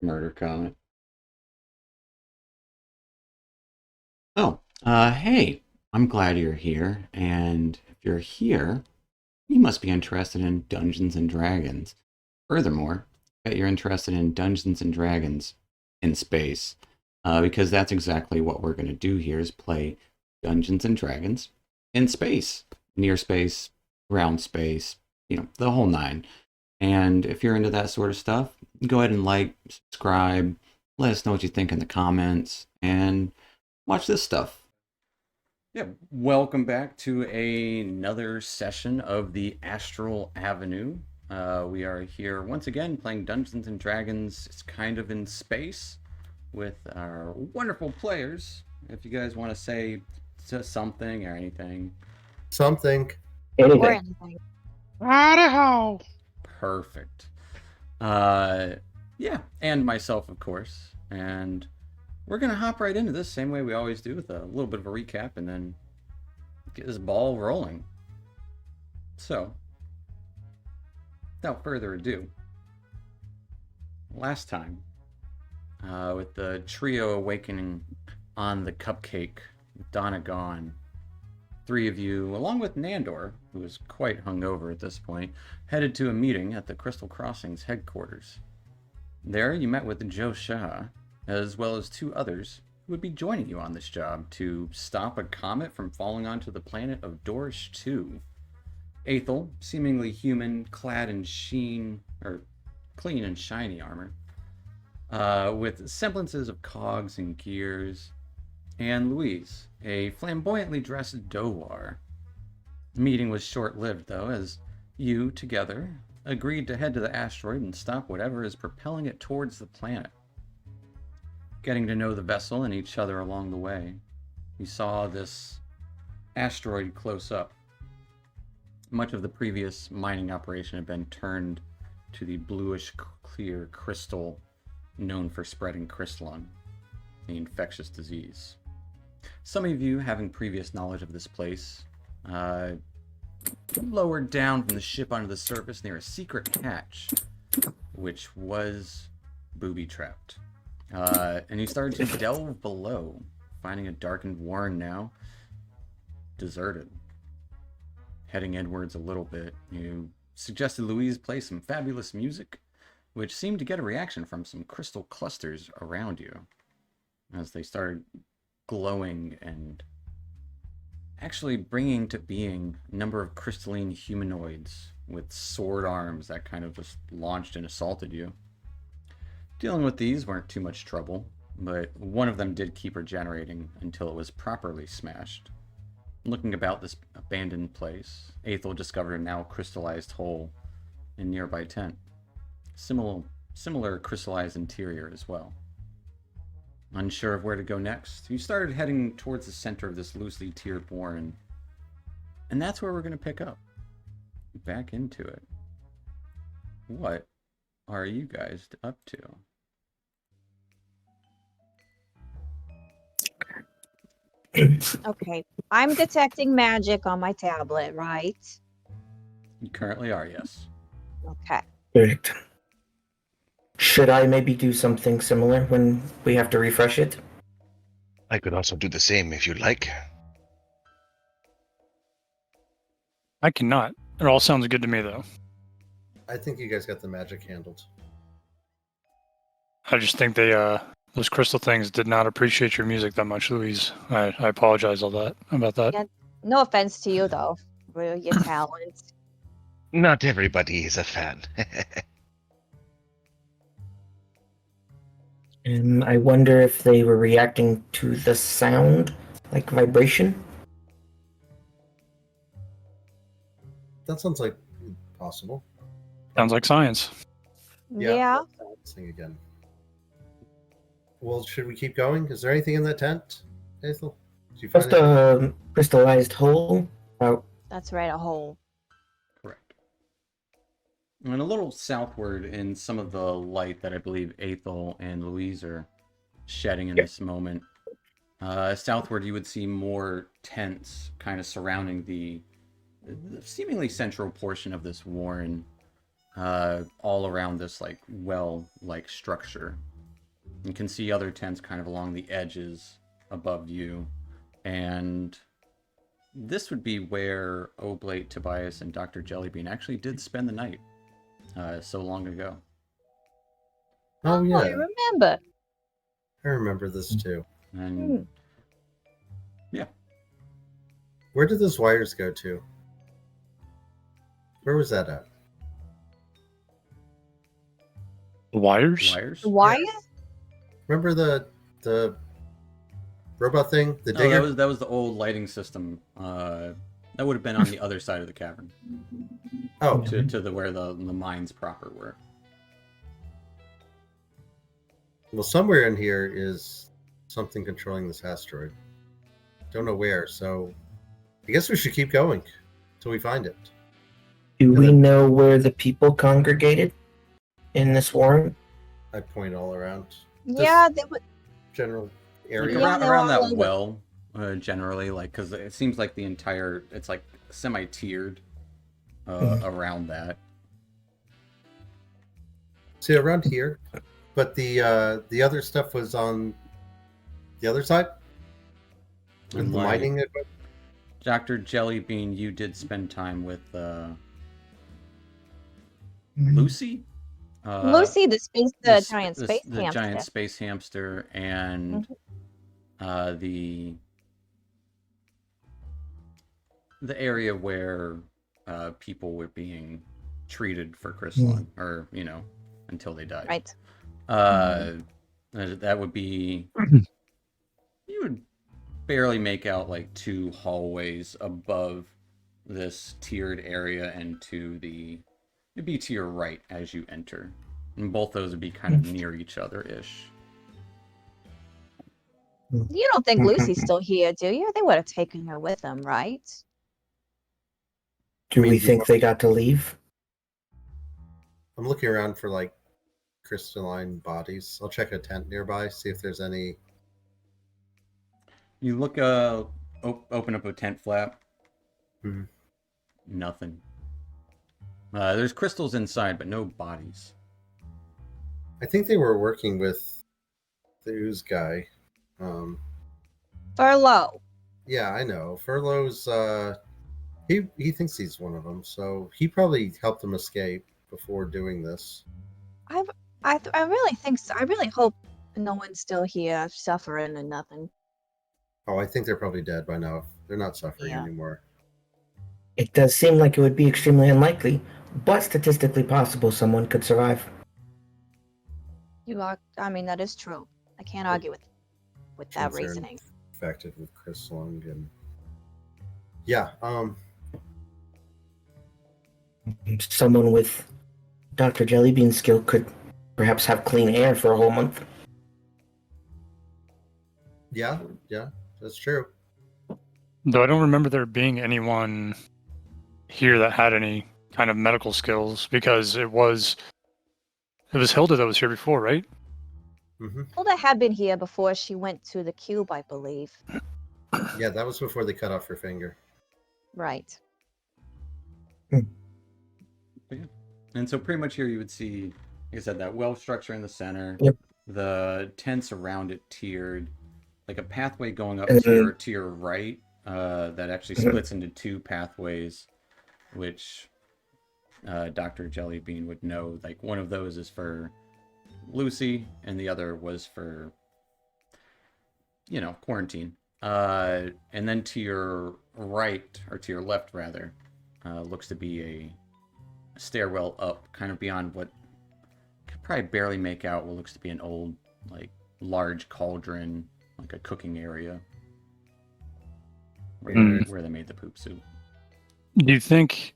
Murder comment. Oh, hey, I'm glad you're here. And if you're here, you must be interested in Dungeons and Dragons. Furthermore, I bet you're interested in Dungeons and Dragons in space, because that's exactly what we're going to do here is play Dungeons and Dragons in space, near space, ground space, the whole nine. And if you're into that sort of stuff, go ahead and like, subscribe, let us know what you think in the comments, and watch this stuff. Yeah, welcome back to another session of the Astral Avenue. We are here once again playing Dungeons and Dragons. It's kind of in space with our wonderful players. If you guys want to say something or anything. Something. Or Anything. anything. Idaho. Perfect. Yeah, and myself, of course. And we're going to hop right into this same way we always do with a little bit of a recap and then get this ball rolling. So, without further ado, last time, with the trio awakening on the cupcake, Donna gone, three of you, along with Nandor, who was quite hungover at this point, headed to a meeting at the Crystal Crossings headquarters. There, you met with Joe Shah, as well as two others who would be joining you on this job to stop a comet from falling onto the planet of Dorish 2. Aethel, seemingly human, clad in clean and shiny armor, with semblances of cogs and gears, and Louise, a flamboyantly dressed Dowar. The meeting was short-lived, though, as you, together, agreed to head to the asteroid and stop whatever is propelling it towards the planet. Getting to know the vessel and each other along the way, you saw this asteroid close up. Much of the previous mining operation had been turned to the bluish clear crystal known for spreading crystalline, the infectious disease. Some of you, having previous knowledge of this place, lowered down from the ship onto the surface near a secret hatch, which was booby-trapped. And you started to delve below, finding a darkened warren now, deserted. Heading inwards a little bit, you suggested Louise play some fabulous music, which seemed to get a reaction from some crystal clusters around you, as they started glowing and actually bringing to being a number of crystalline humanoids with sword arms that kind of just launched and assaulted you. Dealing with these weren't too much trouble, but one of them did keep regenerating until it was properly smashed. Looking about this abandoned place, Aethel discovered a now crystallized hole in a nearby tent. Similar crystallized interior as well. Unsure of where to go next, you started heading towards the center of this loosely tiered warren. And that's where we're going to pick up. Back into it. What are you guys up to? Okay. I'm detecting magic on my tablet, right? You currently are, yes. Okay. Correct. Should I maybe do something similar when we have to refresh it? I could also do the same if you'd like. I cannot. It all sounds good to me, though. I think you guys got the magic handled. I just think those crystal things did not appreciate your music that much, Louise. I apologize about that. Yeah. No offense to you, though, for your talent. Not everybody is a fan. And I wonder if they were reacting to the sound, like vibration. That sounds like possible. Sounds like science. Yeah. Let's think again. Well, should we keep going? Is there anything in that tent, Aethel? Did you find Just a crystallized hole. That's right, a hole. Correct. And a little southward in some of the light that I believe Aethel and Louise are shedding in this moment. Southward, you would see more tents kind of surrounding the seemingly central portion of this warren. all around this like well-like structure. You can see other tents kind of along the edges above you, and this would be where Oblate, Tobias, and Dr. Jellybean actually did spend the night so long ago. Oh, yeah. I remember. I remember this too. And Where did those wires go to? Where was that at? Wires? wires? Why? Remember the robot thing? The Oh, digger? that was the old lighting system. That would have been on the other side of the cavern, Oh, to the where the mines proper were. well, somewhere in here is something controlling this asteroid. Don't know where, so I guess we should keep going till we find it. Do And we then- know where the people congregated in this warren? I point all around. Yeah, they would. General Like area. Yeah, around, they're around all that over. well, generally, like because it seems like the entire it's like semi-tiered around that. See, around here. But the other stuff was on the other side? With And the like, mining equipment? Dr. Jellybean, you did spend time with Lucy. Lucy, the giant space the hamster. giant space hamster, and the area where people were being treated for crystalline, or until they died. Right. That would be you would barely make out like two hallways above this tiered area, and it'd be to your right as you enter, and both those would be kind of near each other ish. You don't think Lucy's still here, do you? They would have taken her with them, right? Do we think they got to leave? I'm looking around for like crystalline bodies. I'll check a tent nearby, see if there's any. You look open up a tent flap. Mhm. Nothing. There's crystals inside, but no bodies. I think they were working with the ooze guy. Furlough. Yeah, I know. Furlough's he thinks he's one of them, so he probably helped them escape before doing this. I really think so. I really hope no one's still here suffering and nothing. Oh, I think they're probably dead by now. They're not suffering Yeah. anymore. It does seem like it would be extremely unlikely, but statistically possible someone could survive. You are. I mean, that is true. I can't argue with that Since they're reasoning. Infected with crystalline and yeah, Someone with Dr. Jellybean's skill could perhaps have clean air for a whole month. yeah, that's true. Though I don't remember there being anyone here that had any kind of medical skills, because it was Hilda that was here before, right? Hmm. Hilda had been here before she went to the cube, I believe. Yeah, that was before they cut off her finger. Right. And so pretty much here you would see, like I said, that well structure in the center. Yep. The tents around it tiered, like a pathway going up And to your right, that actually splits into two pathways, which Dr. Jellybean would know. Like one of those is for Lucy, and the other was for quarantine. And then to your right, or to your left rather, looks to be a stairwell up, kind of beyond what could probably barely make out what looks to be an old, like, large cauldron, like a cooking area where they made the poop soup. Do you think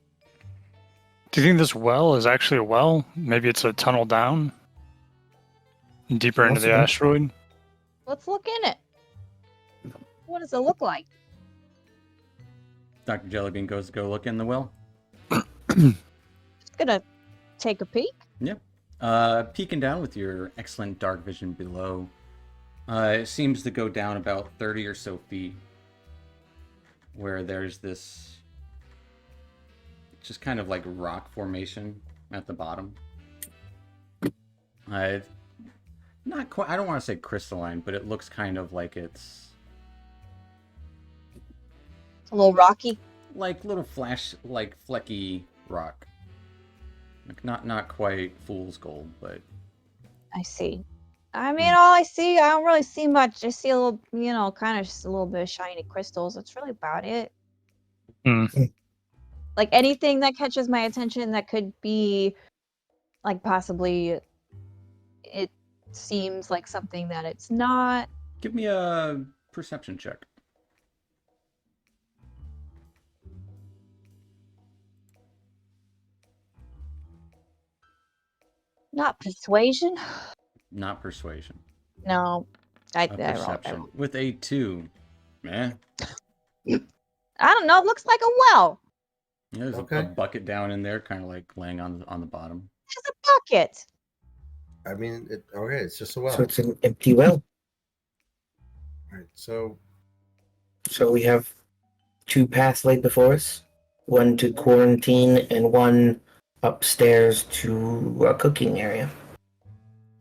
this well is actually a well? Maybe it's a tunnel down deeper into the Possible. asteroid? Let's look in it. What does it look like? Dr. Jellybean goes to go look in the well. Just gonna take a peek. Peeking down with your excellent dark vision below, it seems to go down about 30 or so feet, where there's this just kind of like rock formation at the bottom. Not quite. I don't want to say crystalline, but it looks kind of like it's A little rocky. like little like flecky rock. Like not quite fool's gold, but I see. I mean, all I see, I don't really see much. I see a little, kind of just a little bit of shiny crystals. That's really about it. Hmm. Like anything that catches my attention that could be, like possibly, it seems like something that it's not. give me a perception check. Not persuasion. Not persuasion. No, I rolled. Perception with a 2. Eh. I don't know. It looks like a well. Yeah, there's Okay. a bucket down in there, kind of like laying on the bottom. It's a bucket. I mean, okay, it's just a well. So it's an empty well. All right, so So we have 2 paths laid before us. One to quarantine and one upstairs to a cooking area.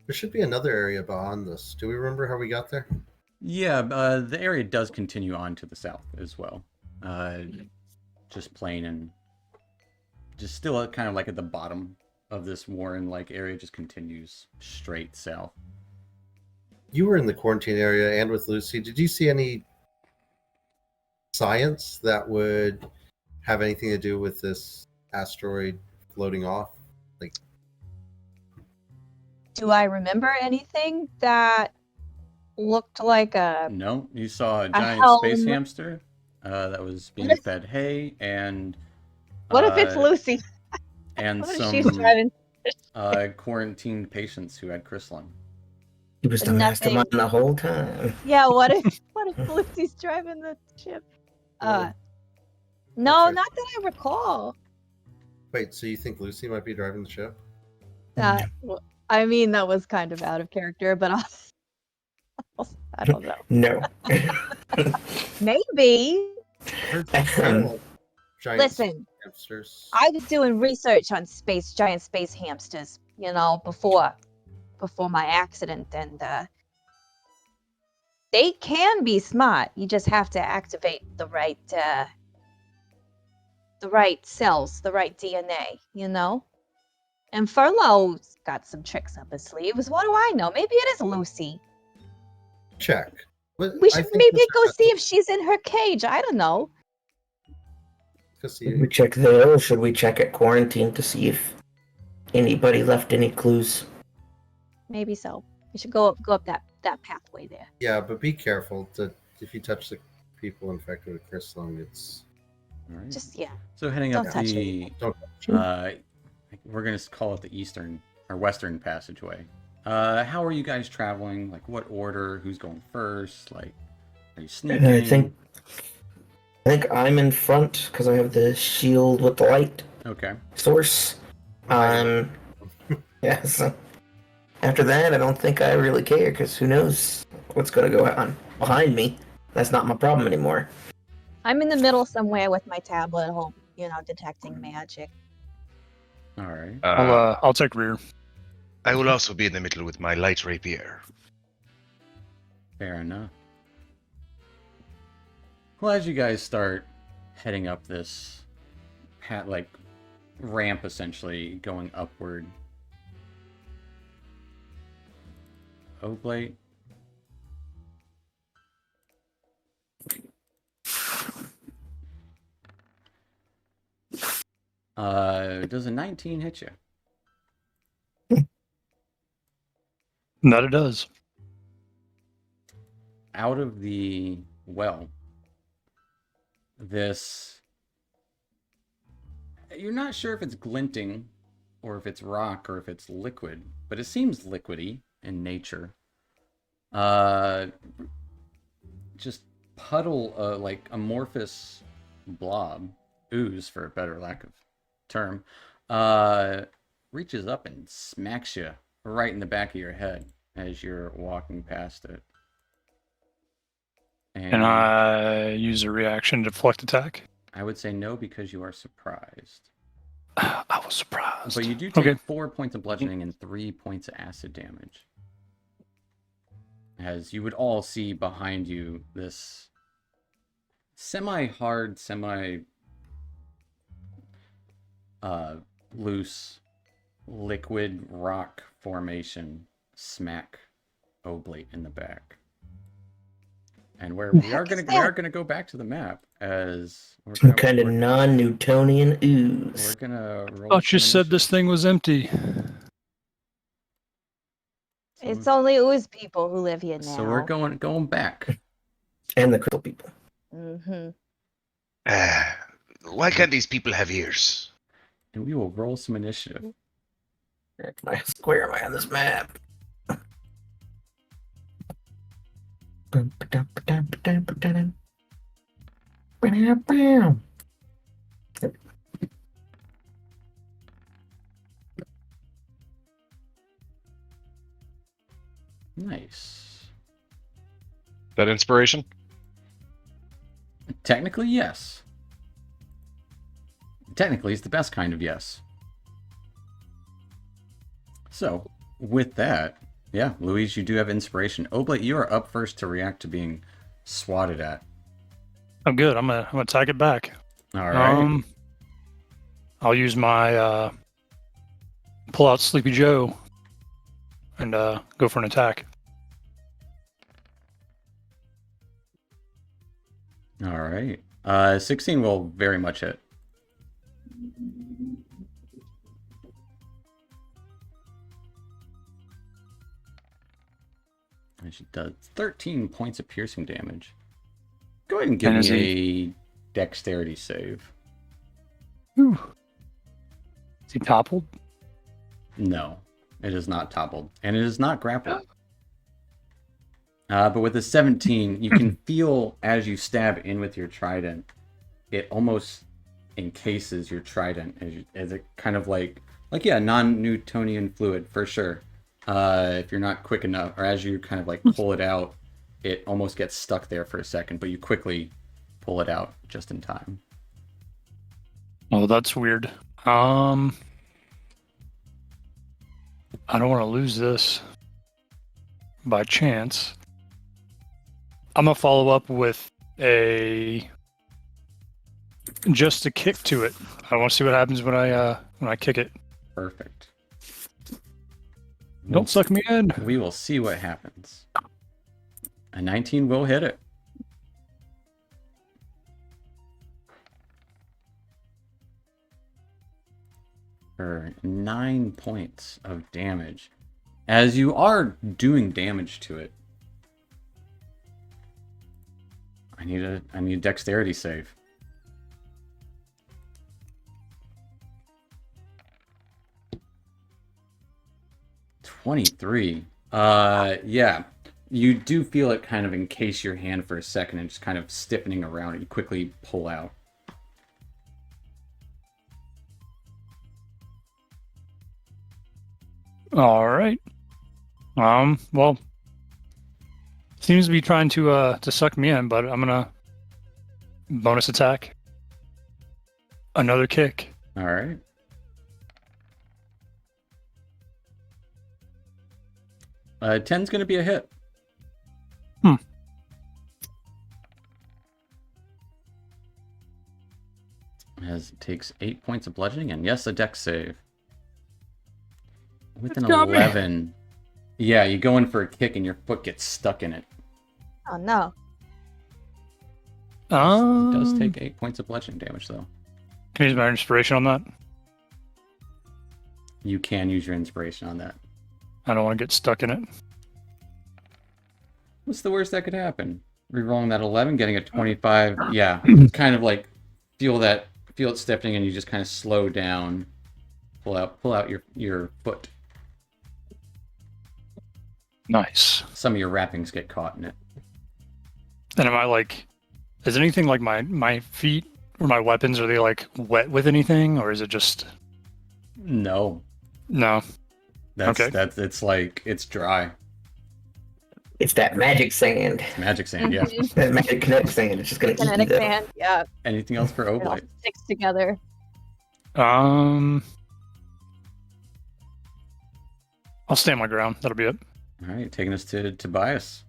there should be another area beyond this. Do we remember how we got there? Yeah, the area does continue on to the south as well. Just plain and just still kind of like at the bottom of this warren-like area, just continues straight south. You were in the quarantine area and with Lucy. Did you see any science that would have anything to do with this asteroid floating off? Like, Do I remember anything that looked like a? No, you saw a giant helm. space hamster that was being What if- fed hay, and What if it's Lucy? and What if some she's driving? quarantined patients who had crystalline. He was the Nothing. mastermind the whole time. Yeah. What if Lucy's driving the ship? No, right. not that I recall. wait, so you think Lucy might be driving the ship? I mean, that was kind of out of character, but I don't know. No. Maybe. Giant Listen, hamsters. I was doing research on giant space hamsters, before my accident, and they can be smart. You just have to activate the right cells, the right DNA, And Furlow's got some tricks up his sleeves. What do I know? Maybe it is Lucy. Check. But We I should think maybe this go is- see if she's in her cage. I don't know. Should we check there or should we check at quarantine to see if anybody left any clues? Maybe so. We should go up that pathway there. Yeah, but be careful that if you touch the people infected with crystalline, it's All right. Just yeah. So heading Don't up touch the, don't touch we're gonna call it the eastern or western passageway. How are you guys traveling? Like, what order? Who's going first? Like, are you sneaking? I think I'm in front because I have the shield with the light Okay. source. Yeah. So after that, I don't think I really care because who knows what's gonna go on behind me. That's not my problem anymore. I'm in the middle somewhere with my tablet at home, detecting magic. All right. I'll take rear. I will also be in the middle with my light rapier. Fair enough. Well, as you guys start heading up this ramp, essentially going upward. Oblate. Does a 19 hit you? That it does. Out of the well, you're not sure if it's glinting or if it's rock or if it's liquid, but it seems liquidy in nature. Just puddle, like amorphous blob, ooze for a better lack of term, reaches up and smacks you right in the back of your head as you're walking past it. And I use a reaction to deflect attack. I would say no because you are surprised. I was surprised. But you do take Okay. 4 points of bludgeoning and 3 points of acid damage. As you would all see behind you, this semi-hard, loose liquid rock formation smack Oblate in the back. And where we are gonna go back to the map as we're Some kind of non-Newtonian we're ooze. gonna roll. Thought you some said this initiative. thing was empty. It's only ooze people who live here now. So we're going back. And the crystal people. Mm-hmm. Why can't these people have ears? And we will roll some initiative. Where am I on this map? Nice. That inspiration? Technically, yes. Technically, it's the best kind of yes. So, with that, yeah, Louise, you do have inspiration. Oblate, you are up first to react to being swatted at. I'm good. I'm gonna attack it back. All right. I'll use my pull out Sleepy Joe and go for an attack. All right. 16 will very much hit. And she does 13 points of piercing damage. Go ahead and give And me a dexterity save. Whew. Is he toppled? No, it is not toppled. And it is not grappled. But with a 17, you can feel as you stab in with your trident, it almost encases your trident as it kind of like yeah, non-Newtonian fluid for sure. If you're not quick enough, or as you kind of like pull it out, it almost gets stuck there for a second, but you quickly pull it out just in time. Oh, that's weird. I don't want to lose this by chance. I'm gonna follow up with just a kick to it. I want to see what happens when I kick it. Perfect. Don't suck me in. We will see what happens. A 19 will hit it. For 9 points of damage. As you are doing damage to it, I need a dexterity save. $23. Yeah. You do feel it kind of encase your hand for a second and just kind of stiffening around it. You quickly pull out. All right. Well, seems to be trying to suck me in, but I'm gonna bonus attack. Another kick. All right. Uh, 10's going to be a hit. As it takes 8 points of bludgeoning, and yes, a dex save. With an 11. Yeah, you go in for a kick and your foot gets stuck in it. Oh no. It does take 8 points of bludgeoning damage, though. Can I use my inspiration on that? You can use your inspiration on that. I don't want to get stuck in it. What's the worst that could happen? Rerolling that 11, getting a 25. Yeah, kind of like feel it stiffening, and you just kind of slow down. Pull out your foot. Nice. Some of your wrappings get caught in it. And am I like, is anything like my feet or my weapons, are they like wet with anything, or is it just? No. No. It's like it's dry. It's that magic sand. It's magic sand, yeah. That magic kinetic sand. It's just gonna eat you Kinetic though. sand, yeah. Anything else for It all Oblate? sticks together. I'll stand my ground. That'll be it. All right, taking us to Tobias.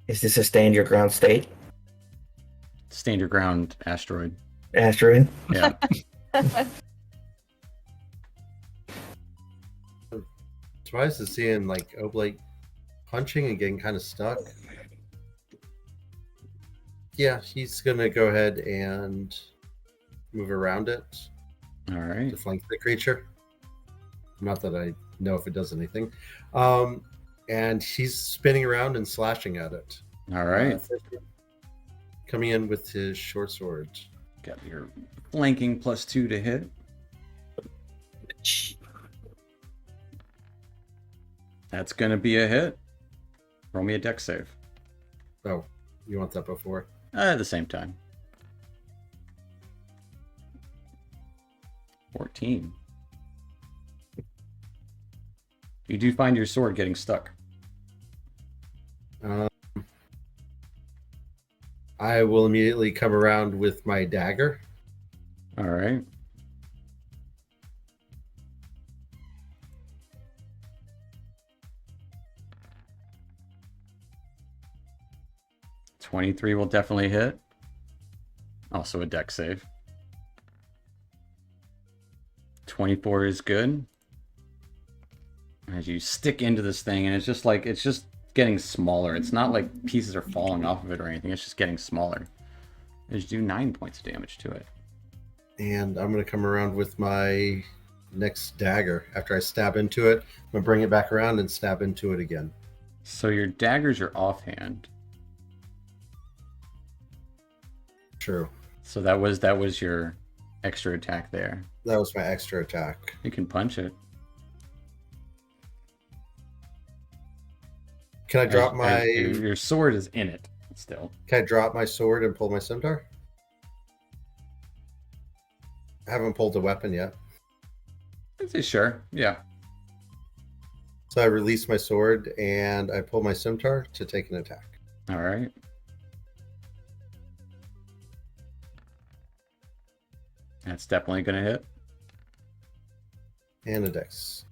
Is this a stand your ground state? Stand your ground, asteroid. Asteroid? Yeah. Tobias is seeing like Oblate punching and getting kind of stuck. Yeah, he's gonna go ahead and move around it All right. to flank the creature. Not that I know if it does anything. And he's spinning around and slashing at it. All right. Coming in with his short sword. Got your flanking +2 to hit. That's gonna be a hit. Roll me a dex save. Oh, you want that before? At the same time. 14. You do find your sword getting stuck. I will immediately come around with my dagger. All right. $23 will definitely hit. Also a dex save. 24 is good. As you stick into this thing, and it's just getting smaller. It's not like pieces are falling off of it or anything. It's just getting smaller. As you do 9 points of damage to it. And I'm going to come around with my next dagger. After I stab into it, I'm going to bring it back around and stab into it again. So your daggers are offhand. True. So that was your extra attack there. That was my extra attack. You can punch it. Can I drop my your sword is in it still. Can I drop my sword and pull my scimitar? I haven't pulled the weapon yet. I'd say sure. Yeah. So I release my sword and I pull my scimitar to take an attack. All right. That's definitely going to hit. And a dex.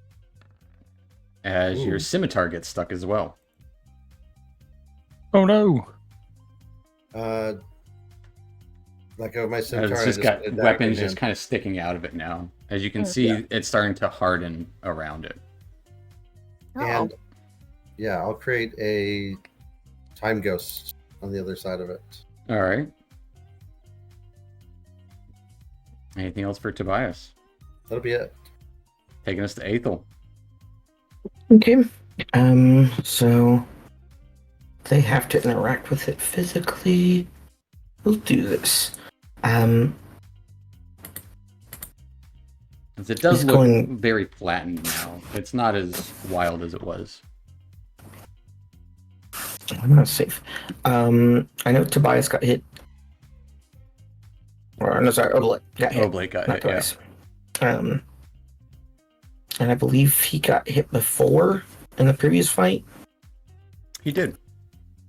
As your Ooh. scimitar gets stuck as well. Oh no! Let go of my scimitar. It's I just got put a dagger weapons in. just kind of sticking out of it now. As you can see, Yeah. it's starting to harden around it. And yeah, I'll create a time ghost on the other side of it. All right. Anything else for Tobias? That'll be it. Taking us to Aethel. Okay. So they have to interact with it physically. We'll do this. As it does He's look going- very flattened now. It's not as wild as it was. I'm not safe. I know Tobias got hit. Or no, sorry, Oblate got hit. Oblate got Not hit, yeah. Tobias. And I believe he got hit before in the previous fight. He did.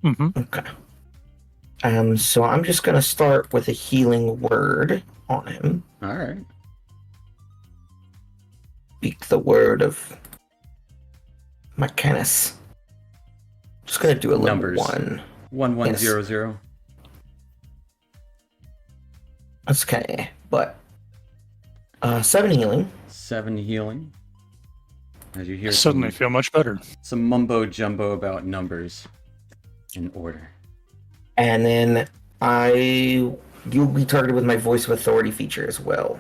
Mm-hmm. Okay. So I'm just gonna start with a healing word on him. All right. Speak the word of Mechanus. Just gonna do a level Numbers. 1. 1100. That's okay, but 7 healing. 7 healing. As you hear Suddenly feel much better. some mumbo jumbo about numbers in order. And then you'll be targeted with my voice of authority feature as well.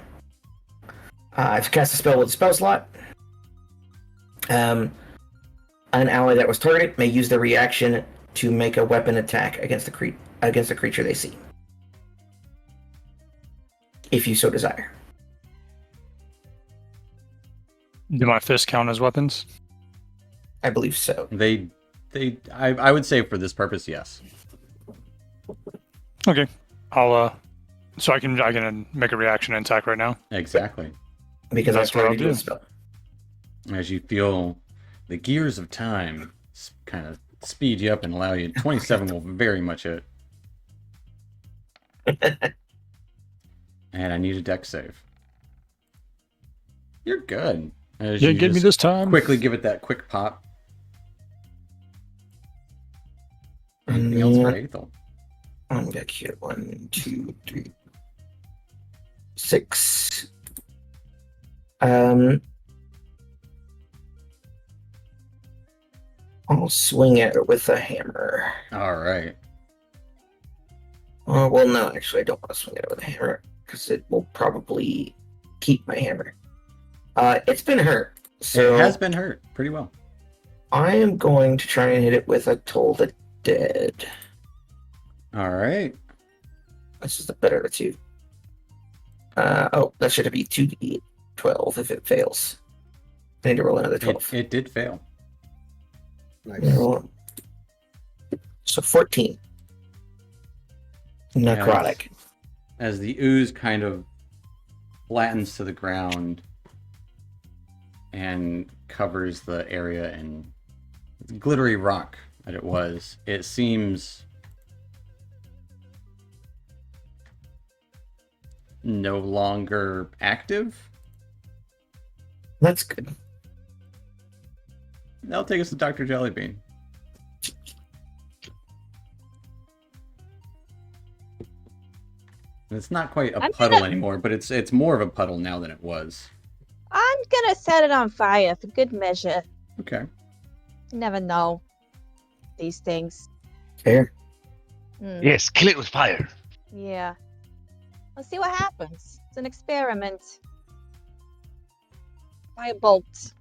If you cast a spell with a spell slot, an ally that was targeted may use the reaction to make a weapon attack against the creature they see, if you so desire. Do my fists count as weapons? I believe so. I would say for this purpose, yes. Okay. I'll so I can make a reaction and attack right now. Exactly. Because That's I've what I'll targeted you do. with a spell. As you feel the gears of time kind of speed you up and allow you. 27 will very much hit. And I need a dex save. You're good. As You you didn't get me just this time. quickly give it that quick pop. And Anything else for then Aethel? I'm back here. 1, 2, 3, 6. I'll swing at it with a hammer. All right. Oh, well, no, actually, I don't want to swing at it with a hammer because it will probably keep my hammer. It's been hurt, so It has been hurt pretty well. I am going to try and hit it with a Toll the Dead. All right. This is the better of the two. That should be 2d12 if it fails. I need to roll another 12. It did fail. Nice. So 14. Necrotic. As the ooze kind of flattens to the ground and covers the area in glittery rock that it was, it seems no longer active. That's good. That'll take us to Dr. Jellybean. It's not quite a I'm puddle gonna- anymore, but it's more of a puddle now than it was. I'm gonna set it on fire for good measure. Okay. You never know these things. Fair. Hmm. Yes, kill it with fire. Yeah. Let's see what happens. It's an experiment. Firebolt.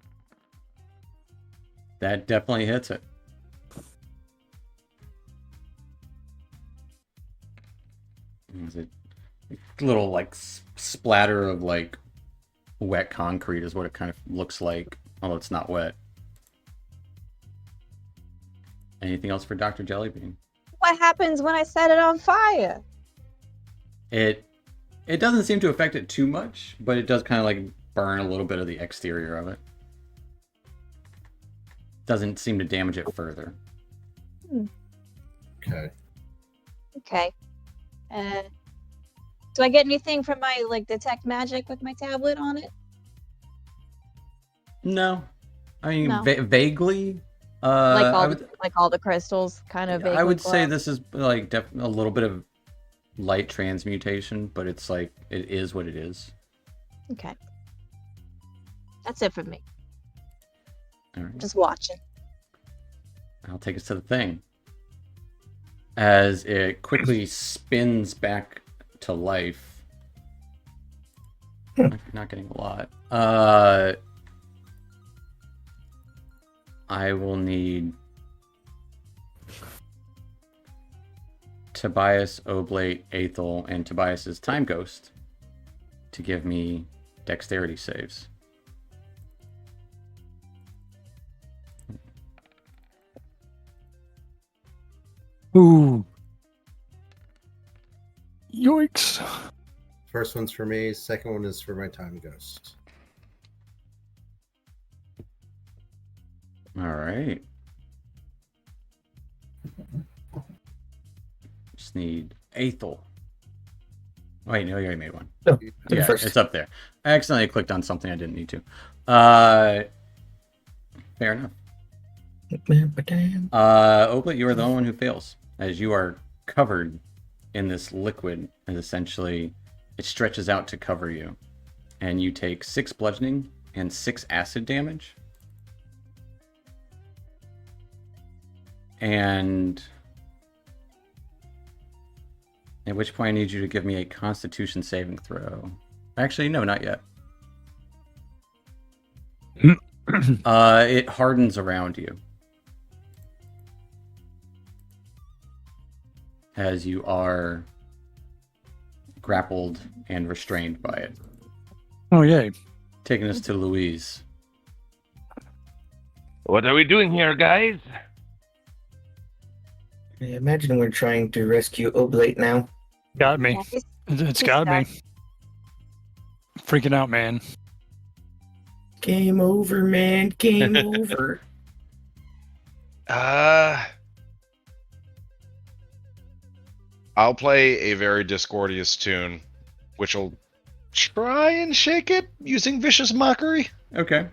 That definitely hits it. Is it a little like splatter of like wet concrete is what it kind of looks like, although it's not wet. Anything else for Dr. Jellybean? What happens when I set it on fire? It doesn't seem to affect it too much, but it does kind of like burn a little bit of the exterior of it. Doesn't seem to damage it further. Okay. Okay. Do I get anything from my like detect magic with my tablet on it? No, I mean No. vaguely. Like all the crystals, kind of. I would vaguely say glow? this is like a little bit of light transmutation, but it's like it is what it is. Okay. That's it for me. All right. Just watching. I'll take us to the thing. As it quickly spins back to life. Not getting a lot. I will need Tobias, Oblate, Aethel, and Tobias's Time Ghost to give me dexterity saves. Ooh. Yoinks. First one's for me. Second one is for my time ghost. All right. Just need Aethel. Wait, no, you already made one. No, Yeah, first. it's up there. I accidentally clicked on something I didn't need to. Fair enough. Oaklet, you are the only one who fails, as you are covered in this liquid, and essentially it stretches out to cover you, and you take 6 bludgeoning and 6 acid damage. And at which point I need you to give me a Constitution saving throw. Actually, no, not yet. It hardens around you as you are grappled and restrained by it. Oh, yay. Taking us to Louise. What are we doing here, guys? I imagine we're trying to rescue Oblate now. Got me. Yeah, he's- It's he's got me. stuck. Freaking out, man. Game over, man. Game over. I'll play a very discordious tune, which will try and shake it using vicious mockery. Okay.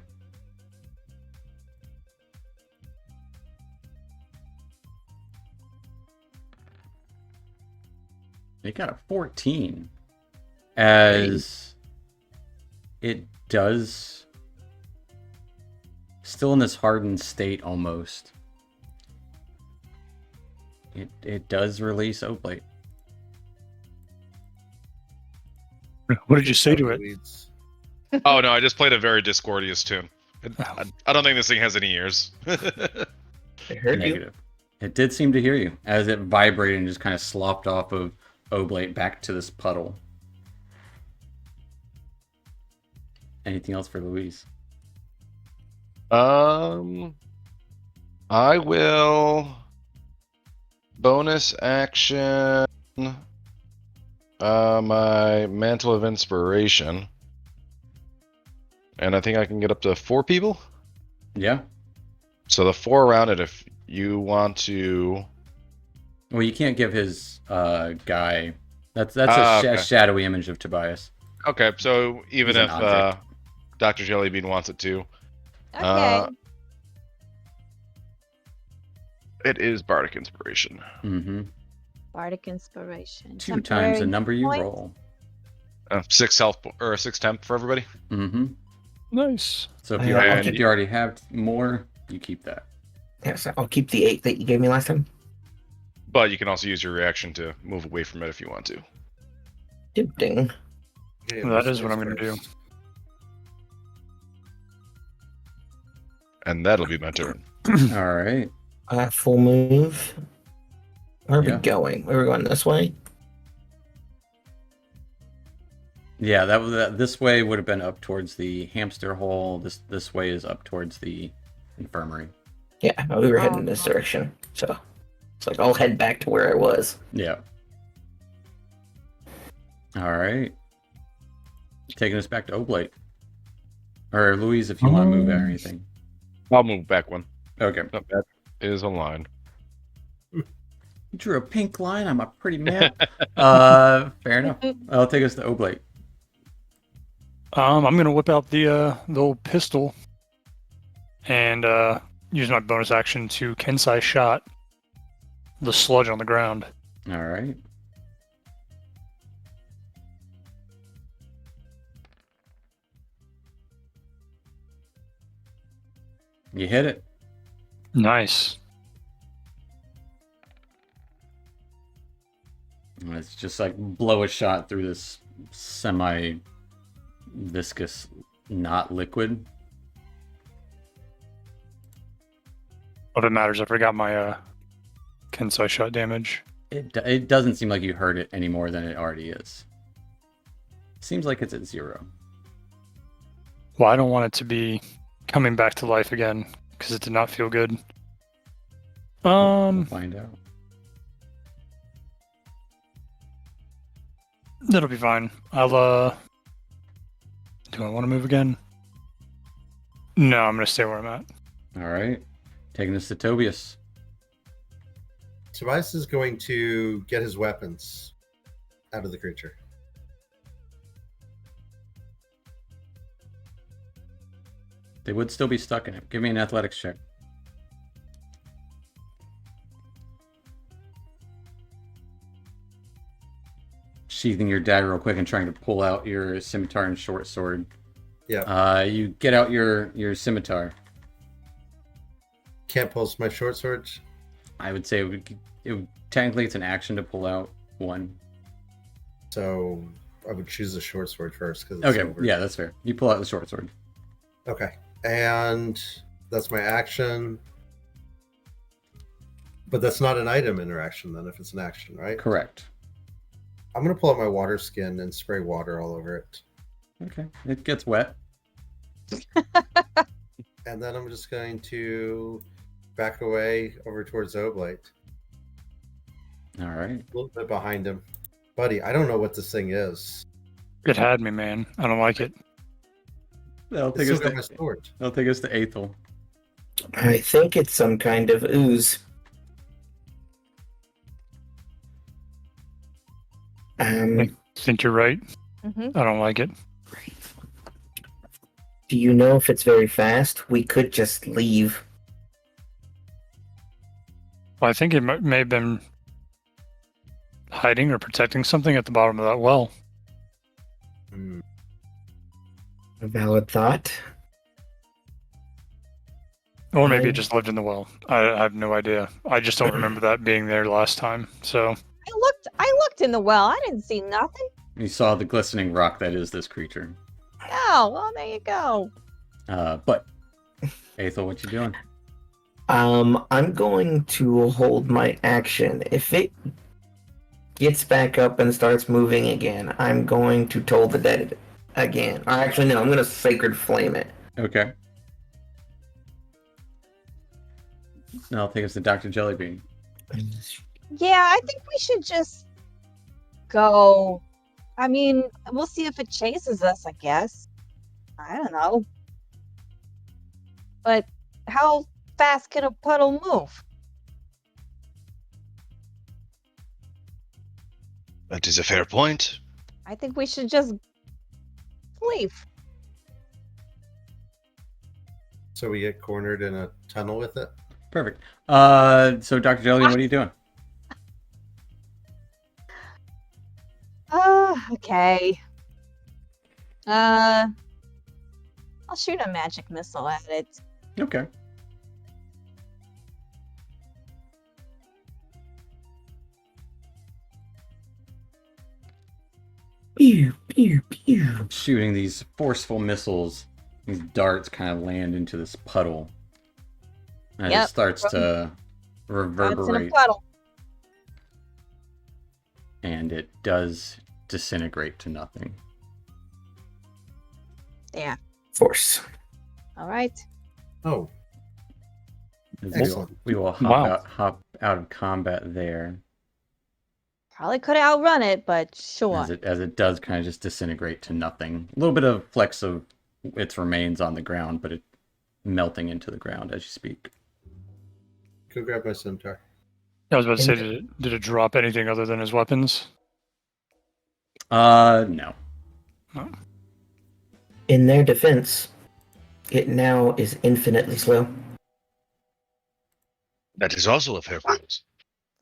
They got a 14. As it does, still in this hardened state almost. It does release Oblate. What did you say to it? Weeds. Oh no, I just played a very discordious tune. I don't think this thing has any ears. I heard you. Negative. It did seem to hear you as it vibrated and just kind of slopped off of Oblate back to this puddle. Anything else for Louise? I will bonus action my Mantle of Inspiration. And I think I can get up to 4 people. Yeah. So the 4 around it, if you want to. Well, you can't give his guy. That's Okay. shadowy image of Tobias. Okay, so even He's an if object. Dr. Jellybean wants it to, Okay. it is Bardic Inspiration. Mm-hmm. Bardic inspiration. 2 times the Temporary number you point. roll. 6 health or 6 temp for everybody. Mm-hmm. Nice. So if Yeah, you already have more, you keep that. Yeah, so I'll keep the 8 that you gave me last time. But you can also use your reaction to move away from it if you want to. Ding. Okay, That this is what I'm going to do. first. And that'll be my turn. All right. Full move. Where are Yeah. we going? Are we going this way? Yeah, this way would have been up towards the hamster hole. This way is up towards the infirmary. Yeah, we were heading this direction. So it's like I'll head back to where I was. Yeah. All right. Taking us back to Oblate. Or Louise, if you want to move or anything. I'll move back one. Okay. No, that is a line. You drew a pink line on my pretty map. Fair enough. I'll take us to Oblate. I'm gonna whip out the old pistol and use my bonus action to Kensai shot the sludge on the ground. All right. You hit it. Nice. And it's just like blow a shot through this semi-viscous, not liquid. What it matters, I forgot my Kensai shot damage. It doesn't seem like you hurt it any more than it already is. Seems like it's at 0. Well, I don't want it to be coming back to life again because it did not feel good. We'll find out. That'll be fine. I'll do I want to move again? No, I'm gonna stay where I'm at. All right. Taking us to Tobias. Tobias is going to get his weapons out of the creature. They would still be stuck in it. Give me an athletics check. Sheathing your dagger real quick and trying to pull out your scimitar and short sword. Yeah. You get out your scimitar. Can't pulse my short sword. I would say it would technically it's an action to pull out one. So I would choose the short sword first. Okay, yeah, that's fair. You pull out the short sword. Okay. And that's my action. But that's not an item interaction then if it's an action, right? Correct. I'm going to pull out my water skin and spray water all over it. Okay. It gets wet. And then I'm just going to back away over towards Oblate. All right. A little bit behind him. Buddy, I don't know what this thing is. It had me, man. I don't like it. That'll It's take still us got my to sword. Aethel. I think it's some kind of ooze. Think you're right. Mm-hmm. I don't like it. Do you know if it's very fast? We could just leave. Well, I think it may have been hiding or protecting something at the bottom of that well. Hmm. A valid thought. Or maybe I- it just lived in the well. I have no idea. I just don't remember that being there last time. So I looked in the well. I didn't see nothing. You saw the glistening rock that is this creature. Oh, well, there you go. But, Aethel, what you doing? I'm going to hold my action. If it gets back up and starts moving again, I'm going to toll the dead again. Or actually, no, I'm going to sacred flame it. Okay. Now I'll take us to Dr. Jellybean. Yeah, I think we should just go. I mean, we'll see if it chases us, I guess. I don't know. But how fast can a puddle move? That is a fair point. I think we should just leave. So we get cornered in a tunnel with it? Perfect. So Dr. Jellybean, what are you doing? Okay. I'll shoot a magic missile at it. Okay. Pew, pew, pew. Shooting these forceful missiles, these darts kind of land into this puddle. And it Yep. starts to It's in a reverberate, puddle. and it does disintegrate to nothing. Yeah. Force. All right. Oh, We Excellent. will Wow. hop out of combat there, Probably could have outrun it, but sure. as it does kind of just disintegrate to nothing. A little bit of flecks of its remains on the ground, but it melting into the ground as you speak. go grab my scimitar. I was about to say, did it drop anything other than his weapons? No. In their defense, it now is infinitely slow. That is also a fair point.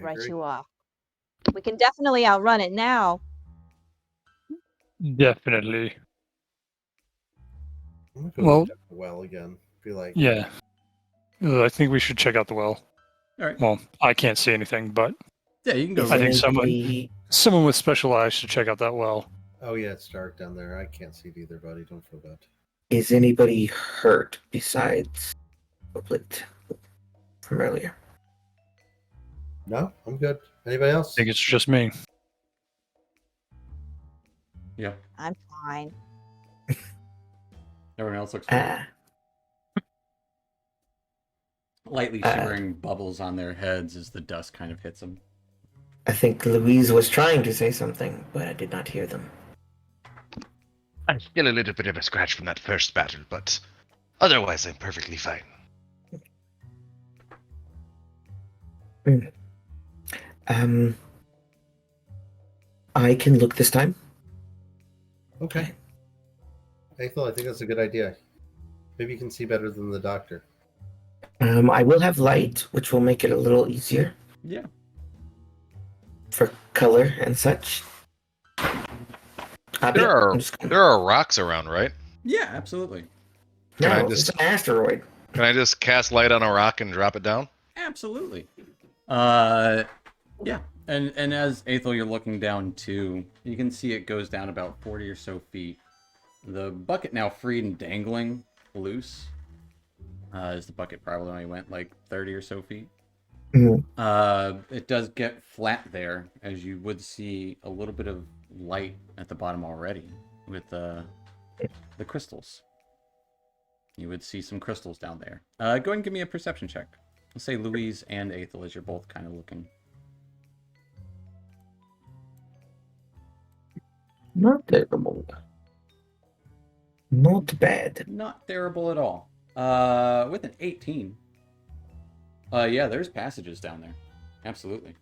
Right Agree. you are. We can definitely outrun it now. Definitely. I'm gonna go Well- check the well again. Be like, Yeah. I think we should check out the well. All right. Well, I can't see anything, but Yeah, you can go. I think Anybody- someone with special eyes should check out that well. oh yeah, it's dark down there. I can't see it either, buddy. Don't feel bad. Is anybody hurt besides Oblit from earlier? No, I'm good. Anybody else? I think it's just me. Yeah. I'm fine. Everyone else looks fine. Lightly shimmering bubbles on their heads as the dust kind of hits them. I think Louise was trying to say something, but I did not hear them. I'm still a little bit of a scratch from that first battle, but otherwise I'm perfectly fine. I can look this time. Okay. Aethel, I think that's a good idea. Maybe you can see better than the doctor. I will have light, which will make it a little easier Yeah. for color and such. There are I'm just gonna- there are rocks around, right? Yeah, absolutely. Can I No, just- it's an asteroid. Can I just cast light on a rock and drop it down? Absolutely. Yeah. And as Aethel, you're looking down too, you can see it goes down about 40 or so feet. The bucket now freed and dangling loose. As the bucket probably only went like 30 or so feet. Mhm. It does get flat there, as you would see a little bit of light at the bottom already with the crystals. You would see some crystals down there. Go ahead and give me a perception check. Let's say Louise and Aethel as you're both kind of looking. Not terrible. Not bad. Not terrible at all. With an 18. Yeah, there's passages down there. Absolutely.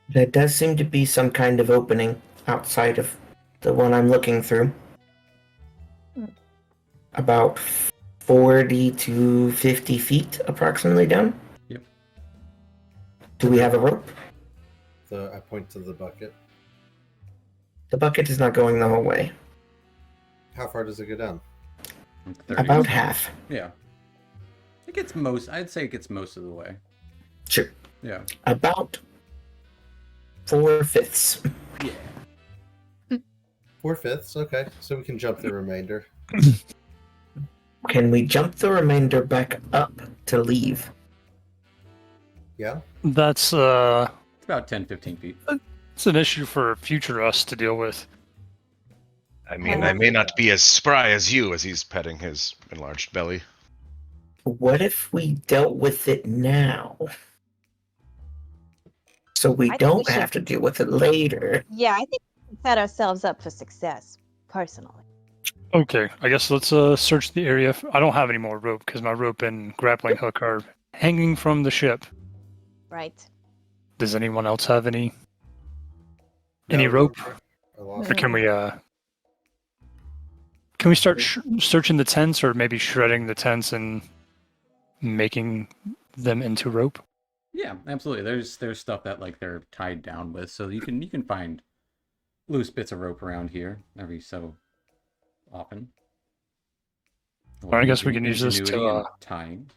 There does seem to be some kind of opening outside of the one I'm looking through. Hmm. About 40 to 50 feet approximately down. Yep. Do we have a rope? I point to the bucket. The bucket is not going the whole way. How far does it go down? Like 30 or About so. half. Yeah. It gets most. I'd say it gets most of the way. Sure. Yeah. About 4/5. Yeah. 4/5. Okay, so we can jump the remainder. Can we jump the remainder back up to leave? Yeah. That's It's about 10, 15 feet. it's an issue for future us to deal with. I mean, I may not be as spry as you as he's petting his enlarged belly. What if we dealt with it now? So we I think don't we should- have to deal with it later. Yeah, I think we can set ourselves up for success, personally. Okay, I guess let's search the area. I don't have any more rope because my rope and grappling hook are hanging from the ship. Right. Does anyone else have any No, rope? I lost Or it. can we start searching the tents, or maybe shredding the tents and making them into rope? Yeah, absolutely. There's stuff that like they're tied down with, so you can find loose bits of rope around here every so often. Well, I guess we can use this to, Ingenuity and tying.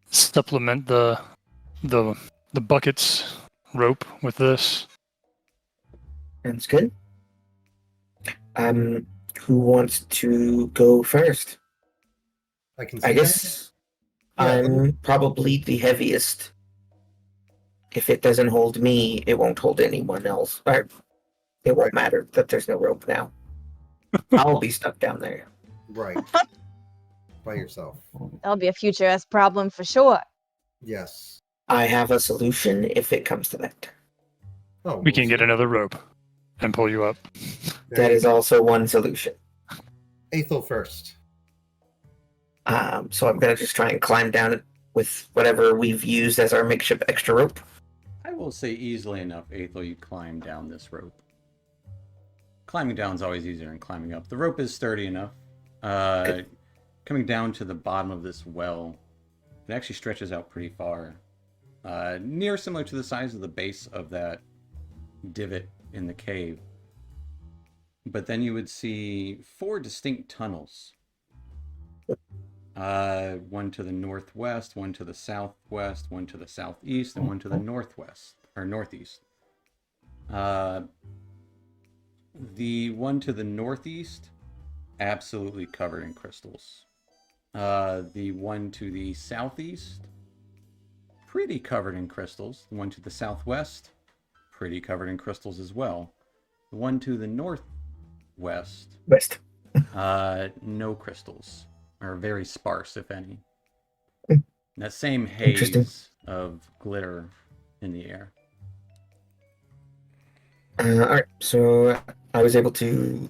Supplement the bucket's rope with this. Sounds good. Who wants to go first? I can. I see guess Yeah, I'm probably the heaviest. If it doesn't hold me, it won't hold anyone else. Or it won't matter that there's no rope now. I'll be stuck down there. Right. By yourself. That'll be a future us problem for sure. Yes. I have a solution if it comes to that. Oh, We can get see. another rope and pull you up. There That you is go. also one solution. Aethel first. So I'm gonna just try and climb down it with whatever we've used as our makeshift extra rope. I will say easily enough, Aethel, you climb down this rope. Climbing down is always easier than climbing up. The rope is sturdy enough. Coming down to the bottom of this well, it actually stretches out pretty far. Near similar to the size of the base of that divot in the cave. But then you would see 4 distinct tunnels. One to the northwest, one to the southwest, one to the southeast, and one to the northwest, or northeast. The one to the northeast, absolutely covered in crystals. The one to the southeast, pretty covered in crystals. The one to the southwest, pretty covered in crystals as well. The one to the northwest, West. no crystals, or very sparse, if any. Hmm. That same Interesting. haze of glitter in the air. Alright, so I was able to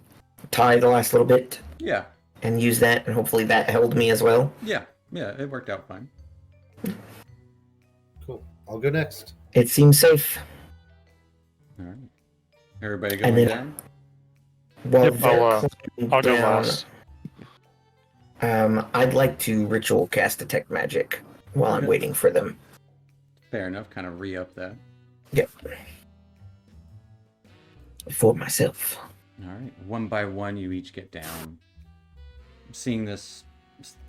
tie the last little bit Yeah, and use that, and hopefully that held me as well. yeah, it worked out fine. Cool. I'll go next. It seems safe. All right. Everybody And going then- down? While Yep, they're I'll go down, last. I'd like to ritual cast detect magic while I'm Okay. waiting for them. Fair enough, kind of re-up that. Yep. For myself. All right, one by one, you each get down. Seeing this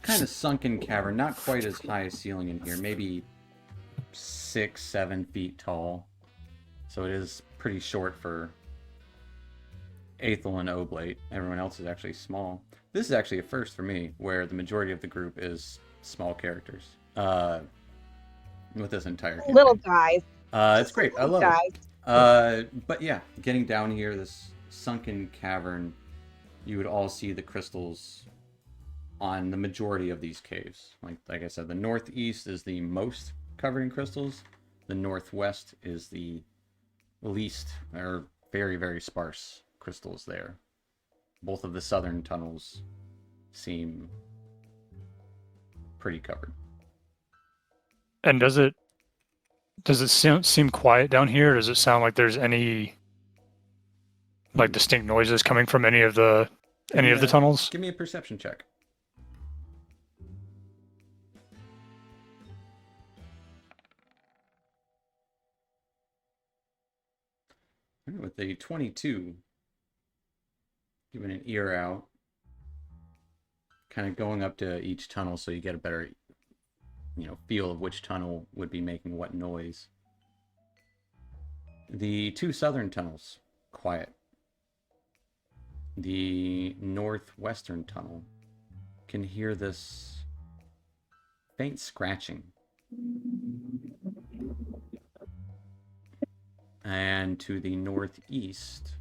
kind of sunken cavern, not quite as high a ceiling in here, maybe 6, 7 feet tall. So it is pretty short for Aethel and Oblate. Everyone else is actually small. This is actually a first for me, where the majority of the group is small characters. With this entire campaign. Little guys. It's great. I love guys. it. But yeah, getting down here, this sunken cavern, you would all see the crystals on the majority of these caves. Like I said, the northeast is the most covered in crystals. The northwest is the least, or very, very sparse crystals there. Both of the southern tunnels seem pretty covered. And does it seem quiet down here? Does it sound like there's any like distinct noises coming from any of the tunnels? Give me a perception check. With a 22, giving an ear out, kind of going up to each tunnel so you get a better, feel of which tunnel would be making what noise. The 2 southern tunnels, quiet. The northwestern tunnel can hear this faint scratching. And to the northeast,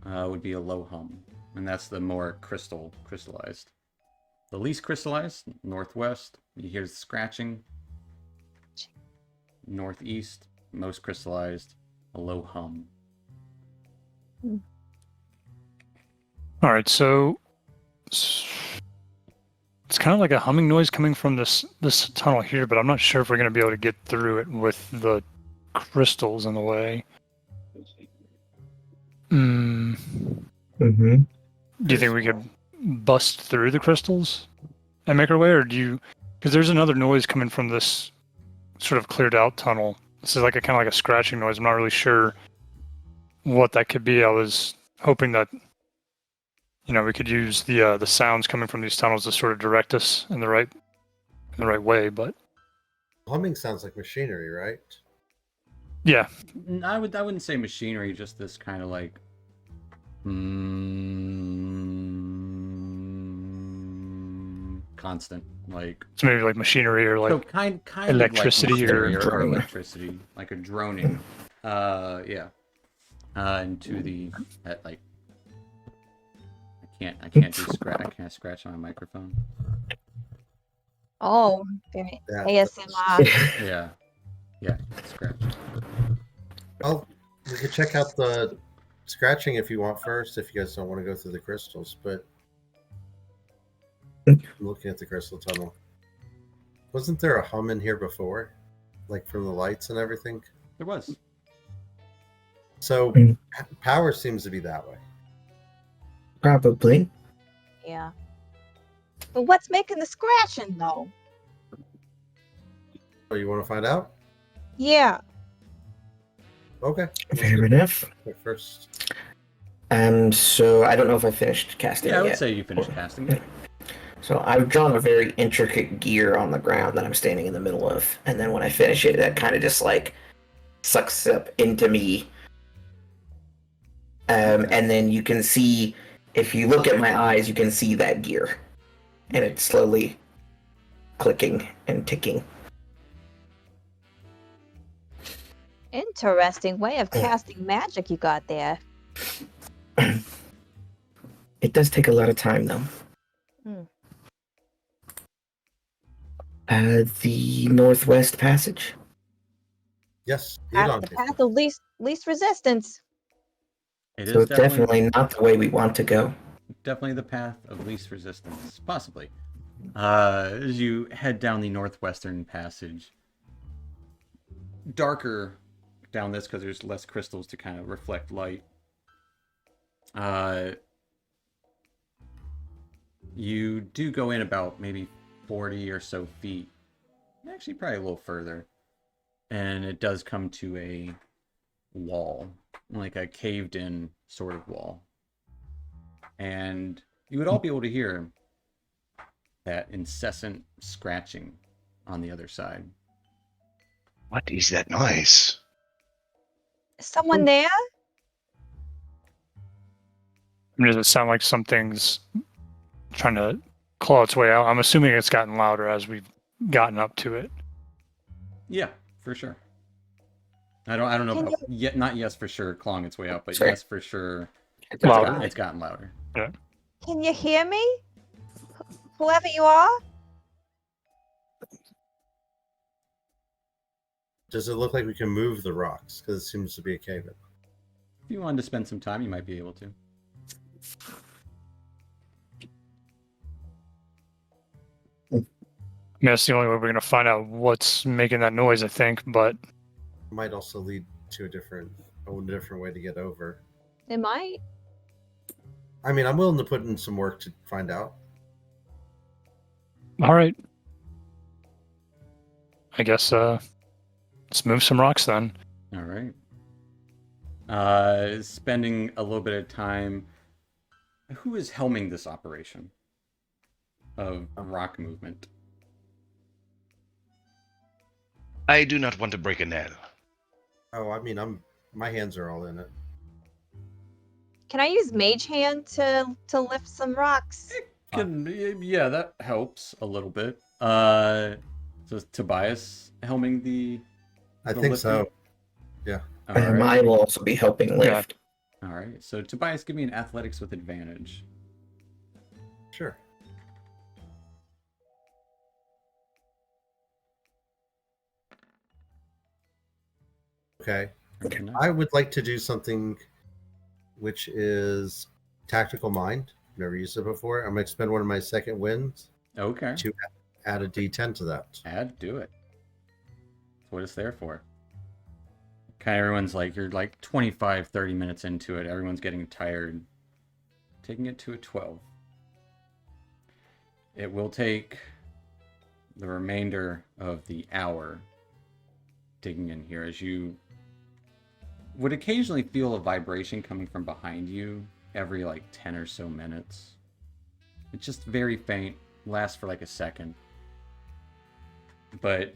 would be a low hum, and that's the more crystallized. The least crystallized, northwest, you hear the scratching. Northeast, most crystallized, a low hum. All right, so it's kind of like a humming noise coming from this tunnel here, but I'm not sure if we're going to be able to get through it with the crystals in the way. Mm-hmm. Do you think we could bust through the crystals and make our way, or do you? Because there's another noise coming from this sort of cleared out tunnel. This is like a kind of like a scratching noise. I'm not really sure what that could be. I was hoping that we could use the sounds coming from these tunnels to sort of direct us in the right way. But Humming sounds like machinery, right? yeah, I wouldn't say machinery, just this kind of like constant, like so maybe like machinery or like so kind electricity of like or machinery or drone. electricity, like a droning. Yeah. And to the like I can't scratch on my microphone. Oh, very Yeah. ASMR. Yeah, scratch. We could check out the scratching if you want first, if you guys don't want to go through the crystals, but I'm looking at the crystal tunnel. Wasn't there a hum in here before? Like from the lights and everything? There was. So power seems to be that way. Probably. Yeah. But what's making the scratching though? Oh, you want to find out? Yeah. Okay. Fair enough. First. So I don't know if I finished casting Yeah, I would yet. say you finished casting it. So I've drawn a very intricate gear on the ground that I'm standing in the middle of, and then when I finish it, that kind of just like sucks up into me. And then you can see, if you look at my eyes, you can see that gear, and it's slowly clicking and ticking. Interesting way of casting magic you got there. It does take a lot of time, though. The Northwest Passage. Yes. The path of least resistance. It So is it's definitely not the way we want to go. definitely the path of least resistance, possibly. As you head down the northwestern passage, darker down this because there's less crystals to kind of reflect light. You do go in about maybe 40 or so feet, actually probably a little further, and it does come to a wall, like a caved in sort of wall, and you would all be able to hear that incessant scratching on the other side. What is that noise? Is someone there? I mean, does it sound like something's trying to claw its way out? I'm assuming it's gotten louder as we've gotten up to it. Yeah, for sure. I don't know Can about yet, not yes for sure clawing its way out, but Sorry. yes for sure Louder. it's gotten louder. Can you hear me? Whoever you are? Does it look like we can move the rocks? Because it seems to be a cave. If you wanted to spend some time, you might be able to. I mean, that's the only way we're going to find out what's making that noise, I think, but Might also lead to a different way to get over. It might. I mean, I'm willing to put in some work to find out. All right. I guess let's move some rocks then. All right. Spending a little bit of time. Who is helming this operation of rock movement? I do not want to break a nail. Oh, I mean, my hands are all in it. Can I use Mage Hand to lift some rocks? Yeah, that helps a little bit. So is Tobias helming the I the think lifting? so. Yeah. All right. I will also be helping lift. All right. So Tobias, give me an athletics with advantage. Sure. Okay. Okay, nice. I would like to do something which is tactical mind. Never used it before. I'm going to spend one of my second wins Okay. to add a D10 to that. Do it. That's what it's there for. Kind of everyone's like, you're like 25, 30 minutes into it. Everyone's getting tired. Taking it to a 12. It will take the remainder of the hour digging in here as you would occasionally feel a vibration coming from behind you every like 10 or so minutes. It's just very faint, lasts for like a second. But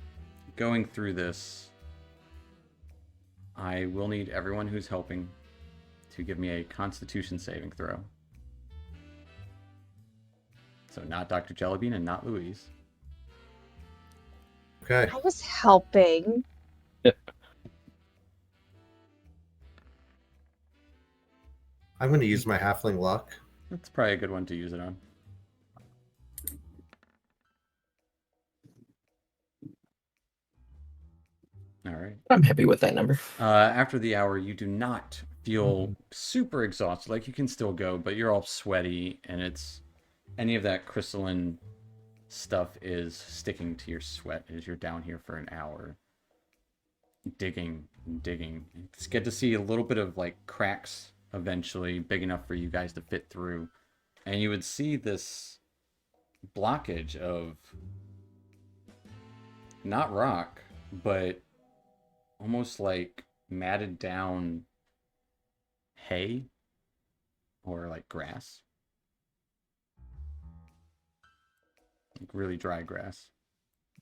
going through this, I will need everyone who's helping to give me a Constitution saving throw. So not Dr. Jellybean and not Louise. Okay. I was helping. I'm going to use my halfling luck. That's probably a good one to use it on. All right. I'm happy with that number. After the hour, you do not feel super exhausted. Like you can still go, but you're all sweaty, and it's any of that crystalline stuff is sticking to your sweat as you're down here for an hour. Digging. It's good to see a little bit of like cracks eventually, big enough for you guys to fit through. And you would see this blockage of not rock, but almost like matted down hay or like grass. Like really dry grass.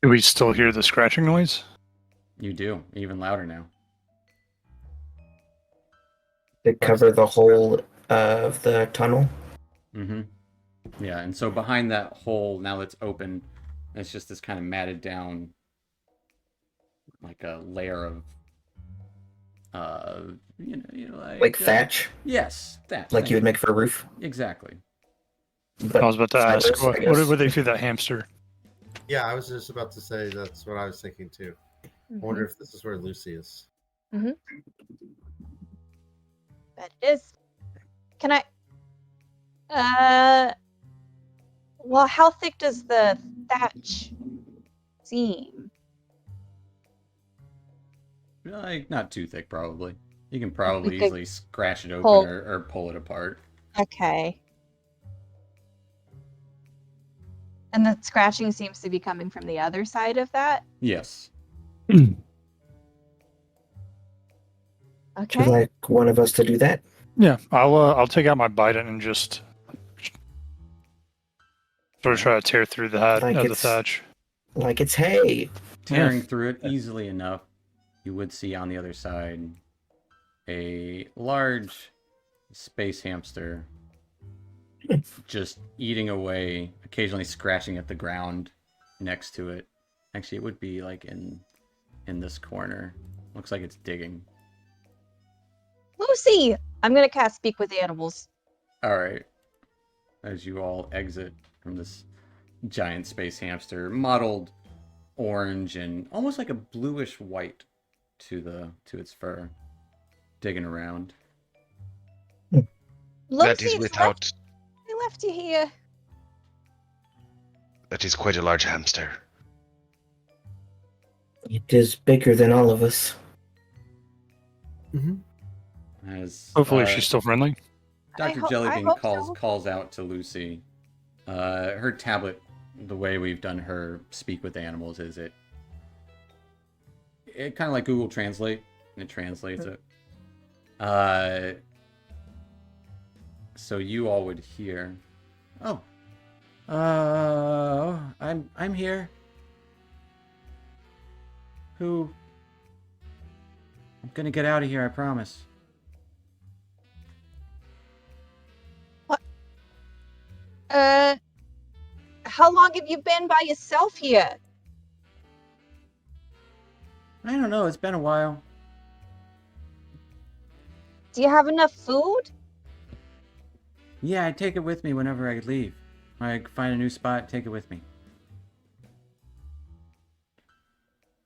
Do we still hear the scratching noise? You do, even louder now. To cover the whole of the tunnel. Mm-hmm. Yeah, and so behind that hole, now that's open, it's just this kind of matted down, like a layer of, Like thatch? Yes, thatch. Like thank you would make for a roof? Exactly. But I was about to ask, sideways, I what guess. would they feed that hamster? Yeah, I was just about to say that's what I was thinking too. I wonder if this is where Lucy is. Bet it is. Can I? Well, how thick does the thatch seem? Like, not too thick, probably. You can probably We could easily scratch it open pull- or pull it apart. Okay. And the scratching seems to be coming from the other side of that. Yes. Would Okay. you like one of us to do that? Yeah, I'll take out my bident and just sort of try to tear through the hat Like of the it's- thatch. Like it's hay. Tearing through it easily enough, you would see on the other side a large space hamster just eating away, occasionally scratching at the ground next to it. Actually, it would be like in this corner. Looks like it's digging. Lucy! I'm gonna cast Speak with Animals. All right. As you all exit from this giant space hamster, mottled orange and almost like a bluish white to its fur, digging around. That Lucy, is without. I left you here. That is quite a large hamster. It is bigger than all of us. Mm-hmm. As Hopefully, she's still friendly. Dr. I Jellybean hope calls so. calls out to Lucy. Her tablet, the way we've done her speak with animals, is it kind of like Google Translate. It translates it. So you all would hear, "Oh, I'm here. Who? I'm gonna get out of here. I promise." How long have you been by yourself here? I don't know. It's been a while. Do you have enough food? Yeah, I take it with me whenever I leave. I find a new spot, take it with me.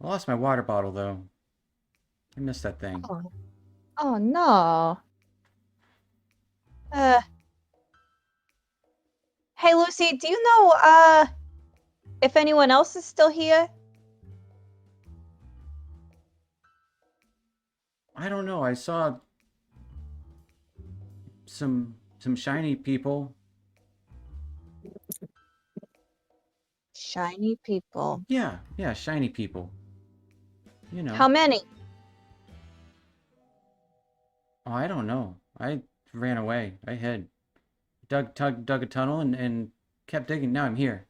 I lost my water bottle, though. I missed that thing. Oh no. Hey Lucy, do you know if anyone else is still here? I don't know. I saw some shiny people. Shiny people. Yeah, shiny people. You know. How many? Oh, I don't know. I ran away. I hid. Dug a tunnel and kept digging. Now I'm here.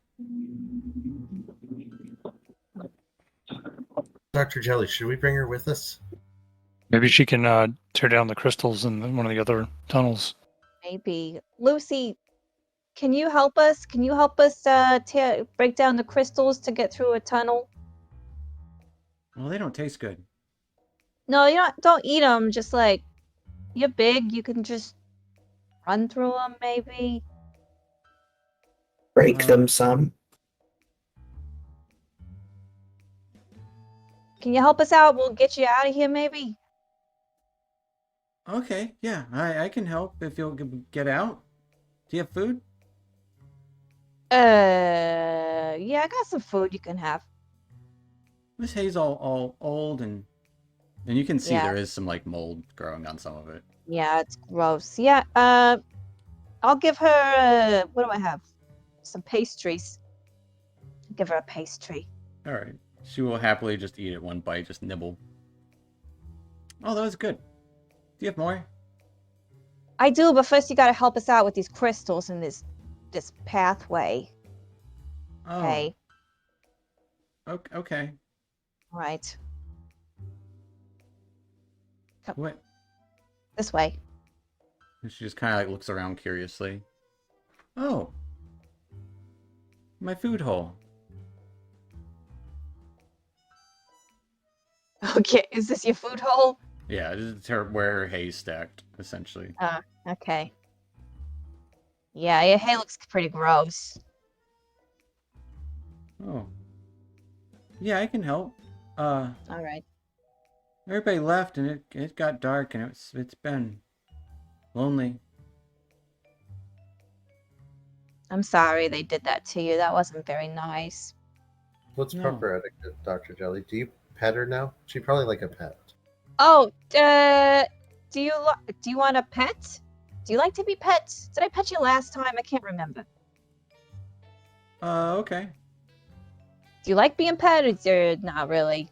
Dr. Jelly, should we bring her with us? Maybe she can tear down the crystals in one of the other tunnels. Maybe. Lucy, can you help us? Can you help us break down the crystals to get through a tunnel? Well, they don't taste good. No, you don't eat them. Just like, you're big, you can just run through them, maybe. Break them some. Can you help us out? We'll get you out of here, maybe. Okay, yeah, I can help if you'll get out. Do you have food? Yeah, I got some food you can have. This hay's all old and you can see Yeah. there is some like mold growing on some of it. Yeah, it's gross. Yeah, I'll give her, what do I have? Some pastries. Give her a pastry. All right. She will happily just eat it one bite, just nibble. Oh, that was good. Do you have more? I do, but first you gotta help us out with these crystals and this pathway. Oh. Okay. Okay. Right. What? This way. And she just kind of like looks around curiously. Oh. My food hole. Okay, is this your food hole? Yeah, this is where her hay's stacked, essentially. Okay. Yeah, your hay looks pretty gross. Oh. Yeah, I can help. All right. Everybody left and it got dark and it's been lonely. I'm sorry they did that to you. That wasn't very nice. What's No. proper etiquette, Dr. Jelly? Do you pet her now? She'd probably like a pet. Oh, do you want a pet? Do you like to be pet? Did I pet you last time? I can't remember. Okay. Do you like being pet or not really?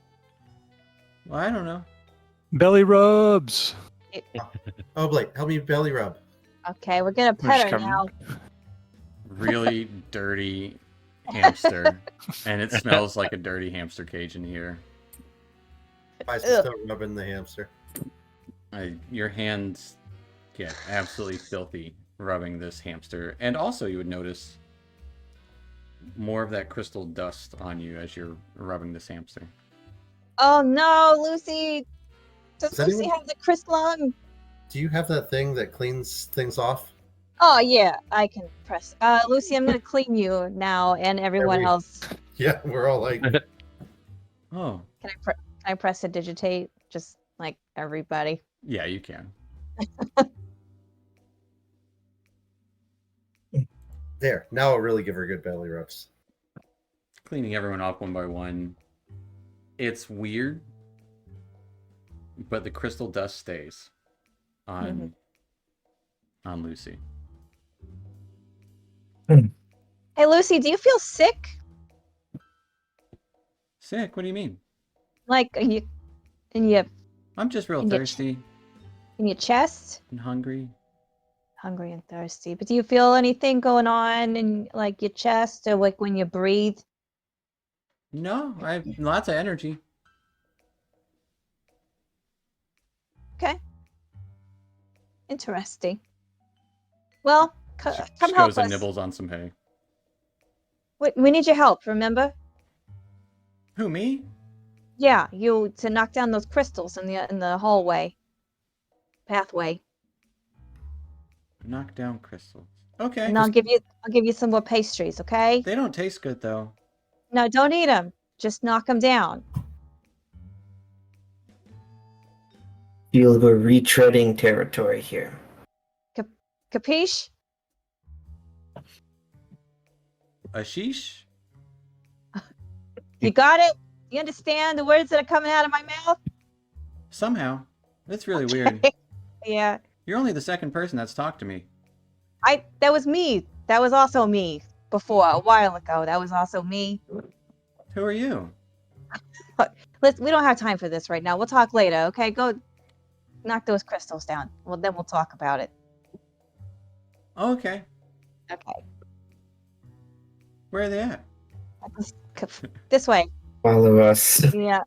Well, I don't know. Belly rubs. Oh, Blake, help me belly rub. Okay, we're gonna We're just pet her coming- now. Really dirty hamster. And it smells like a dirty hamster cage in here. I still rubbing the hamster. Your hands get absolutely filthy rubbing this hamster. And also you would notice more of that crystal dust on you as you're rubbing this hamster. Oh no, Lucy! Does Does Lucy anyone- have the Chris lung? Do you have that thing that cleans things off? Oh yeah, I can press. Lucy, I'm gonna clean you now and everyone we- else. Yeah, we're all like, Oh, Can I press a digitate? Just like everybody. yeah, you can. there. Now I'll really give her good belly rubs. Cleaning everyone off one by one. It's weird. but the crystal dust stays on Lucy. Hey, Lucy, do you feel sick? Sick? What do you mean? Like, are you in your I'm just real In your thirsty chest? and hungry. Hungry and thirsty. But do you feel anything going on in like your chest or like when you breathe? No, I have lots of energy. Okay. Interesting. Well, She come help goes and us. nibbles on some hay. We need your help, remember? Who, me? Yeah, you to knock down those crystals in the hallway. Pathway. Knock down crystals. Okay. And I'll give you some more pastries, okay? They don't taste good, though. No, don't eat them. Just knock them down. Feel we're retreading territory here. Capiche? Ashish? You got it? You understand the words that are coming out of my mouth? Somehow. That's really weird. Yeah. You're only the second person that's talked to me. That was me. That was also me before, a while ago. That was also me. Who are you? We don't have time for this right now. We'll talk later, okay? Go knock those crystals down. Well, then we'll talk about it. Okay. Okay. Where are they at? This way. Follow us. Yeah.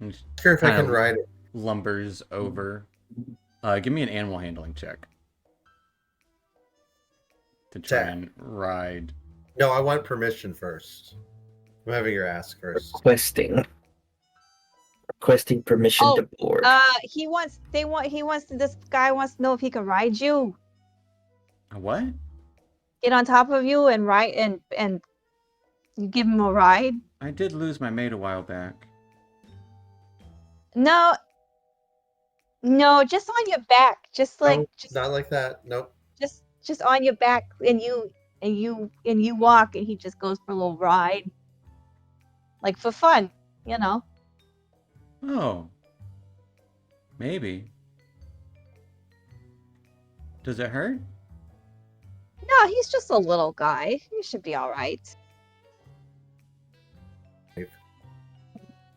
And she Sure, if I Kinda can ride it. lumbers over. Give me an animal handling check. To try Check. and ride. No, I want permission first. I'm having your ask first. Requesting permission Oh, to board. This guy wants to know if he can ride you. A what? Get on top of you and ride and you give him a ride. I did lose my mate a while back. No, just on your back. Just like No, not like that. Nope. just on your back and you walk and he just goes for a little ride. Like for fun, you know. Oh. Maybe. Does it hurt? No, he's just a little guy. He should be all right.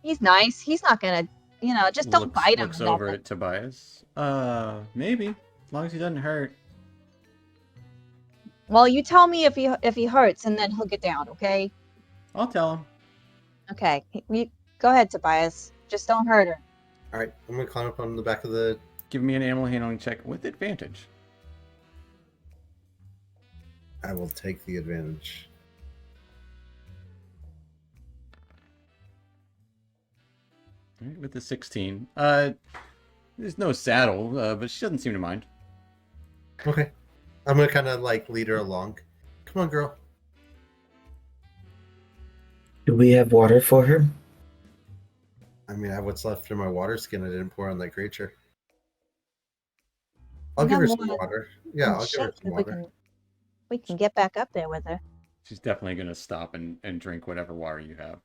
He's nice. He's not gonna, just don't bite him. Looks over at Tobias. Maybe. As long as he doesn't hurt. Well, you tell me if he hurts, and then he'll get down. Okay. I'll tell him. Okay. Go ahead, Tobias. Just don't hurt her. All right, I'm gonna climb up on the back of the. Give me an animal handling check with advantage. I will take the advantage. All right, with the 16. There's no saddle, but she doesn't seem to mind. Okay, I'm gonna kind of like lead her along. Come on, girl. Do we have water for her? I mean, I have what's left in my water skin. I didn't pour on that creature. I'll give her some water. Yeah, I'll give her some water. We can get back up there with her. She's definitely going to stop and drink whatever water you have.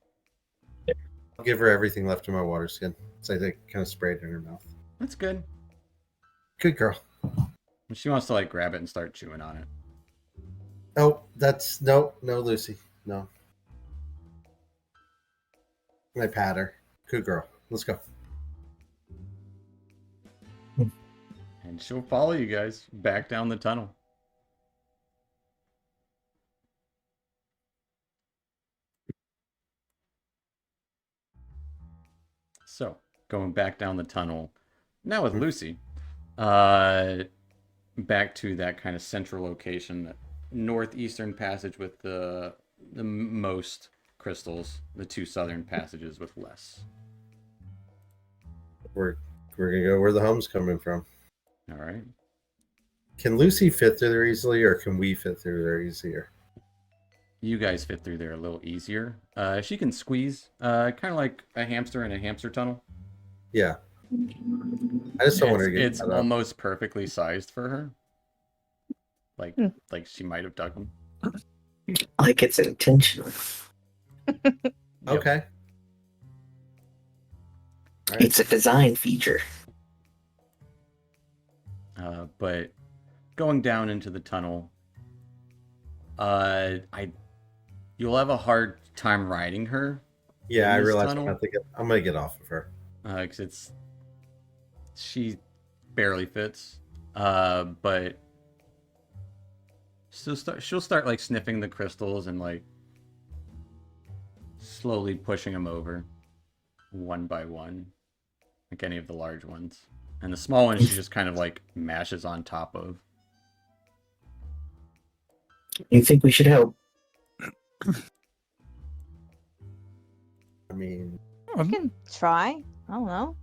I'll give her everything left in my water skin. So I think kind of sprayed in her mouth. That's good. Good girl. And she wants to like grab it and start chewing on it. Oh, that's no, Lucy, no. I pat her. Good girl. Let's go. And she'll follow you guys back down the tunnel. So, going back down the tunnel, now with Lucy, back to that kind of central location, that northeastern passage with the most crystals, the two southern passages with less. We're gonna go where the home's coming from. All right. Can Lucy fit through there easily, or can we fit through there easier? You guys fit through there a little easier. She can squeeze, kind of like a hamster in a hamster tunnel. Yeah. I just don't want her to get It's cut up. almost perfectly sized for her. Like she might have dug them. Like it's intentional. Yep. Okay. Right. It's a design feature. But going down into the tunnel, you'll have a hard time riding her. Yeah, I in this realize tunnel. I'm gonna get off of her. 'Cause she barely fits. But she'll start like sniffing the crystals and like slowly pushing them over, one by one, like any of the large ones. And the small ones she just kind of like mashes on top of. You think we should help? I mean, I can try. I don't know.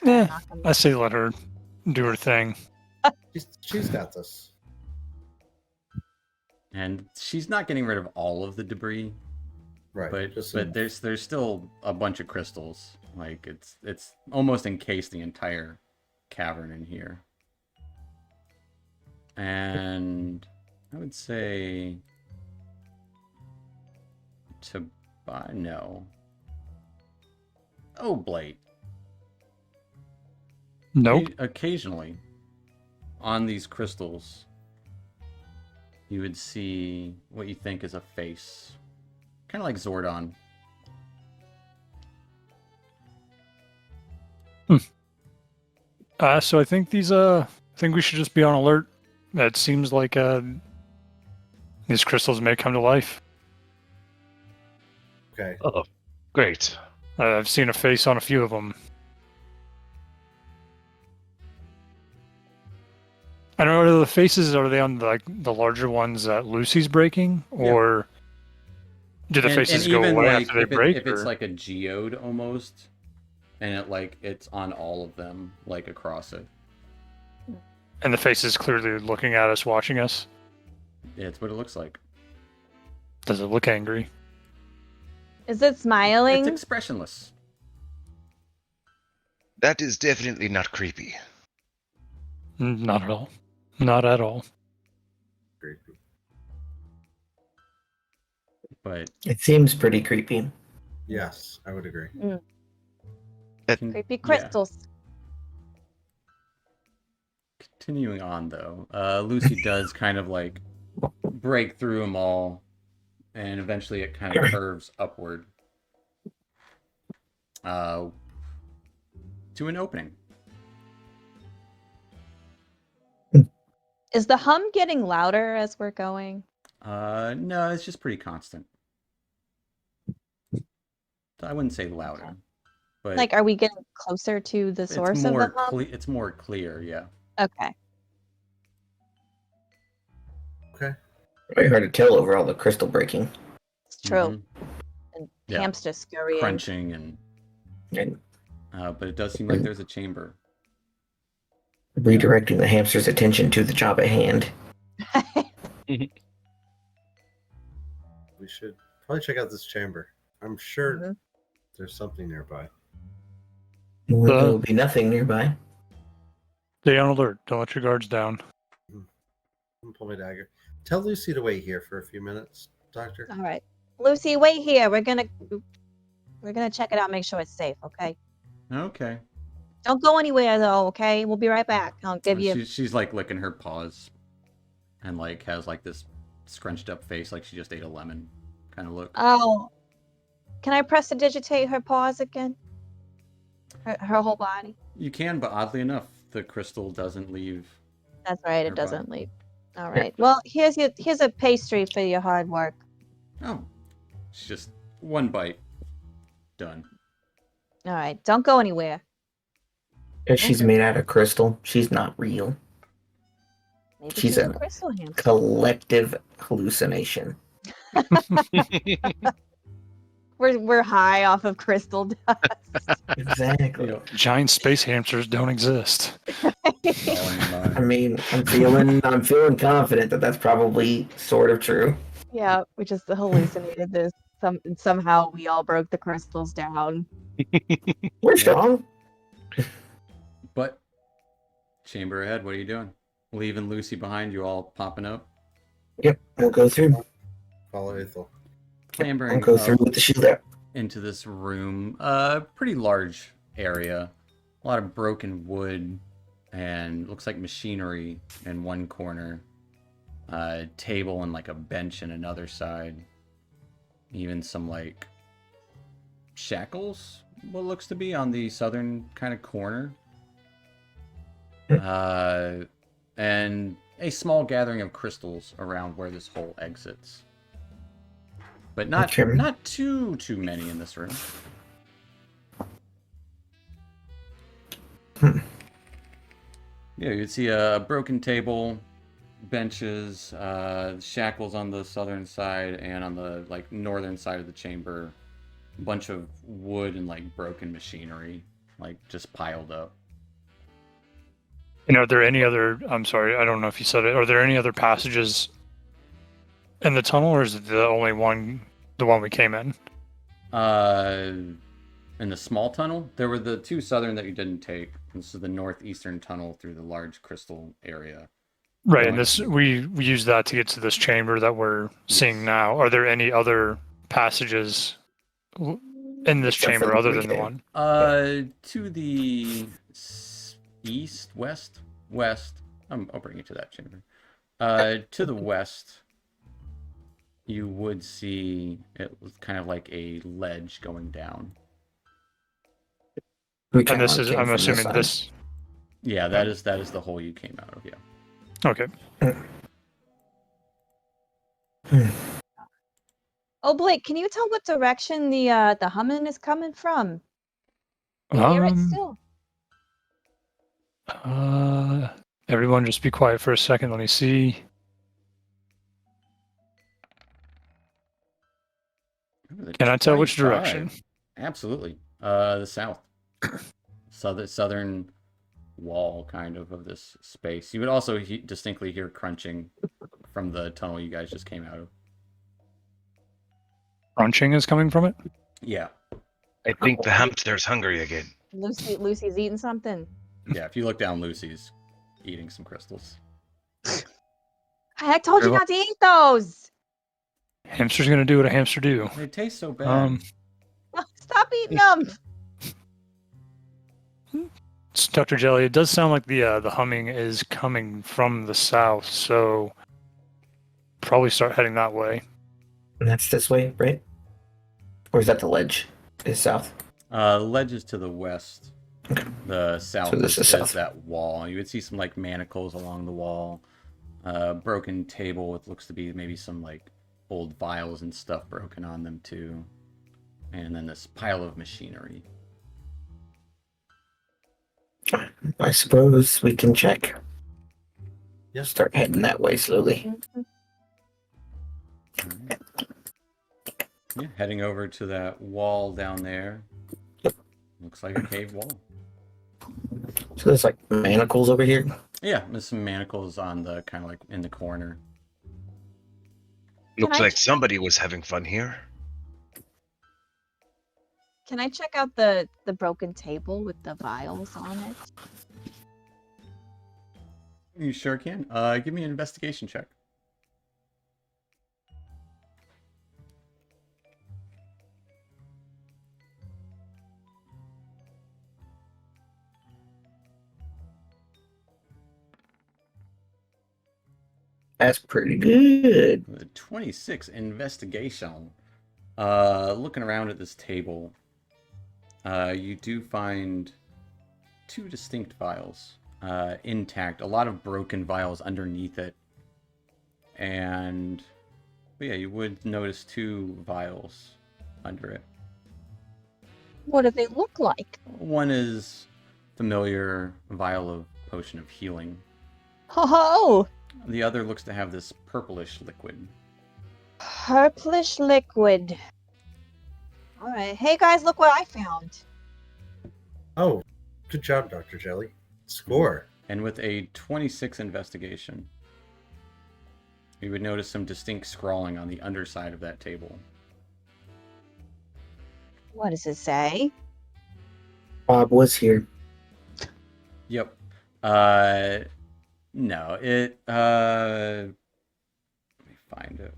Yeah, Knock 'em- I say let her do her thing. she's got this. And she's not getting rid of all of the debris, Right. but just but there's still a bunch of crystals. Like it's almost encased the entire cavern in here. And I would say to buy no. Oh, Blade. Nope. Occasionally, on these crystals, you would see what you think is a face. Kind of like Zordon. So I think I think we should just be on alert. It seems like these crystals may come to life. Okay. Oh, great. I've seen a face on a few of them. I don't know, are the faces, are they on the larger ones that Lucy's breaking, or do the faces go away after they break? If it's like a geode almost, and it's on all of them, like across it. And the face is clearly looking at us, watching us. Yeah, it's what it looks like. Does it look angry? Is it smiling? It's expressionless. That is definitely not creepy. Not at all. Not at all. Creepy. But It seems pretty creepy. Yes, I would agree. Creepy crystals. Continuing on though, Lucy does kind of like break through them all, and eventually it kind of curves upward to an opening. Is the hum getting louder as we're going? No, it's just pretty constant. I wouldn't say louder, but Like, are we getting closer to the source of the hum? it's more clear, yeah. Okay. Okay. Very hard to tell over all the crystal breaking. It's true. Mhm. And Yeah. hamster scurrying. Crunching and And but it does seem like there's a chamber. redirecting the hamster's attention to the job at hand. We should probably check out this chamber. I'm sure Mhm. there's something nearby. Well, there will be nothing nearby. Stay on alert. Don't let your guards down. I'm gonna pull my dagger. Tell Lucy to wait here for a few minutes, Doctor. All right. Lucy, wait here. We're gonna check it out, make sure it's safe, okay? Okay. Don't go anywhere though, okay? We'll be right back. I'll give you She's like licking her paws, and like has like this scrunched up face, like she just ate a lemon, kind of look. Oh. Can I prestidigitate her paws again? Her whole body? You can, but oddly enough, the crystal doesn't leave. That's right, Her it doesn't body. leave. All right. Well, here's a pastry for your hard work. Oh, it's just one bite. Done. All right. Don't go anywhere. If she's made out of crystal, she's not real. Maybe She's she's a a crystal hamster. Collective hallucination. We're high off of crystal dust. Exactly. You know, Giant space hamsters don't exist. falling in I line. mean, I'm feeling confident that that's probably sort of true. Yeah, we just hallucinated this. Somehow we all broke the crystals down. We're strong. But chamber ahead. What are you doing? Leaving Lucy behind? You all popping up? Yep, we'll go through. Follow Ethel. Clambering We'll go through up. with the shield out. into this room. Pretty large area. A lot of broken wood and looks like machinery in one corner. Table and like a bench in another side. Even some like shackles, what looks to be on the southern kind of corner. And a small gathering of crystals around where this hole exits. But not too many in this room. Yeah, you'd see a broken table, benches, shackles on the southern side, and on the like northern side of the chamber, a bunch of wood and like broken machinery, like just piled up. And are there any other? I'm sorry, I don't know if you said it. Are there any other passages in the tunnel, or is it the only one, the one we came in? In the small tunnel, there were the two southern that you didn't take. This is the northeastern tunnel through the large crystal area. Right, and this we use that to get to this chamber that we're seeing now. Are there any other passages in this Except for chamber the other three than the cave. one? To the east, west. I'll bring you to that chamber. To the west, you would see it was kind of like a ledge going down. And this is, I'm assuming this. Yeah, that is the hole you came out of. Yeah. Okay. Oh, Blake, can you tell what direction the humming is coming from? You hear it still? Everyone just be quiet for a second. Let me see. Can I tell which direction? Absolutely. The south. Southern wall kind of this space. You would also distinctly hear crunching from the tunnel you guys just came out of. Crunching is coming from it? Yeah. I think the hamster's hungry again. Lucy's eating something. Yeah, if you look down, Lucy's eating some crystals. I told you not to eat those. Hamster's gonna do what a hamster do. They taste so bad. Stop eating them. Dr. Jelly, it does sound like the humming is coming from the south, so probably start heading that way. And that's this way, right? Or is that the ledge? Is south? The ledge is to the west. Okay. The south So this is south. that wall. You would see some like manacles along the wall. Broken table with looks to be maybe some like old vials and stuff broken on them too. And then this pile of machinery. I suppose we can check. Yes. Start heading that way slowly. Right. Yeah, heading over to that wall down there. Yep. Looks like a cave wall. So there's like manacles over here. Yeah, there's some manacles on the kind of like in the corner. Looks like somebody was having fun here. Can I check out the broken table with the vials on it? You sure can. Give me an investigation check. That's pretty good. The 26 investigation. Looking around at this table, you do find two distinct vials intact. A lot of broken vials underneath it. And but yeah, you would notice two vials under it. What do they look like? One is familiar vial of potion of healing. Oh, The other looks to have this purplish liquid. purplish liquid. All right. Hey guys, look what I found. Oh, good job, Dr. Jelly. Score. And with a 26 investigation, you would notice some distinct scrawling on the underside of that table. What does it say? Bob was here. Yep. No, it let me find it.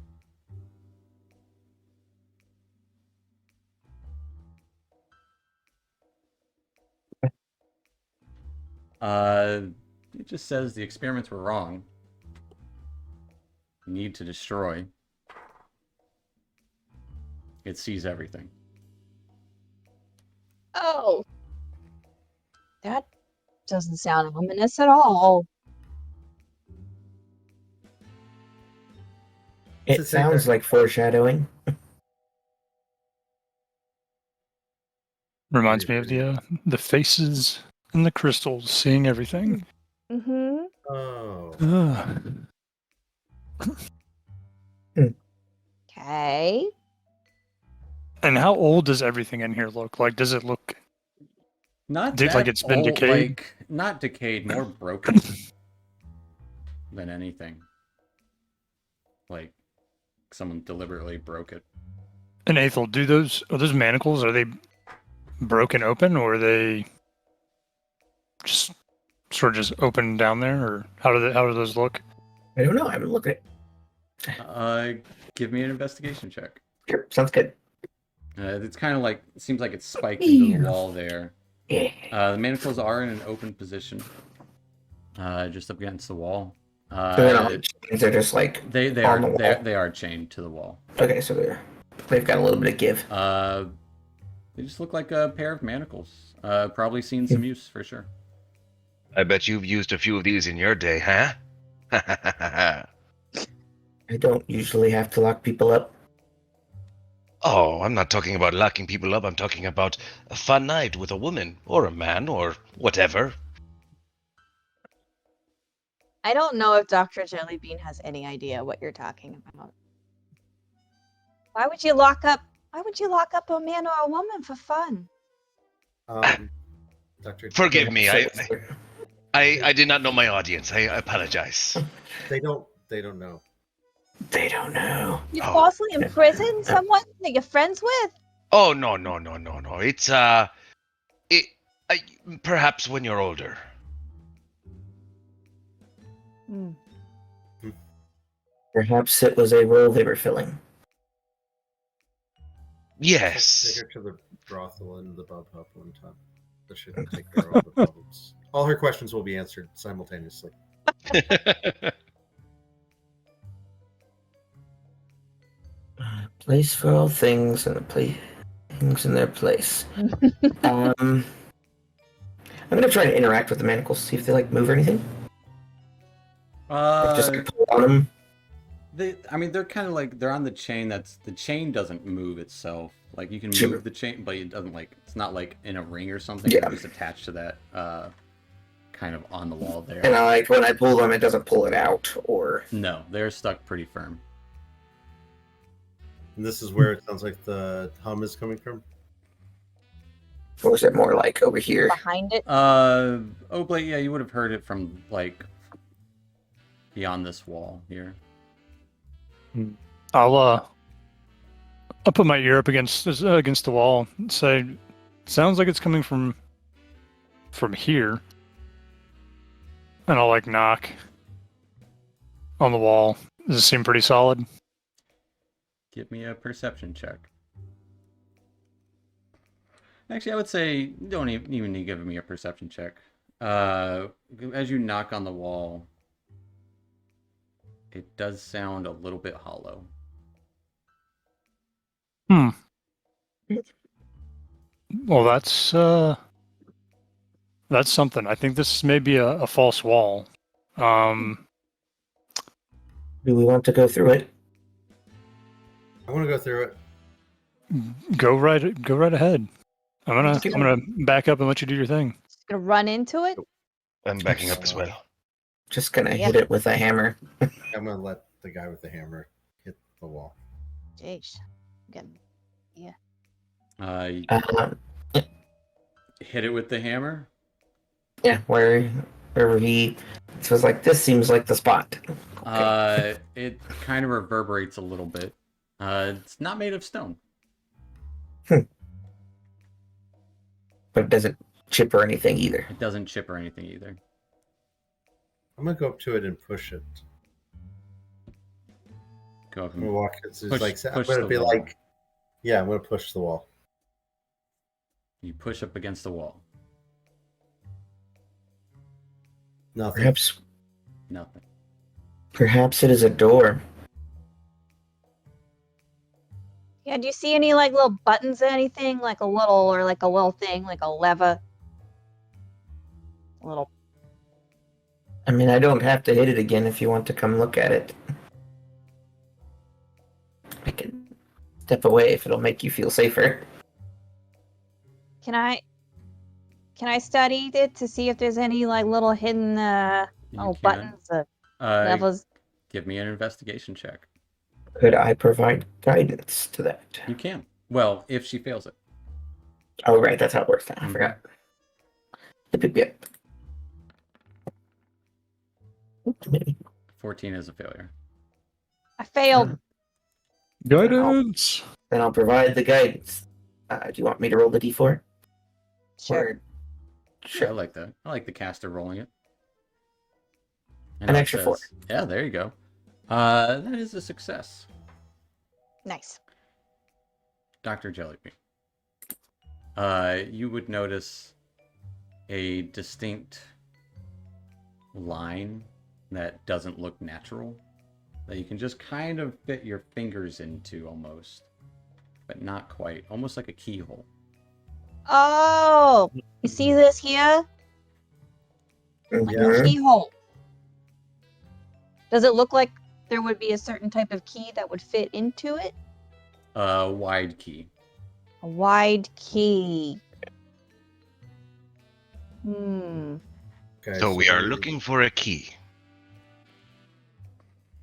It just says the experiments were wrong. Need to destroy. It sees everything. Oh. That doesn't sound ominous at all. What's It it say sounds there? like foreshadowing. Reminds me of the faces and the crystals, seeing everything. Mm-hmm. Oh. Ugh. Okay. And how old does everything in here look? Like, does it look Not like that it's been old, decayed? like not decayed, more broken than anything. Like someone deliberately broke it. And Aethel, are those manacles, are they broken open, or are they just sort of just open down there, or how do those look? I don't know. I haven't looked at it. Give me an investigation check. Sure, sounds good. It's kind of like it seems like it's spiked into the wall there. Yeah. The manacles are in an open position, just up against the wall. So they're not chains, they're just like They on the are wall. they are chained to the wall. Okay, so they've got a little bit of give. They just look like a pair of manacles. Probably seen some use for sure. I bet you've used a few of these in your day, huh? I don't usually have to lock people up. Oh, I'm not talking about locking people up. I'm talking about a fun night with a woman or a man or whatever. I don't know if Dr. Jellybean has any idea what you're talking about. Why would you lock up a man or a woman for fun? Dr. Forgive me. So- I did not know my audience. I apologize. They don't know. They don't know. You Oh. falsely imprison someone that you're friends with? Oh no. It's perhaps when you're older. Hmm. Perhaps it was a role they were filling. Yes. Take her to the brothel and the bub hub one time. That should take care of all the problems. All her questions will be answered simultaneously. Place for all things and things in their place. I'm gonna try to interact with the manacles, see if they like move or anything. Just like, pull on them. They're kind of like they're on the chain. The chain doesn't move itself. Like you can Sure. move the chain, but it doesn't it's not like in a ring or something. Yeah. They're just attached to that kind of on the wall there. And when I pull them, it doesn't pull it out, or No, they're stuck pretty firm. And this is where it sounds like the hum is coming from. is it more like over here? Behind it? Oblate, yeah, you would have heard it from like beyond this wall here. I'll put my ear up against the wall and say, sounds like it's coming from here. And I'll like knock on the wall. Does it seem pretty solid? Give me a perception check. Actually, I would say you don't even need to give me a perception check. As you knock on the wall, it does sound a little bit hollow. Well, that's something. I think this may be a false wall. Do we want to go through it? I want to go through it. Go right ahead. I'm gonna back up and let you do your thing. Just gonna run into it? I'm backing up as well. Just gonna hit it with a hammer. I'm going to let the guy with the hammer hit the wall. Jeez. Good. You Uh, hit it with the hammer. yeah, wherever he was like, this seems like the spot. It kind of reverberates a little bit. It's not made of stone. But it doesn't chip or anything either. It doesn't chip or anything either. I'm going to go up to it and push it. Go up I'm going to and walk. It's Push- like, I'm push going to the be wall. like, yeah, I'm going to push the wall. you push up against the wall. Nothing. Nothing. Perhaps it is a door. Yeah, do you see any like little buttons or anything? Like a little thing, like a lever? A little. I mean, I don't have to hit it again if you want to come look at it. I can step away if it'll make you feel safer. Can I study it to see if there's any like little hidden You can. buttons or levers? Give me an investigation check. Could I provide guidance to that? You can. Well, if she fails it. Oh, right, that's how it works now. I Mhm. forgot. Yep. Maybe. 14 is a failure. I failed. Guidance. Then I'll provide the guidance. Do you want me to roll the d4? Sure. Or- Yeah, I Sure. like that. I like the caster rolling it. An it extra 4. Yeah, there you go. That is a success, Nice. Dr. Jellybean. You would notice a distinct line that doesn't look natural, that you can just kind of fit your fingers into almost, but not quite. Almost like a keyhole. Oh, you see this here? Like a Mhm. keyhole. Does it look like there would be a certain type of key that would fit into it? Wide key. A wide key. Hmm. Okay, So we are need looking for a key.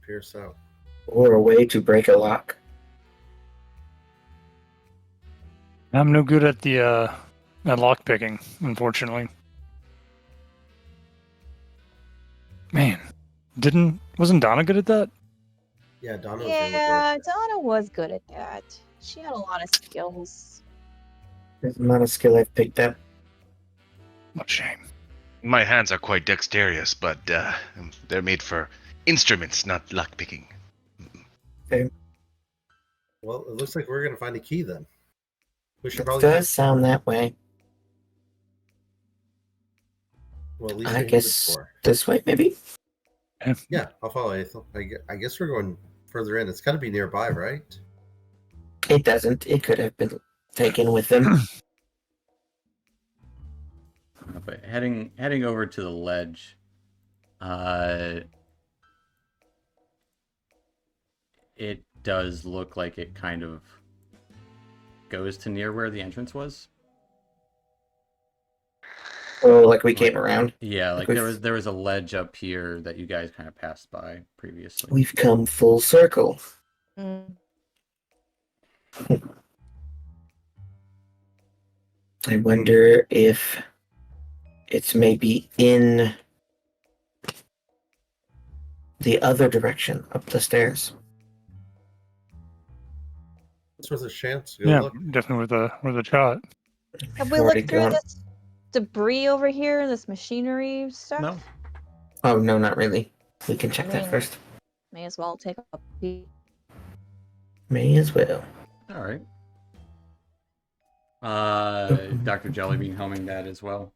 to pierce out. Or a way to break a lock. I'm no good at the at lock picking, unfortunately. Man, wasn't Donna good at that? Yeah, Donna was really good. Yeah, Donna was good at that. She had a lot of skills. There's not a skill I've picked up. What a shame. My hands are quite dexterous, but they're made for instruments, not lockpicking. Well, it looks like we're gonna find a key then. We should It probably. does sound that way. Well, at least I we have guess the door. this way, maybe? Yeah, I'll follow Ethel. I guess we're going further in. It's got to be nearby, right? It doesn't. It could have been taken with them. But heading over to the ledge, it does look like it kind of goes to near where the entrance was. Oh, like we came around. Yeah, like Okay. there was a ledge up here that you guys kind of passed by previously. We've come full circle. Mm. I wonder if it's maybe in the other direction, up the stairs. This was a chance. Go Yeah, look. definitely with a shot. Have we Already looked through gone. this debris over here, this machinery stuff? No? Oh, no, not really. We can check that mean- first. May as well take a peek. May as well. All right. Dr. Jellybean homing that as well.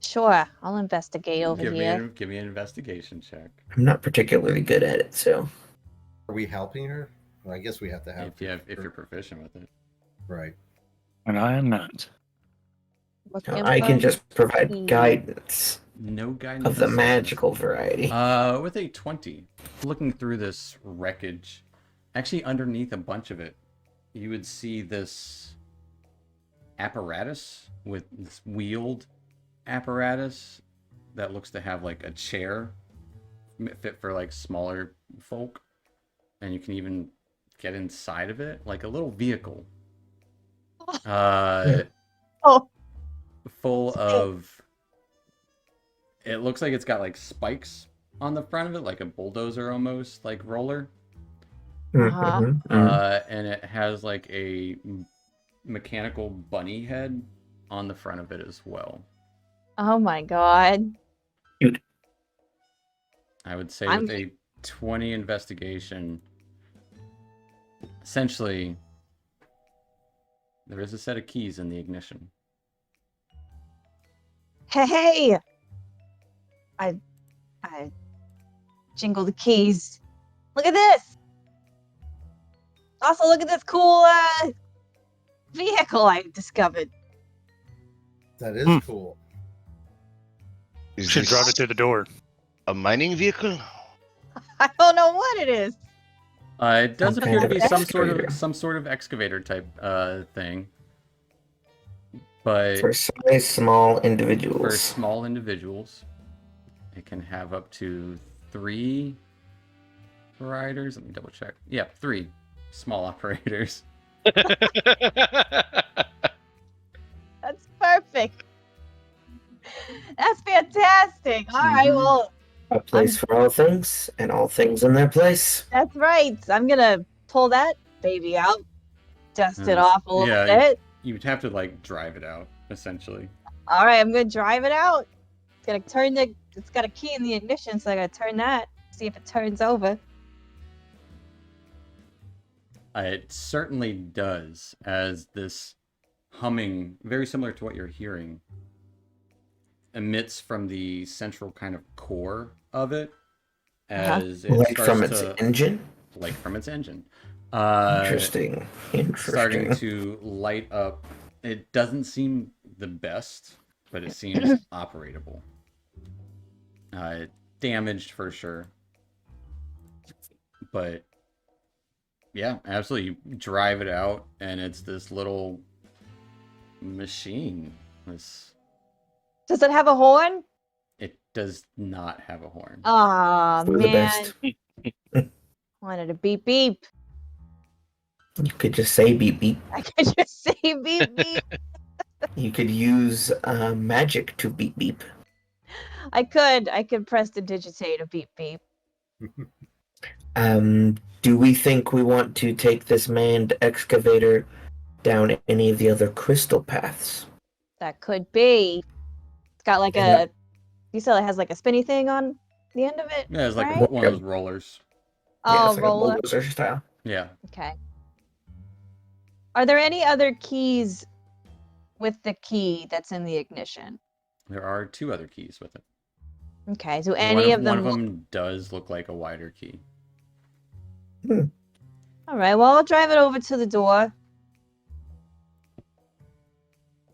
Sure, I'll investigate over give here. give me an investigation check. I'm not particularly good at it, so. Are we helping her? Well, I guess we have to have. If you're proficient with it. Right. And I am not. Looking I can for just provide key. guidance No guidance. of the magical variety. With a 20, looking through this wreckage, actually underneath a bunch of it, you would see this apparatus with this wheeled apparatus that looks to have like a chair fit for like smaller folk, and you can even get inside of it, like a little vehicle. Oh. Full of. It looks like it's got like spikes on the front of it, like a bulldozer almost, like roller. Uh-huh. And it has like a mechanical bunny head on the front of it as well. Oh my god. I would say I'm- with a 20 investigation, essentially, there is a set of keys in the ignition. Hey! I jingle the keys. Look at this. Also, look at this cool vehicle I discovered. That is cool. Is Should this drive it through the door. a mining vehicle? I don't know what it is. It does Some appear to kind be of some excavator. sort of excavator type thing, but For size small for individuals. small individuals, it can have up to 3 riders. Let me double check. Yeah, 3 small operators. That's perfect. That's fantastic. All right, Mhm. well, A place for all things, and all things in their place. that's right. I'm gonna pull that baby out, dust it Uh, off a little yeah, bit. You'd have to like drive it out essentially. All right, I'm gonna drive it out. It's got a key in the ignition, so I gotta turn that. See if it turns over. It certainly does, as this humming, very similar to what you're hearing, emits from the central kind of core of it as it Like starts from its to engine? like from its engine. Interesting. Starting Interesting. to light up. It doesn't seem the best, but it seems operatable. Damaged for sure, but yeah, absolutely. You drive it out, and it's this little machine. Does it have a horn? It does not have a horn. Aw, For the man. best. Wanted a beep beep. You could just say beep beep. I could just say beep beep. You could use magic to beep beep. I could press the digitate a beep beep. Do we think we want to take this manned excavator down any of the other crystal paths? That could be. It's got like Yeah. you said it has like a spinny thing on the end of it? Yeah, it's like right? one of those rollers. Yeah, Oh, it's like a roller. bulldozer style. Yeah. Okay. Are there any other keys with the key that's in the ignition? There are 2 other keys with it. Okay, so any of One them. of them does look like a wider key. All right, well, I'll drive it over to the door.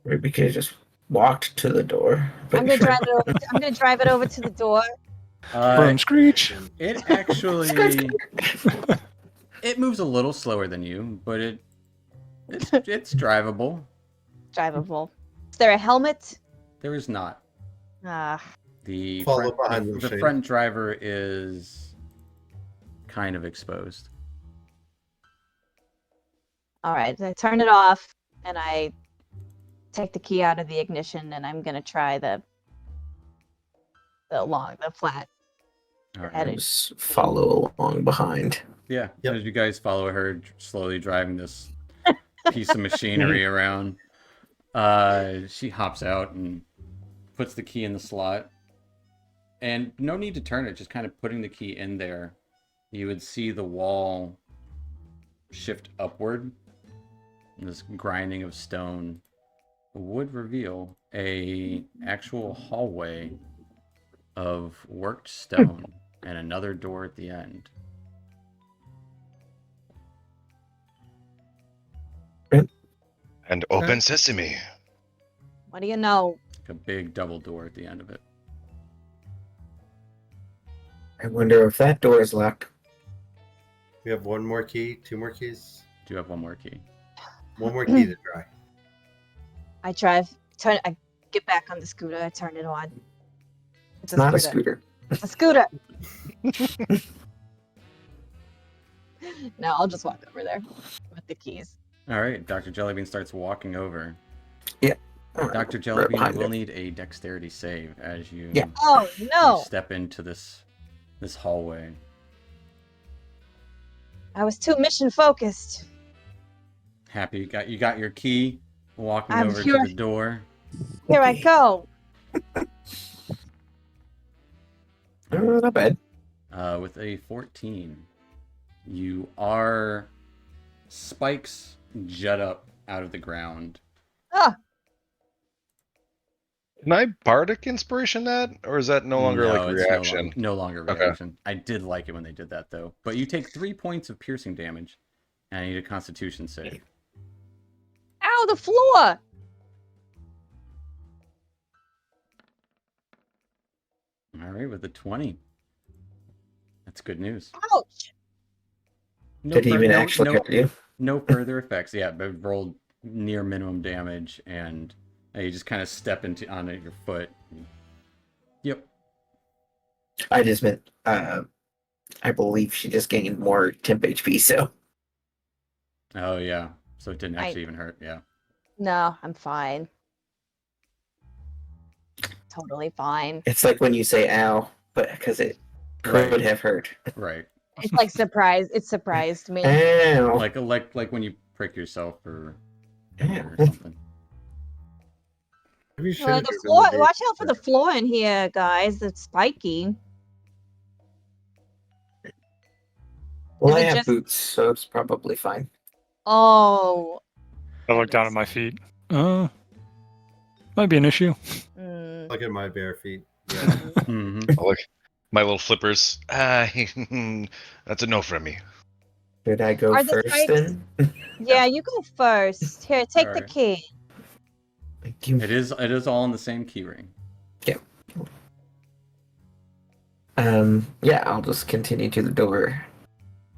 Maybe we could have just walked to the door. But I'm gonna sure. drive it over to the door. Boom, screech. It actually it moves a little slower than you, but it's drivable. Drivable. Is there a helmet? There is not. The Follow front, behind the the machine. front driver is kind of exposed. All right, I turn it off and I take the key out of the ignition, and I'm gonna try the flat. All right. Headed. Just follow along behind. Yeah, Yep. as you guys follow her slowly driving this piece of machinery around, she hops out and puts the key in the slot. And no need to turn it, just kind of putting the key in there. You would see the wall shift upward. And this grinding of stone would reveal a actual hallway of worked stone and another door at the end. And open sesame. What do you know? Like a big double door at the end of it. I wonder if that door is locked. We have 1 more key, 2 more keys, Do you have one more key? 1 more key to try. I get back on the scooter. I turn it on. It's not a scooter. A scooter. No, I'll just walk over there with the keys. All right, Dr. Jellybean starts walking over. All right, Dr. right Jellybean behind will it. need a dexterity save as you, Yeah. Oh you no! step into this hallway. I was too mission focused. Happy you got your key, walking I'm over here. to the door. Here I Okay. go. Not bad. With a 14. You are spikes jut up out of the ground. Ah, Can I bardic inspiration that, or is that no longer like it's reaction? no longer Okay. reaction. I did like it when they did that though. But you take 3 points of piercing damage, and I need a Constitution save. Ow, the floor! All right, with a 20. That's good news. Ouch! No Did he even no, actually hurt you? no further effects. Yeah, but rolled near minimum damage, and you just kind of step on your foot. Yep. I just meant, I believe she just gained more temp HP, so. Oh yeah. So it didn't actually even hurt. Yeah. No, I'm fine. Totally fine. It's like when you say ow, but because it could have hurt. Right. It's like surprised. It surprised me. Ow. Like when you prick yourself or Ow. something. Maybe you should Well, have the given floor. the Watch out for the floor in here, guys. It's spiky. Well, Is I it have just- boots, so it's probably fine. Oh. I look down at my feet. Might be an issue. Mm. Look at my bare feet. Yeah. hmm Oh, look, my little flippers. That's a no from me. Should I go Are the first spikes- then? Yeah, you go first. Here, take the Alright. key. Thank you. It is all in the same key ring. Yeah, I'll just continue to the door.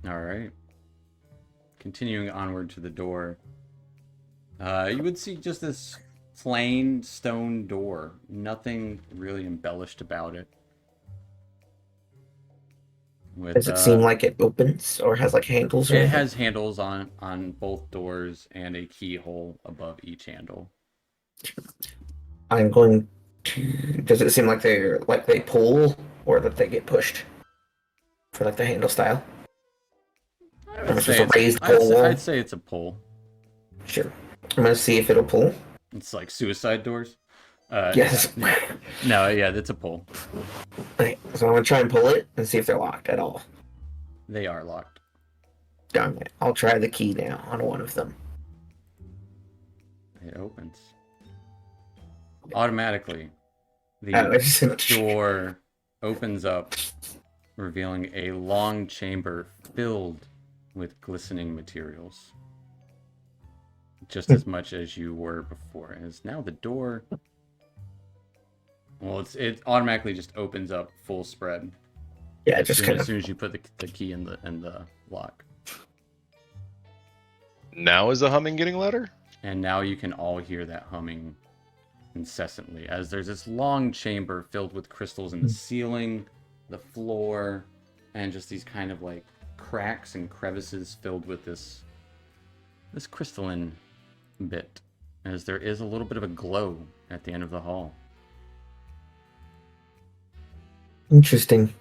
All right. Continuing onward to the door, you would see just this plain stone door. Nothing really embellished about it. With, Does it seem like it opens or has like handles? Or it anything? has handles on both doors and a keyhole above each handle. I'm going to. Does it seem like they pull or that they get pushed for like the handle style? Or it's just a raised pull. I'd say it's a pull. Sure. I'm gonna see if it'll pull. It's like suicide doors. Yes. No, yeah, it's a pull. Okay, so I'm gonna try and pull it and see if they're locked at all. They are locked. Darn it. I'll try the key now on one of them. It opens. Automatically, the door opens up, revealing a long chamber filled with glistening materials. Just as much as you were before. As now the door... Well, it automatically just opens up full spread. Yeah, as just soon, kind as of. soon as you put the key in the lock. Now is the humming getting louder? And now you can all hear that humming incessantly as there's this long chamber filled with crystals in the ceiling, the floor, and just these kind of like cracks and crevices filled with this crystalline bit, as there is a little bit of a glow at the end of the hall. Interesting.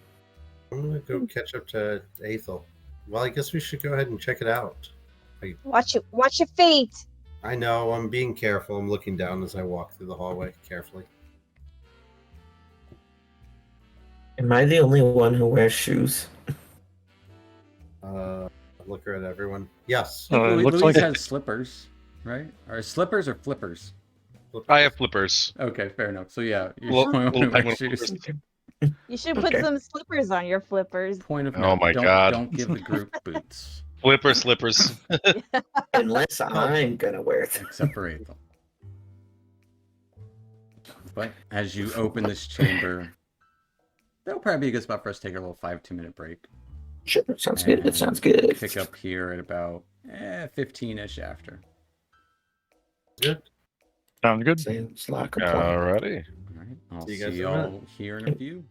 I'm gonna go catch up to Aethel. Well, I guess we should go ahead and check it out. Watch your feet. I know, I'm being careful. I'm looking down as I walk through the hallway carefully. Am I the only one who wears shoes? Look at everyone. Yes. It looks Louise like has slippers, right? Or slippers or flippers? I have flippers. Okay, fair enough. So yeah, you're Little- the only one who little wears penguin shoes. flippers. You should put Okay. some slippers on your flippers. Point of Oh note, my don't, God. don't give the group boots. Flipper slippers. Unless I'm gonna wear them. Except for April. But as you open this chamber, that'll probably be a good spot for us to take a little 5-2-minute break. Sure, sounds good. It And sounds good. Pick up here at about 15-ish after. Good. sounds good. Sounds like a plan. Alrighty. All right, I'll See you see guys in a y'all minute. here in a few.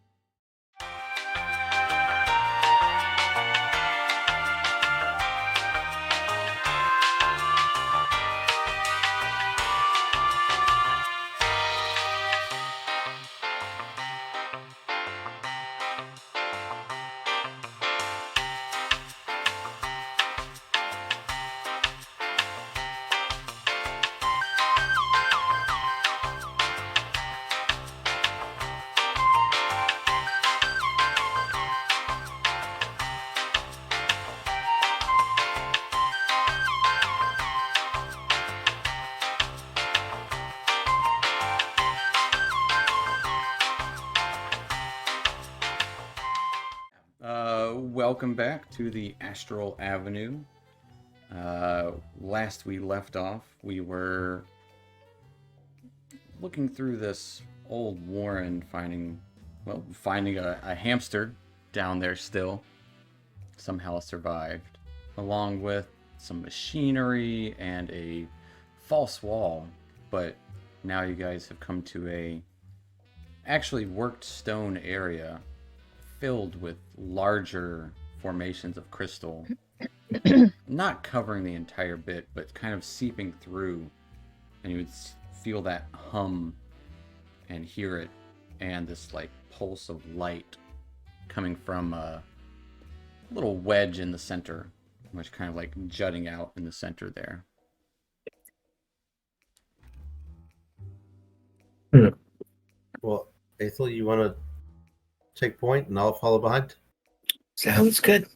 welcome back to the Astral Avenue. Last we left off, we were looking through this old warren, finding a hamster down there still. Somehow survived, along with some machinery and a false wall. But now you guys have come to a actually worked stone area filled with larger formations of crystal, not covering the entire bit, but kind of seeping through, and you would feel that hum and hear it, and this like pulse of light coming from a little wedge in the center, which kind of like jutting out in the center there. Well, Ethel, you want to take point and I'll follow behind? Sounds good.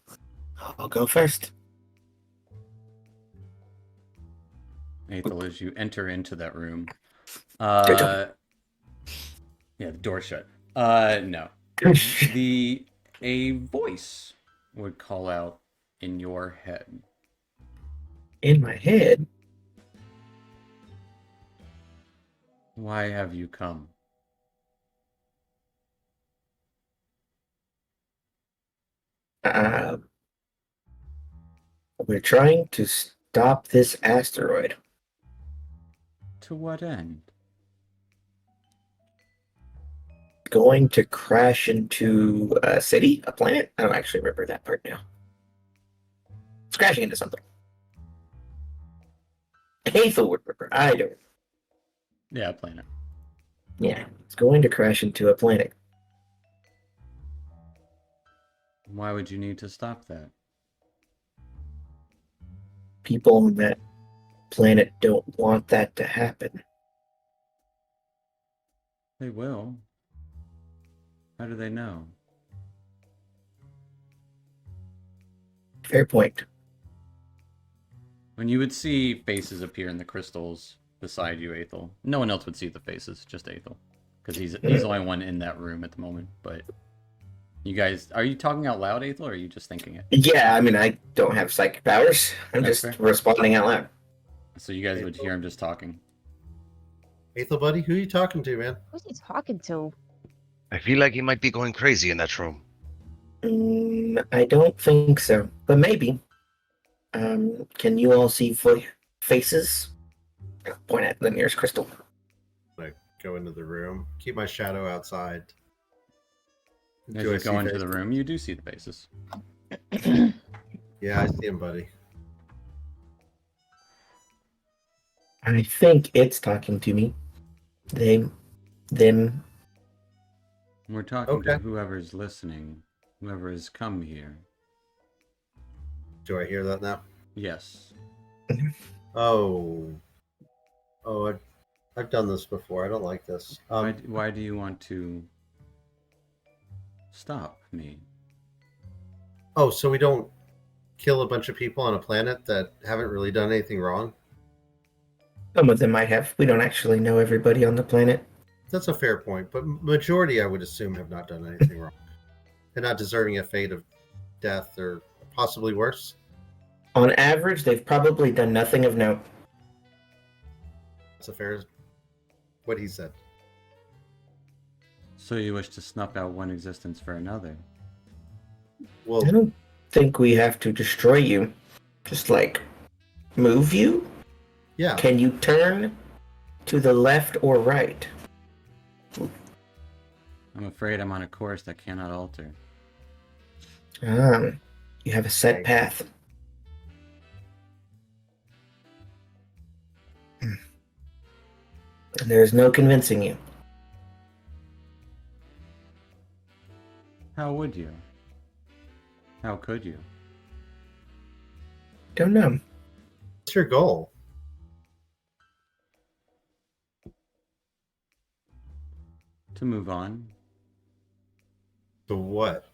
I'll go first. Ethel, as you enter into that room, Door. yeah, the door shut. No, a voice would call out in your head. In my head? Why have you come? We're trying to stop this asteroid. To what end? Going to crash into a city, a planet? I don't actually remember that part now. It's crashing into something. Hazel would remember. I don't. Yeah, planet. Yeah, it's going to crash into a planet. Why would you need to stop that? People on that planet don't want that to happen. They will. How do they know? Fair point. When you would see faces appear in the crystals beside you, Ethel, no one else would see the faces, just Ethel. Because he's the only one in that room at the moment. But you guys, are you talking out loud, Ethel, or are you just thinking it? Yeah, I mean, I don't have psychic powers. I'm That's just fair. responding out loud. So you guys would hear him just talking. Ethel, buddy, who are you talking to, man? Who's he talking to? I feel like he might be going crazy in that room. I don't think so, but maybe. Can you all see faces? I'll point at the nearest crystal. I go into the room, keep my shadow outside. As Do I you see go into faces? the room, you do see the faces. Yeah, I see him, buddy. I think it's talking to me. Them. We're talking to Okay. whoever's listening, whoever has come here. Do I hear that now? Yes. Oh, I've done this before. I don't like this. Why do you want to stop me? Oh, so we don't kill a bunch of people on a planet that haven't really done anything wrong? Some of them might have. We don't actually know everybody on the planet. That's a fair point, but majority, I would assume, have not done anything wrong. They're not deserving a fate of death or possibly worse. On average, they've probably done nothing of note. That's a fair. What he said. So you wish to snuff out one existence for another? Well, I don't think we have to destroy you. Just like move you. yeah. Can you turn to the left or right? I'm afraid I'm on a course that cannot alter. You have a set path. And there's no convincing you. How would you? How could you? Don't know. What's your goal? To move on To what?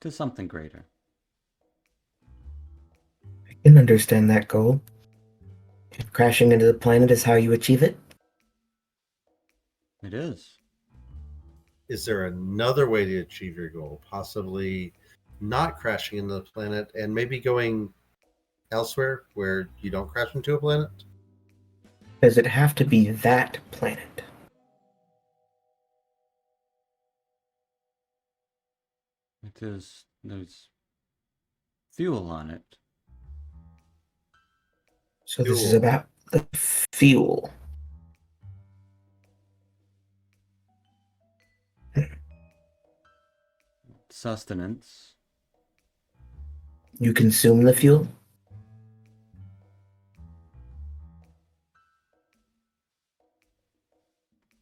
to something greater. I can understand that goal. If crashing into the planet is how you achieve it, It is. is there another way to achieve your goal? Possibly not crashing into the planet and maybe going elsewhere where you don't crash into a planet? Does it have to be that planet? There's fuel on it. So this is Fuel. about the fuel. Sustenance. You consume the fuel?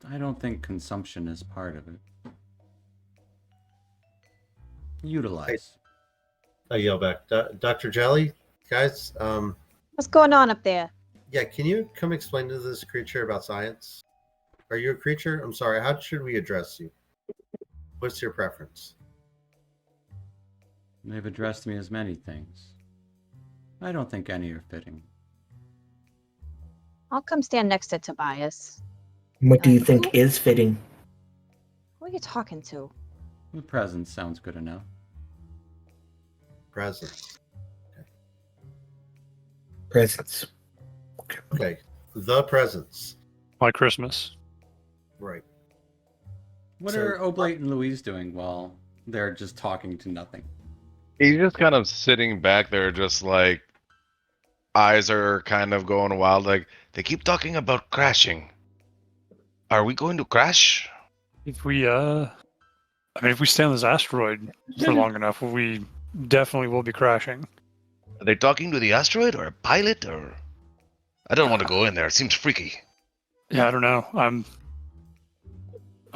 I don't think consumption is part of it. Utilize. I yell back, Dr. Jelly, guys, What's going on up there? yeah, can you come explain to this creature about science? Are you a creature? I'm sorry, how should we address you? What's your preference? They've addressed me as many things. I don't think any are fitting. I'll come stand next to Tobias. What do you think is fitting? Who are you talking to? The presence sounds good enough. Presence. Presence. Okay, the presence. Like Christmas. Right. What So- are Oblate and Louise doing while they're just talking to nothing? He's just kind of sitting back there, just like eyes are kind of going wild. Like, They keep talking about crashing. Are we going to crash? If we if we stay on this asteroid for long enough, we definitely will be crashing. Are they talking to the asteroid or a pilot or? I don't want to go in there. It seems freaky. Yeah, I don't know. I'm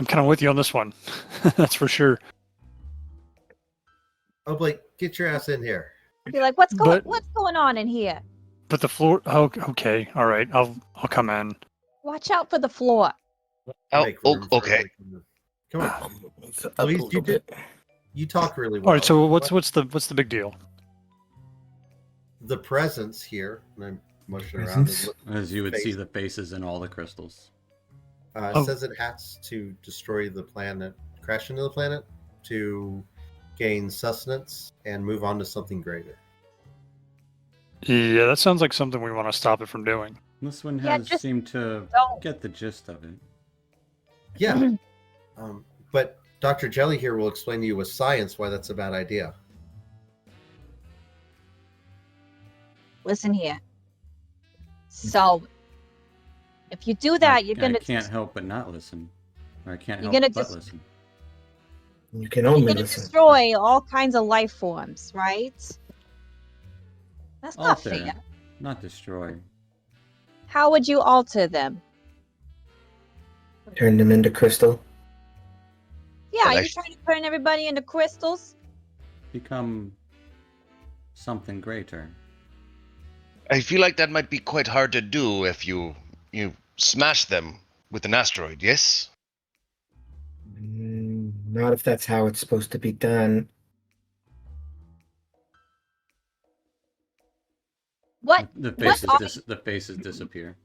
kind of with you on this one. That's for sure. Oh, Blake, get your ass in here. Be like, what's going on in here? But the floor. Oh, okay. All right. I'll come in. Watch out for the floor. Oh, Make room for okay. Blake. Come on. It's up Louise, a little bit. You talk really well. All right. So what's the big deal? The presence here, and I'm motioning Presence? around, As you would see Face. the faces in all the crystals. Oh. says it has to destroy the planet, crash into the planet to gain sustenance and move on to something greater. Yeah, that sounds like something we want to stop it from doing. This one Yeah, has just seemed to don't. get the gist of it. Yeah. But Dr. Jelly here will explain to you with science why that's a bad idea. Listen here. So, if you do that, you're I gonna can't help but not listen. Or I can't You're help gonna but just- listen. You can you're only gonna listen. destroy all kinds of life forms, right? That's not Alter, fair. not destroy. How would you alter them? Turn them into crystal. Yeah, Well, you're trying to turn everybody into crystals? Become something greater. I feel like that might be quite hard to do if you smash them with an asteroid. Yes. Not if that's how it's supposed to be done. What? The What faces, the faces disappear.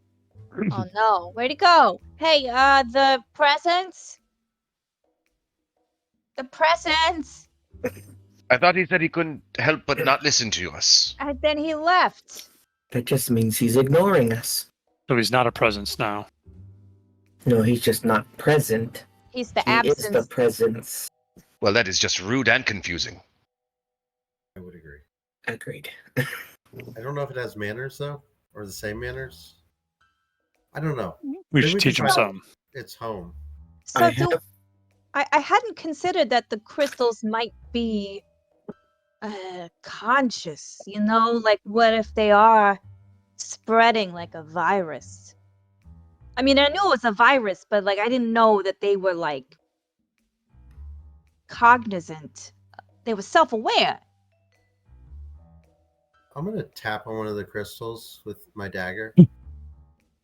Oh no, where'd it go? Hey, the presents? The presents! I thought he said he couldn't help but not listen to us. And then he left. That just means he's ignoring us. So he's not a presence now. No, he's just not present. He's the He is the absence. presence. Well, that is just rude and confusing. I would agree. Agreed. I don't know if it has manners though, or the same manners. I don't know. We Maybe should we teach can him try- something. It's home. So I do have- I hadn't considered that the crystals might be conscious, you know? Like, what if they are spreading like a virus? I mean, I knew it was a virus, but like, I didn't know that they were like cognizant. They were self-aware. I'm gonna tap on one of the crystals with my dagger,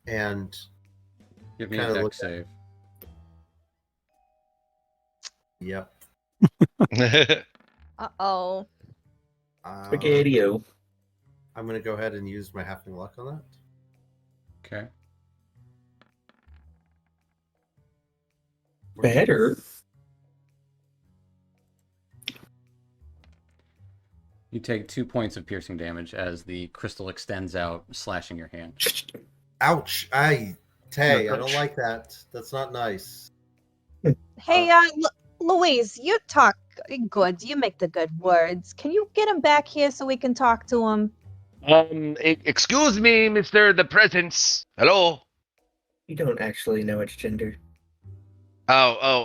and Give me a Kinda deck look at- save. yep. Uh-oh. Spaghetti-o. I'm gonna go ahead and use my halfling luck on that. Okay. Better. You take 2 points of piercing damage as the crystal extends out, slashing your hand. Ouch! Tay, I don't Ouch. like that. That's not nice. Hey, Louise, you talk good. You make the good words. Can you get him back here so we can talk to him? Excuse me, Mr. The Presence. Hello? You don't actually know its gender. Well,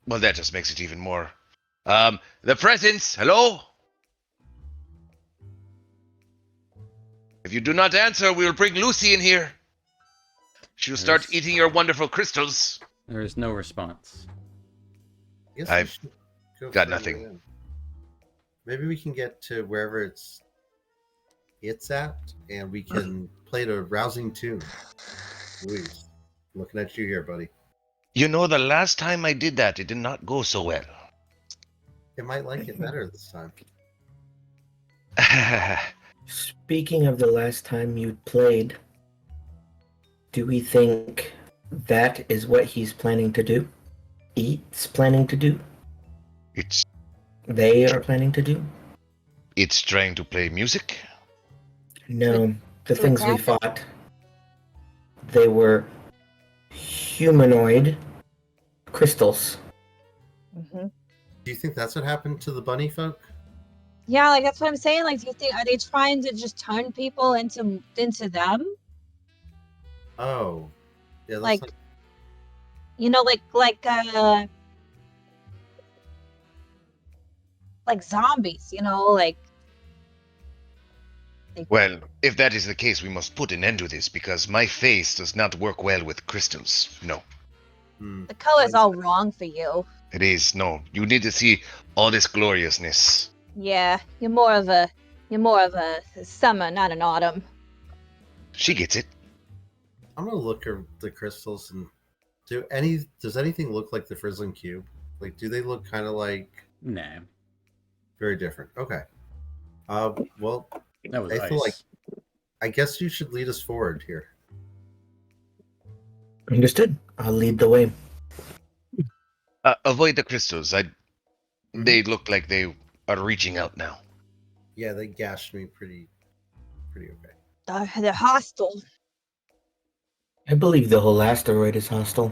that just makes it even more. The Presence, hello? If you do not answer, we will bring Lucy in here. She will start Yes. eating your wonderful crystals. There is no response. I guess I've we should go got further nothing. in. Maybe we can get to wherever it's at, and we can play a rousing tune. Louise, looking at you here, buddy. You know, the last time I did that, it did not go so well. It might like it better this time. Speaking of the last time you played, do we think that is what he's planning to do? It's planning to do? They are planning to do? It's trying to play music. No, the to things we attack? fought, they were humanoid crystals. Mm-hmm. Do you think that's what happened to the bunny folk? Yeah, like that's what I'm saying. Like, do you think are they trying to just turn people into them? Oh, yeah. That's Like, like you know, like zombies. You know, like. Well, if that is the case, we must put an end to this because my face does not work well with crystals. No, The color's all wrong for you. it is. No, you need to see all this gloriousness. Yeah, you're more of a summer, not an autumn. She gets it. I'm gonna look at the crystals and does anything look like the Frizzling Cube? Like, do they look kind of like Nah, very different? Okay. Well, that was I ice. feel like I guess you should lead us forward here. Understood. I'll lead the way. Avoid the crystals. They look like they are reaching out now. Yeah, they gashed me pretty okay. They're hostile. I believe the whole asteroid is hostile.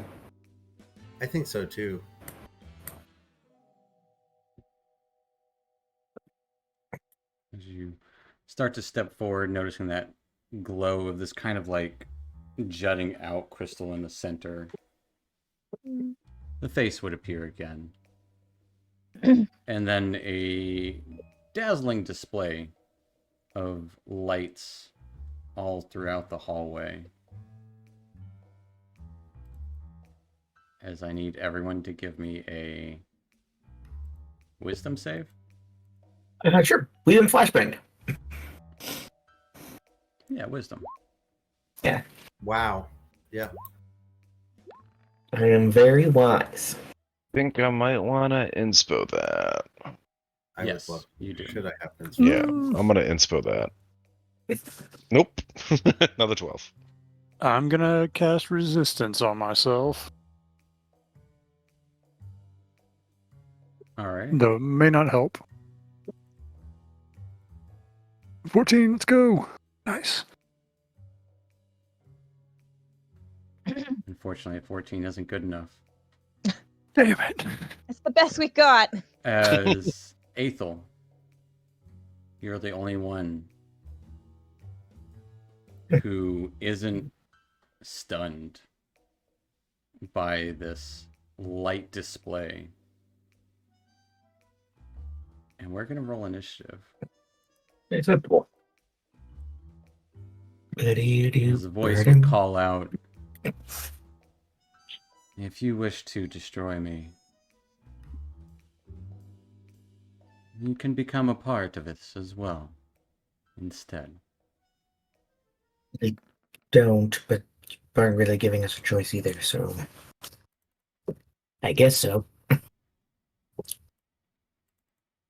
I think so too. As you start to step forward, noticing that glow of this kind of like jutting out crystal in the center, the face would appear again. And then a dazzling display of lights all throughout the hallway. As I need everyone to give me a wisdom save. Sure. We've been flashbanged. Yeah, wisdom. Yeah. Wow. Yeah. I am very wise. Think I might want to inspo that. I Yes, would love. you do. Should I have been? Yeah, I'm gonna inspo that. Nope. Another 12. I'm gonna cast resistance on myself. All right. Though it may not help. 14, let's go. Nice. Unfortunately, 14 isn't good enough. Damn it. It's the best we got. As Aethel, you're the only one who isn't stunned by this light display. And we're going to roll initiative. Acceptable. As the voice would call out, "If you wish to destroy me, you can become a part of it as well, instead." They don't, but you aren't really giving us a choice either, so I guess so.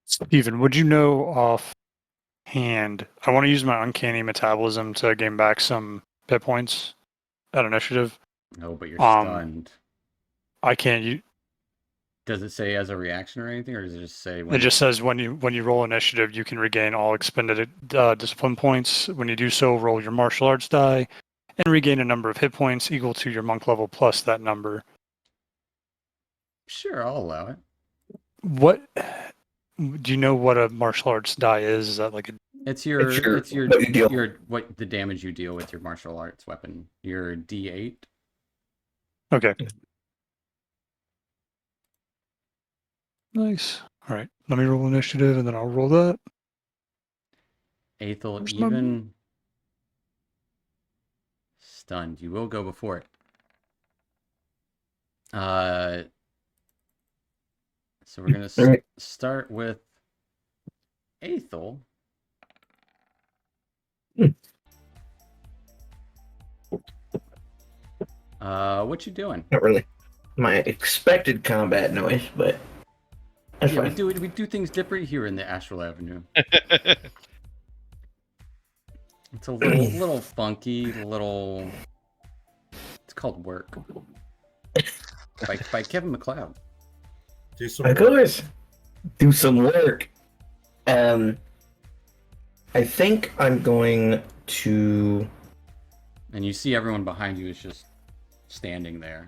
Steven, would you know offhand? I want to use my uncanny metabolism to gain back some hit points at initiative. No, but you're Um, stunned. I can't use. Does it say as a reaction or anything, or does it just say when It just says when you roll initiative, you can regain all expended discipline points. When you do so, roll your martial arts die and regain a number of hit points equal to your monk level plus that number. Sure, I'll allow it. What do you know what a martial arts die is? Is that like a It's your what you deal. what the damage you deal with your martial arts weapon. Your D8. okay? Nice. All right, let me roll initiative and then I'll roll that. Aethel Where's my- even stunned. You will go before it. So we're gonna Alright. start with Aethel. What you doing? Not really my expected combat noise, but that's Yeah, we fine. do things different here in the Astral Avenue. It's a little funky, little. It's called Work by Kevin MacLeod. Do some Of work. course, do some work. I think I'm going to. And you see everyone behind you is just standing there.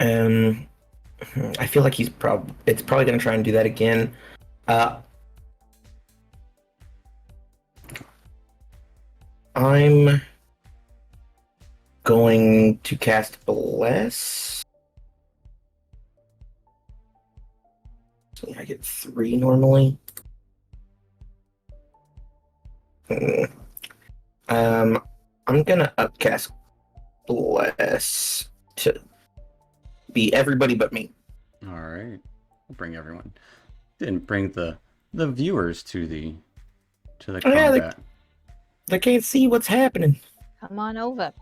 I feel like it's probably going to try and do that again. I'm going to cast Bless. So I get 3 normally. I'm gonna upcast Bless to be everybody but me. All right, I'll bring everyone. Didn't bring the viewers to the Oh, yeah, combat. They can't see what's happening. Come on over.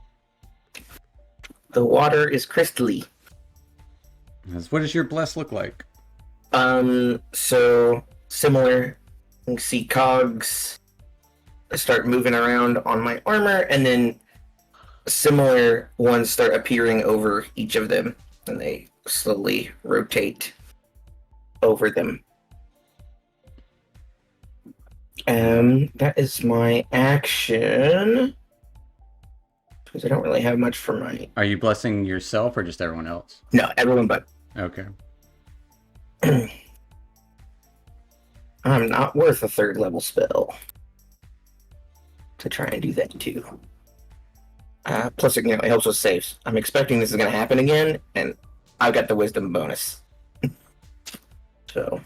The water is crystally. What does your bless look like? So similar. You can see cogs start moving around on my armor, and then similar ones start appearing over each of them, and they slowly rotate over them. That is my action. Because I don't really have much for my. Are you blessing yourself or just everyone else? No, everyone but. Okay. I'm not worth a 3rd level spell to try and do that too. Plus, it helps with saves. I'm expecting this is going to happen again, and I've got the wisdom bonus. So,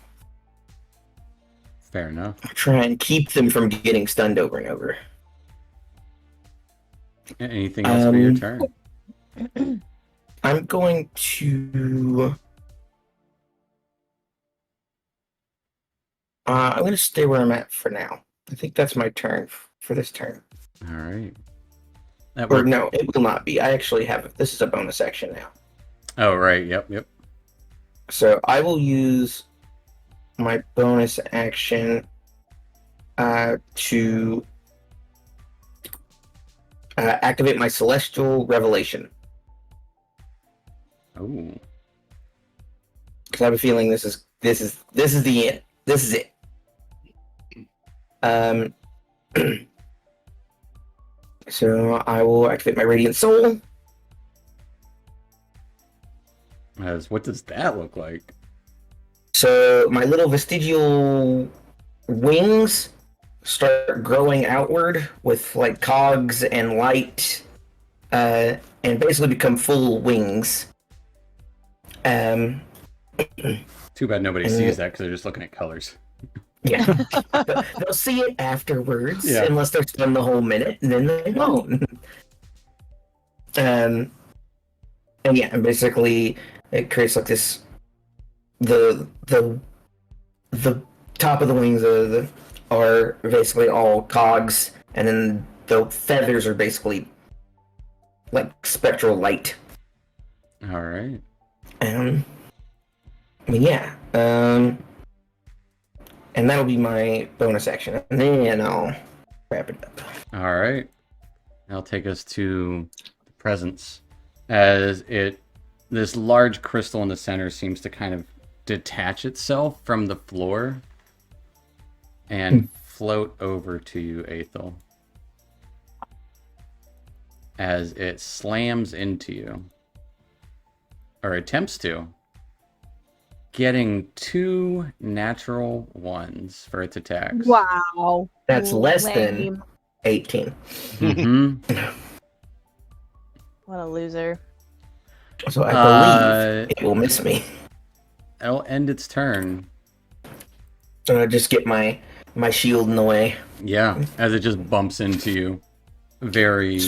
Fair enough. I'll try and keep them from getting stunned over and over. Anything else for your turn? I'm going to. I'm going to stay where I'm at for now. I think that's my turn for this turn. All right. That Or worked. no, it will not be. I actually have. This is a bonus action now. Oh, right. Yep. So I will use my bonus action to activate my celestial revelation. Oh. Because I have a feeling this is the end. This is it. So I will activate my radiant soul. What does that look like? So my little vestigial wings start growing outward with like cogs and light, and basically become full wings. Too bad nobody sees that because they're just looking at colors. Yeah, they'll see it afterwards, Yeah. unless they're stunned the whole minute, and then they won't. And yeah, and basically it creates like this. The top of the wings are basically all cogs, and then the feathers are basically like spectral light. All right. I mean, yeah. And that'll be my bonus action, and then I'll wrap it up. All right. That'll take us to the presence as this large crystal in the center seems to kind of detach itself from the floor and float over to you, Aethel, as it slams into you, or attempts to, getting 2 natural ones for its attacks. Wow. That's less than Lame. 18. Mm-hmm. What a loser. So I believe it will miss me. It'll end its turn. Just get my shield in the way. Yeah, as it just bumps into you. Very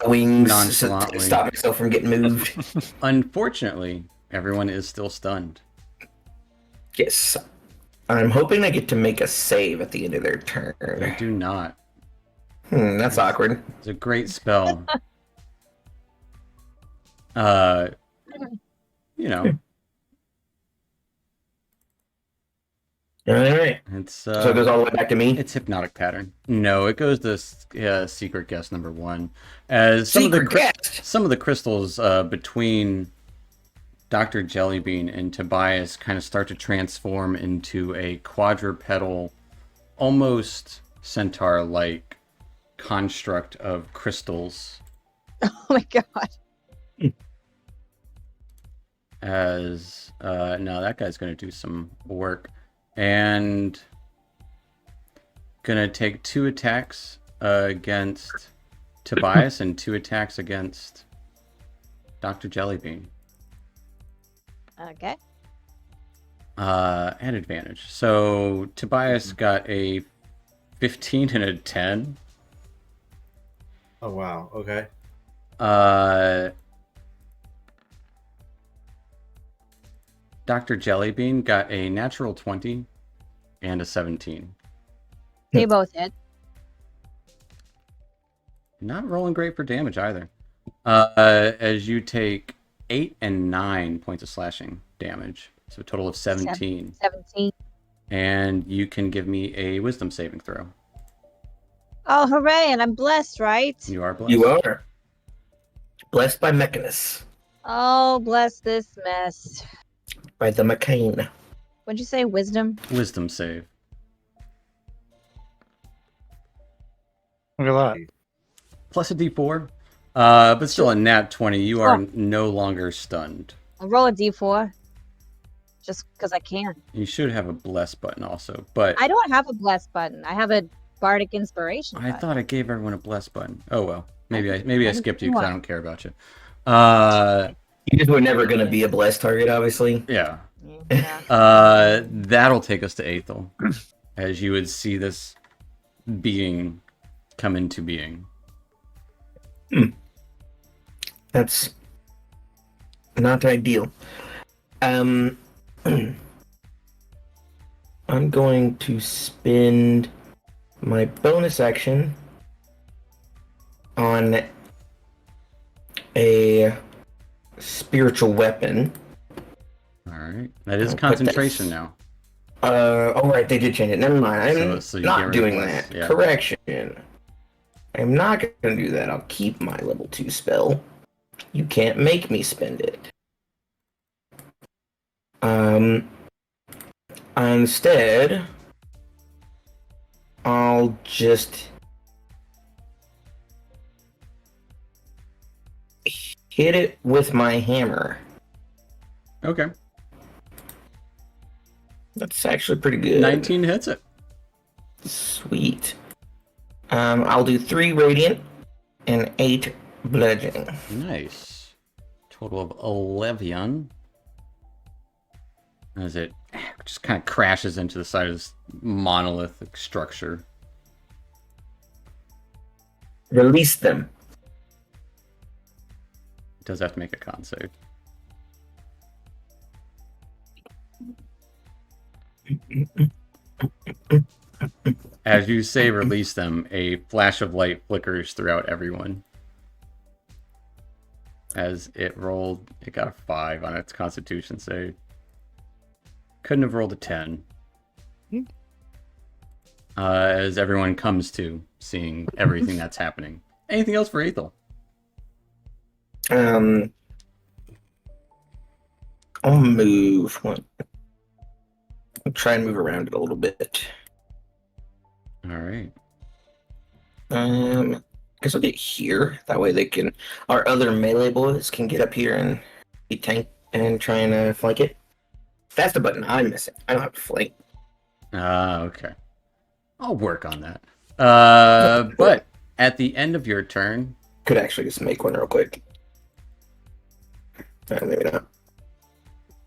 Wings nonchalantly. to stop myself from getting moved. Unfortunately, everyone is still stunned. Yes. I'm hoping I get to make a save at the end of their They turn. do not. That's awkward. It's a great spell. You know, Alright. it's So it goes all the way back to me? it's hypnotic pattern. No, it goes to secret guest number 1. As some of the crystals between Dr. Jellybean and Tobias kind of start to transform into a quadrupedal, almost centaur-like construct of crystals. Oh my god. As no, that guy's gonna do some work and gonna take 2 attacks against Tobias and 2 attacks against Dr. Jellybean. Okay. At advantage. So Tobias got a 15 and a 10. Oh wow. Okay. Dr. Jellybean got a natural 20 and a 17. They both hit. Not rolling great for damage either. As you take 8 and 9 points of slashing damage. So a total of 17. 17. And you can give me a wisdom saving throw. Oh, hooray, and I'm blessed, right? You are blessed. You are. Blessed by Mechanus. Oh, bless this mess. By the McCain. What'd you say, wisdom? Wisdom save. Look at that. Plus a d4. But still a nat 20. You are no longer stunned. I'll roll a d4. Just because I can. You should have a bless button also. But I don't have a bless button. I have a bardic inspiration I button. thought I gave everyone a bless button. Oh well. Maybe I skipped you because I don't care about you. You just were never going to be a blessed target, obviously. Yeah. Yeah. That'll take us to Aethel. As you would see this being come into being. That's not ideal. I'm going to spend my bonus action on a spiritual weapon. Alright. That is I'll put concentration this- now. Oh right, they did change it. Never mind. I'm So you get not rid of doing less, that. yeah. Correction. I'm not going to do that. I'll keep my level 2 spell. You can't make me spend it. Instead, I'll just hit it with my hammer. Okay. That's actually pretty good. 19 hits it. Sweet. I'll do 3 radiant and 8 bludgeoning. Nice. Total of 11. As it just kind of crashes into the side of this monolithic structure. Release them. It does have to make a con save. As you say release them, a flash of light flickers throughout everyone. As it got a 5 on its constitution save. Couldn't have rolled a 10. As everyone comes to seeing everything that's happening. Anything else for Aethel? I'll move one. I'll try and move around it a little bit. All right. I guess I'll get here. That way they can, our other melee boys can get up here and be tank and try and flank it. That's the button I'm missing. I don't have to flank. Okay. I'll work on that. But at the end of your turn, Could actually just make one real quick. Maybe not.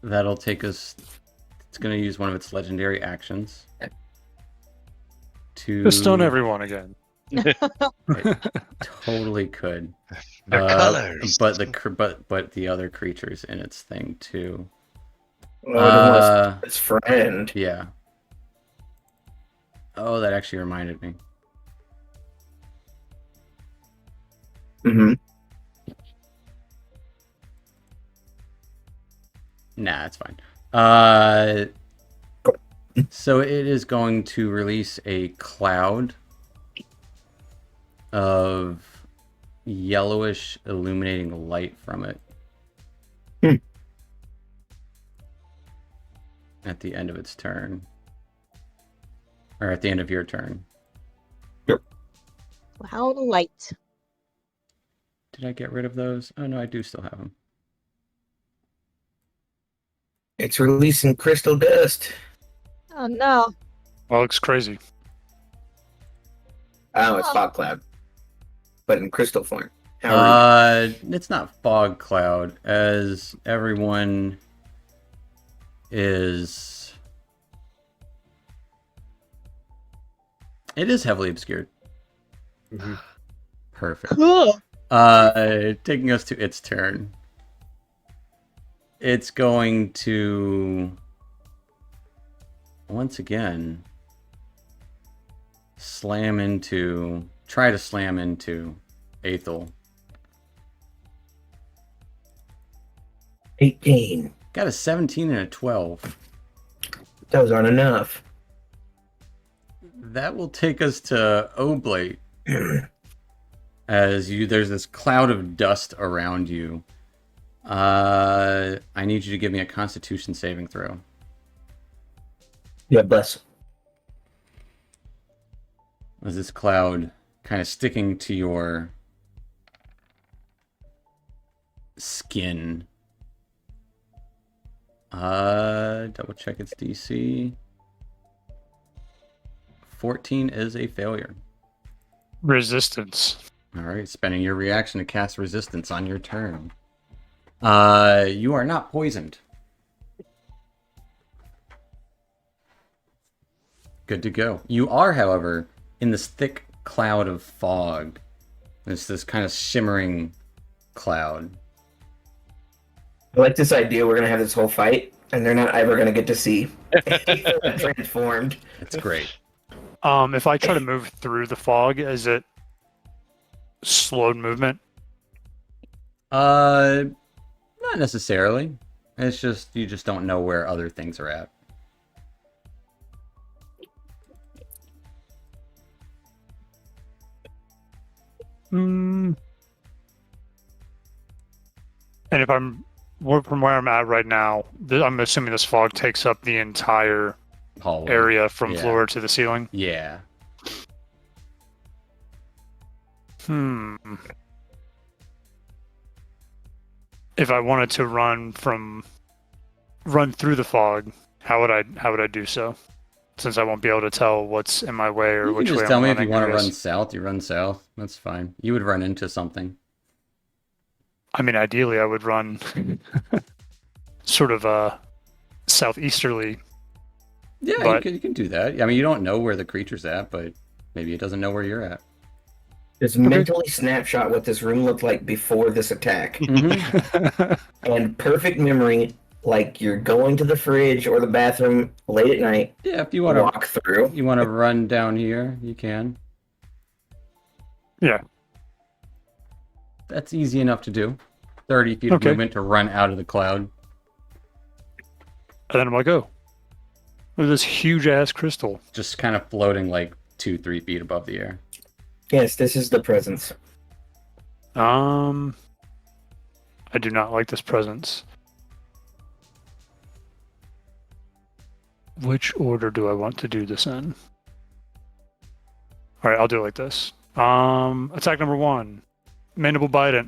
that'll take us. It's going to use one of its legendary actions to. Just stone everyone again. It totally could. The colors. But the other creatures in its thing too. Oh, his friend. Yeah. Oh, that actually reminded me. Mm-hmm. Nah, it's fine. So it is going to release a cloud of yellowish illuminating light from it. At the end of its turn. Or at the end of your turn. Cloud of light. Did I get rid of those? Oh no, I do still have them. It's releasing crystal dust. Oh no. Well, looks crazy. Oh, it's fog cloud, but in crystal form. How It's not fog cloud, as everyone is. It is heavily obscured. Mhm. Perfect. Cool. Taking us to its turn. It's going to once again try to slam into Aethel. 18. Got a 17 and a 12. Those aren't enough. That will take us to Oblate. There's this cloud of dust around you. I need you to give me a Constitution saving throw. Yeah, bless. As this cloud kind of sticking to your skin. Double check its DC. 14 is a failure. Resistance. All right, spending your reaction to cast resistance on your turn. You are not poisoned. Good to go. You are, however, in this thick cloud of fog. It's this kind of shimmering cloud. I like this idea. We're gonna have this whole fight, and they're not ever gonna get to see transformed. It's great. If I try to move through the fog, is it slowed movement? Not necessarily. It's just you just don't know where other things are at. And if from where I'm at right now, I'm assuming this fog takes up the entire Hallway. area from Yeah. floor to the ceiling. Yeah. If I wanted to run through the fog, how would I do so? Since I won't be able to tell what's in my way or You which can way just tell I'm me if you running, want I to guess. run south, you run south. That's fine. You would run into something. I mean, ideally, I would run sort of southeasterly. Yeah, But- you can do that. I mean, you don't know where the creature's at, but maybe it doesn't know where you're at. Just mentally snapshot what this room looked like before this attack. And perfect memory, like you're going to the fridge or the bathroom late at night, Yeah, if you want to walk through. you want to run down here, you can. Yeah. That's easy enough to do. 30 feet of Okay. movement to run out of the cloud. And then I'm like, oh, look at this huge ass crystal. Just kind of floating like 2-3 feet above the air. Yes, this is the presence. I do not like this presence. Which order do I want to do this in? All right, I'll do it like this. Attack number 1, mandible bite it.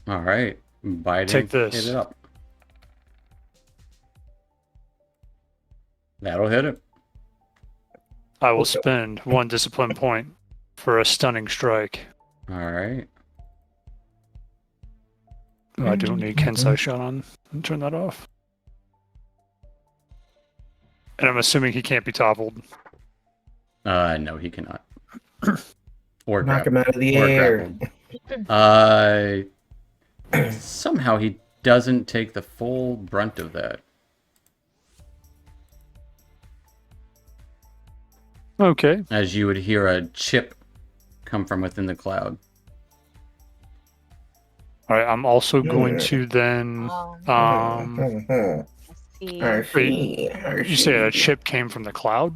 All right. Biting. Take this. Hit it up. That'll hit it. I will spend 1 discipline point for a stunning strike. All right. Oh, I don't need Kensai shot on. Turn that off. And I'm assuming he can't be toppled. No, he cannot. Or Knock him out of the or air. grappled. Somehow he doesn't take the full brunt of that. Okay. As you would hear a chip come from within the cloud. All right. I'm also going to then. Let's see. You say a chip came from the cloud?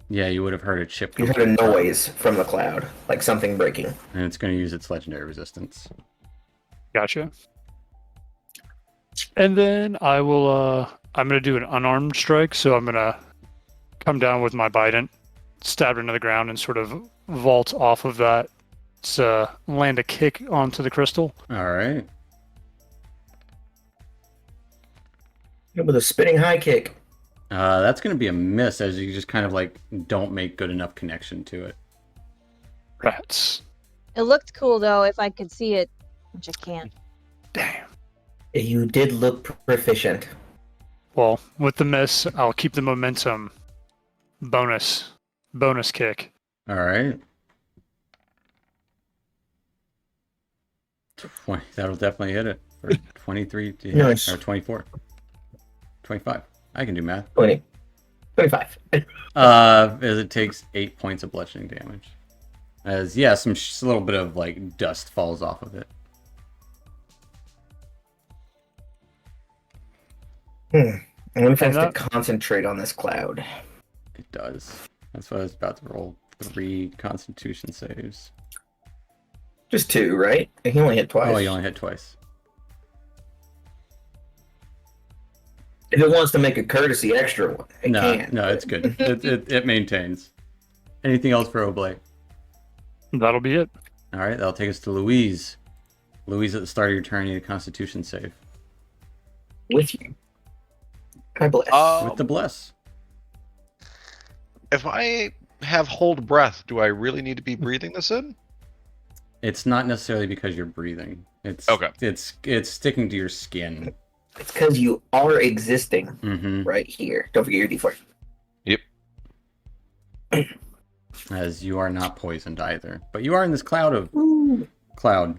Yeah, you would have heard a chip You come heard a from the cloud. noise from the cloud, like something breaking. And it's going to use its legendary resistance. Gotcha. And then I will. I'm going to do an unarmed strike. So I'm going to come down with my bident, stab it into the ground, and sort of vault off of that. Land a kick onto the crystal. All right. With a spinning high kick. That's going to be a miss as you just kind of like don't make good enough connection to it. Rats. It looked cool though, if I could see it, which I can't. Damn. You did look proficient. Well, with the miss, I'll keep the momentum. Bonus kick. All right. 20, that'll definitely hit it for 23 to hit, Nice. or 24. 25. I can do math. 20. 25. As it takes 8 points of bludgeoning damage. As, yeah, some a little bit of, like, dust falls off of it. I wonder if I And have to concentrate on this cloud. It does. That's what I was about to roll. 3 constitution saves. Just 2, right? He only hit twice. Oh, you only hit twice. If it wants to make a courtesy extra one, it can. No, it's good. it maintains. Anything else for Oblate? That'll be it. All right, that'll take us to Louise. Louise, at the start of your turn, you need a Constitution save. With you. I bless. With the bless. If I have hold breath, do I really need to be breathing this in? It's not necessarily because you're breathing. It's Okay. It's sticking to your skin. It's because you are existing Mm-hmm. right here. Don't forget your D4. Yep. As you are not poisoned either, but you are in this cloud of Ooh. cloud.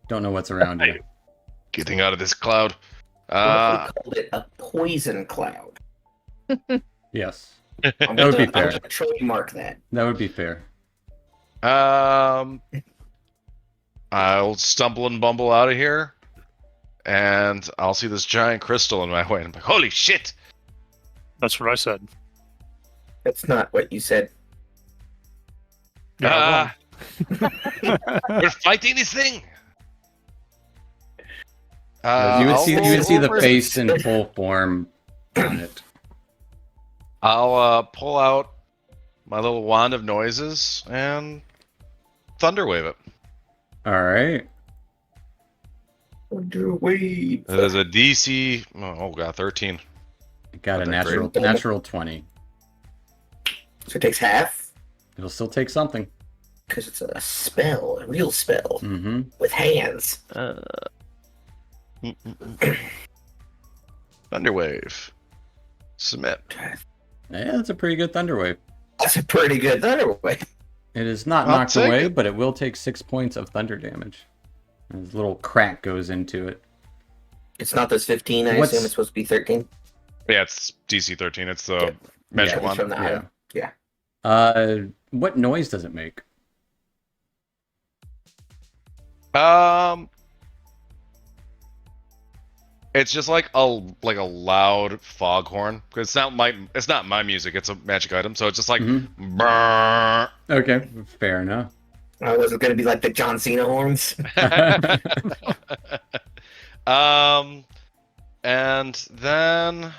Don't know what's around you. Getting out of this cloud. What if we called it a poison cloud? Yes, I'm That would be gonna fair. trademark that. that would be fair. I'll stumble and bumble out of here, and I'll see this giant crystal in my way, and I'm like, holy shit! That's what I said. That's not what you said. Yeah, We're fighting this thing! you would see the over- face in full form on it. I'll pull out my little wand of noises and thunderwave it. All right. Underwave. It is a DC. Oh god, 13. Got a Not that natural 20. So it takes half It'll still take something. because it's a spell, a real spell Mm-hmm. with hands. Thunderwave. Submit. Yeah, that's a pretty good thunderwave. That's a pretty good thunderwave. It is not I'll knocked take away, it. but it will take 6 points of thunder damage. As a little crack goes into it. It's not this 15. I What's- assume it's supposed to be 13. Yeah, it's DC 13. It's the Yeah. magic Yeah, It's wand. from the Yeah. item. Yeah. What noise does it make? It's just like a loud foghorn. It's not my music. It's a magic item, so it's just like Mhm. brrrr. Okay, fair enough. Was it going to be like the John Cena horns? And then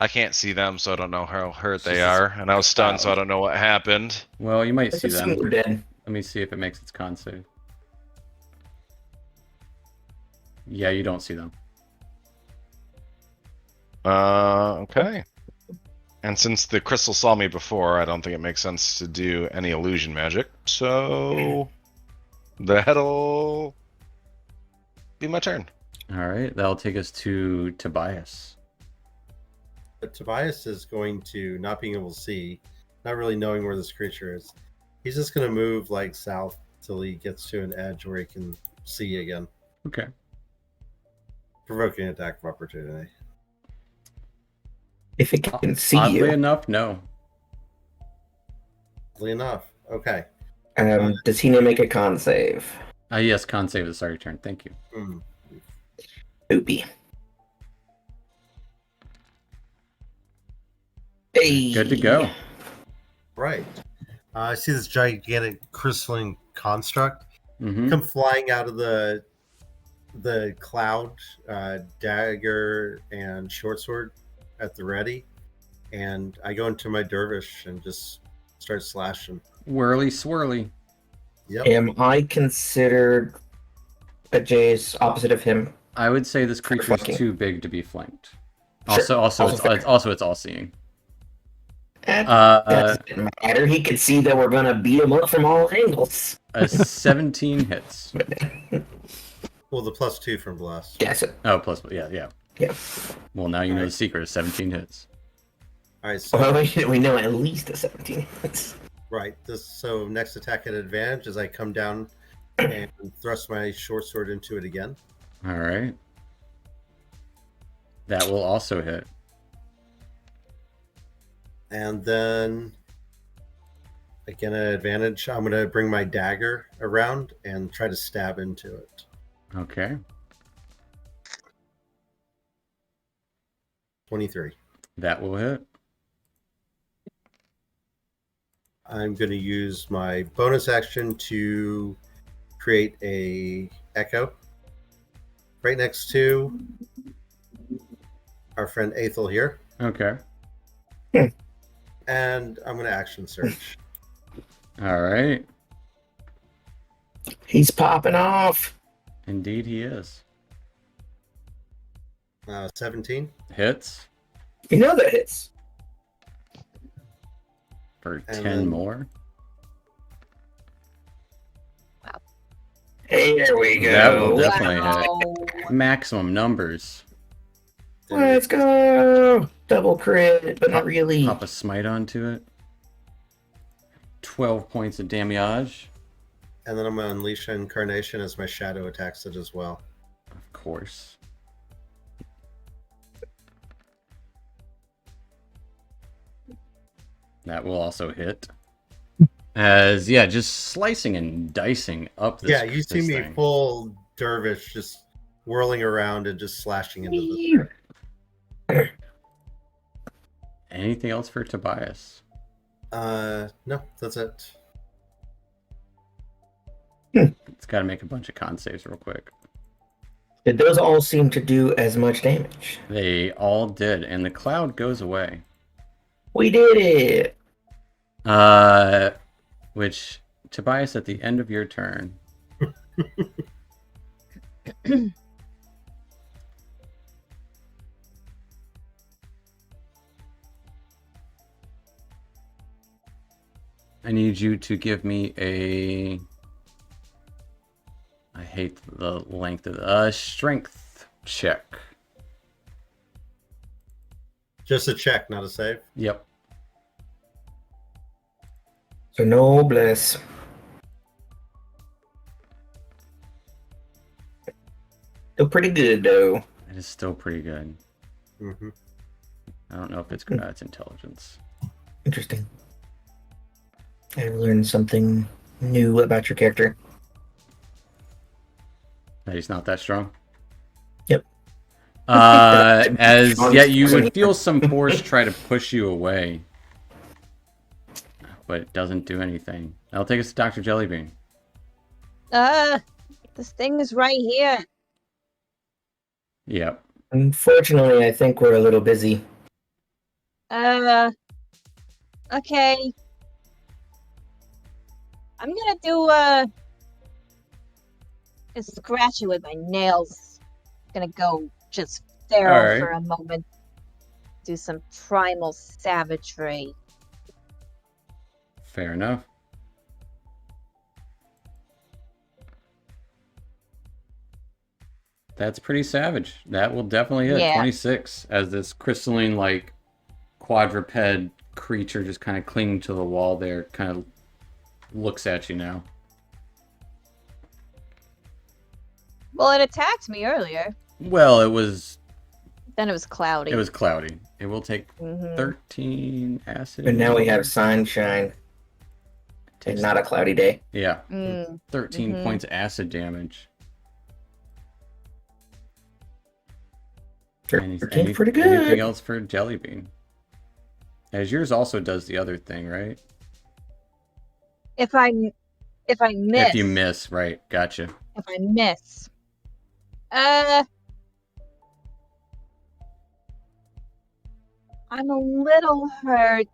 I can't see them, so I don't know how hurt they Just- are. And I was stunned, so I don't know what happened. Well, you might Let's see assume them. they're dead. Let me see if it makes its con save. Yeah, you don't see them. Okay. And since the crystal saw me before, I don't think it makes sense to do any illusion magic. So that'll be my turn. All right, that'll take us to Tobias. But Tobias is going to, not being able to see, not really knowing where this creature is, he's just going to move like south till he gets to an edge where he can see again. Okay. Provoking attack of opportunity. If it can see Oddly you. enough, no. Oddly enough. Okay. Does he need to make a con save? Yes, con save at the start of your turn. Thank you. Hmm. Oopie. Hey. Good to go. Right. I see this gigantic crystalline construct Mm-hmm. come flying out of the cloud, dagger and short sword at the ready, and I go into my dervish and just start slashing. Whirly swirly. Yep. Am I considered adjacent opposite of him? I would say this creature's Flanking. too big to be flanked. Sure. Also, Also fair. it's all seeing. That Uh, doesn't matter. He can see that we're gonna beat him up from all angles. a 17 hits. Well, the +2 from blast. Guess it. Oh, plus yeah. Yeah. Well, now you know the secret is 17 hits. All right. So Well, we know at least a 17. right. So next attack at advantage as I come down and thrust my short sword into it again. All right. That will also hit. And then again at advantage, I'm going to bring my dagger around and try to stab into it. Okay. 23. That will hit. I'm going to use my bonus action to create a echo right next to our friend Aethel here. Okay. And I'm going to action search. All right. He's popping off. Indeed, he is. 17. Hits You know that hits. for And 10 then- more. Here we That will go. definitely hit. Maximum numbers. Let's go. Double crit, but not really. Pop a smite onto it. 12 points of damage. And then I'm going to unleash Incarnation as my shadow attacks it as well. Of course. That will also hit. As, yeah, just slicing and dicing up this Yeah, you see this me thing. full dervish just whirling around and just slashing into the Anything else for Tobias? no, that's it. It's got to make a bunch of con saves real quick. Did those all seem to do as much damage? They all did, and the cloud goes away. We did it. Which, Tobias, at the end of your turn, I need you to give me a... I hate the length of the... strength check. Just a check, not a save. Yep. So no bliss. Still pretty good though. It is still pretty good. Mm-hmm. I don't know if it's good at its intelligence. Interesting. I've learned something new about your character. That he's not that strong. Yep. As yeah, you would feel some force try to push you away, but it doesn't do anything. That'll take us to Dr. Jellybean. This thing is right here. Yep. Unfortunately, I think we're a little busy. Okay. I'm gonna do scratch it with my nails. Gonna go just feral Alright. for a moment. Do some primal savagery. Fair enough. That's pretty savage. That will definitely hit. Yeah. 26 as this crystalline, like, quadruped creature just kind of clinging to the wall there, kind of looks at you now. Well, it attacked me earlier. Well, it was Then it was cloudy. cloudy. It will take Mhm. 13 acid. And now we have sunshine. And not a cloudy day. Yeah. Mm. 13 Mhm. points acid damage. 13's pretty Anything good. else for Jellybean? As yours also does the other thing, right? If I miss. If you miss, right? Gotcha. If I miss. I'm a little hurt.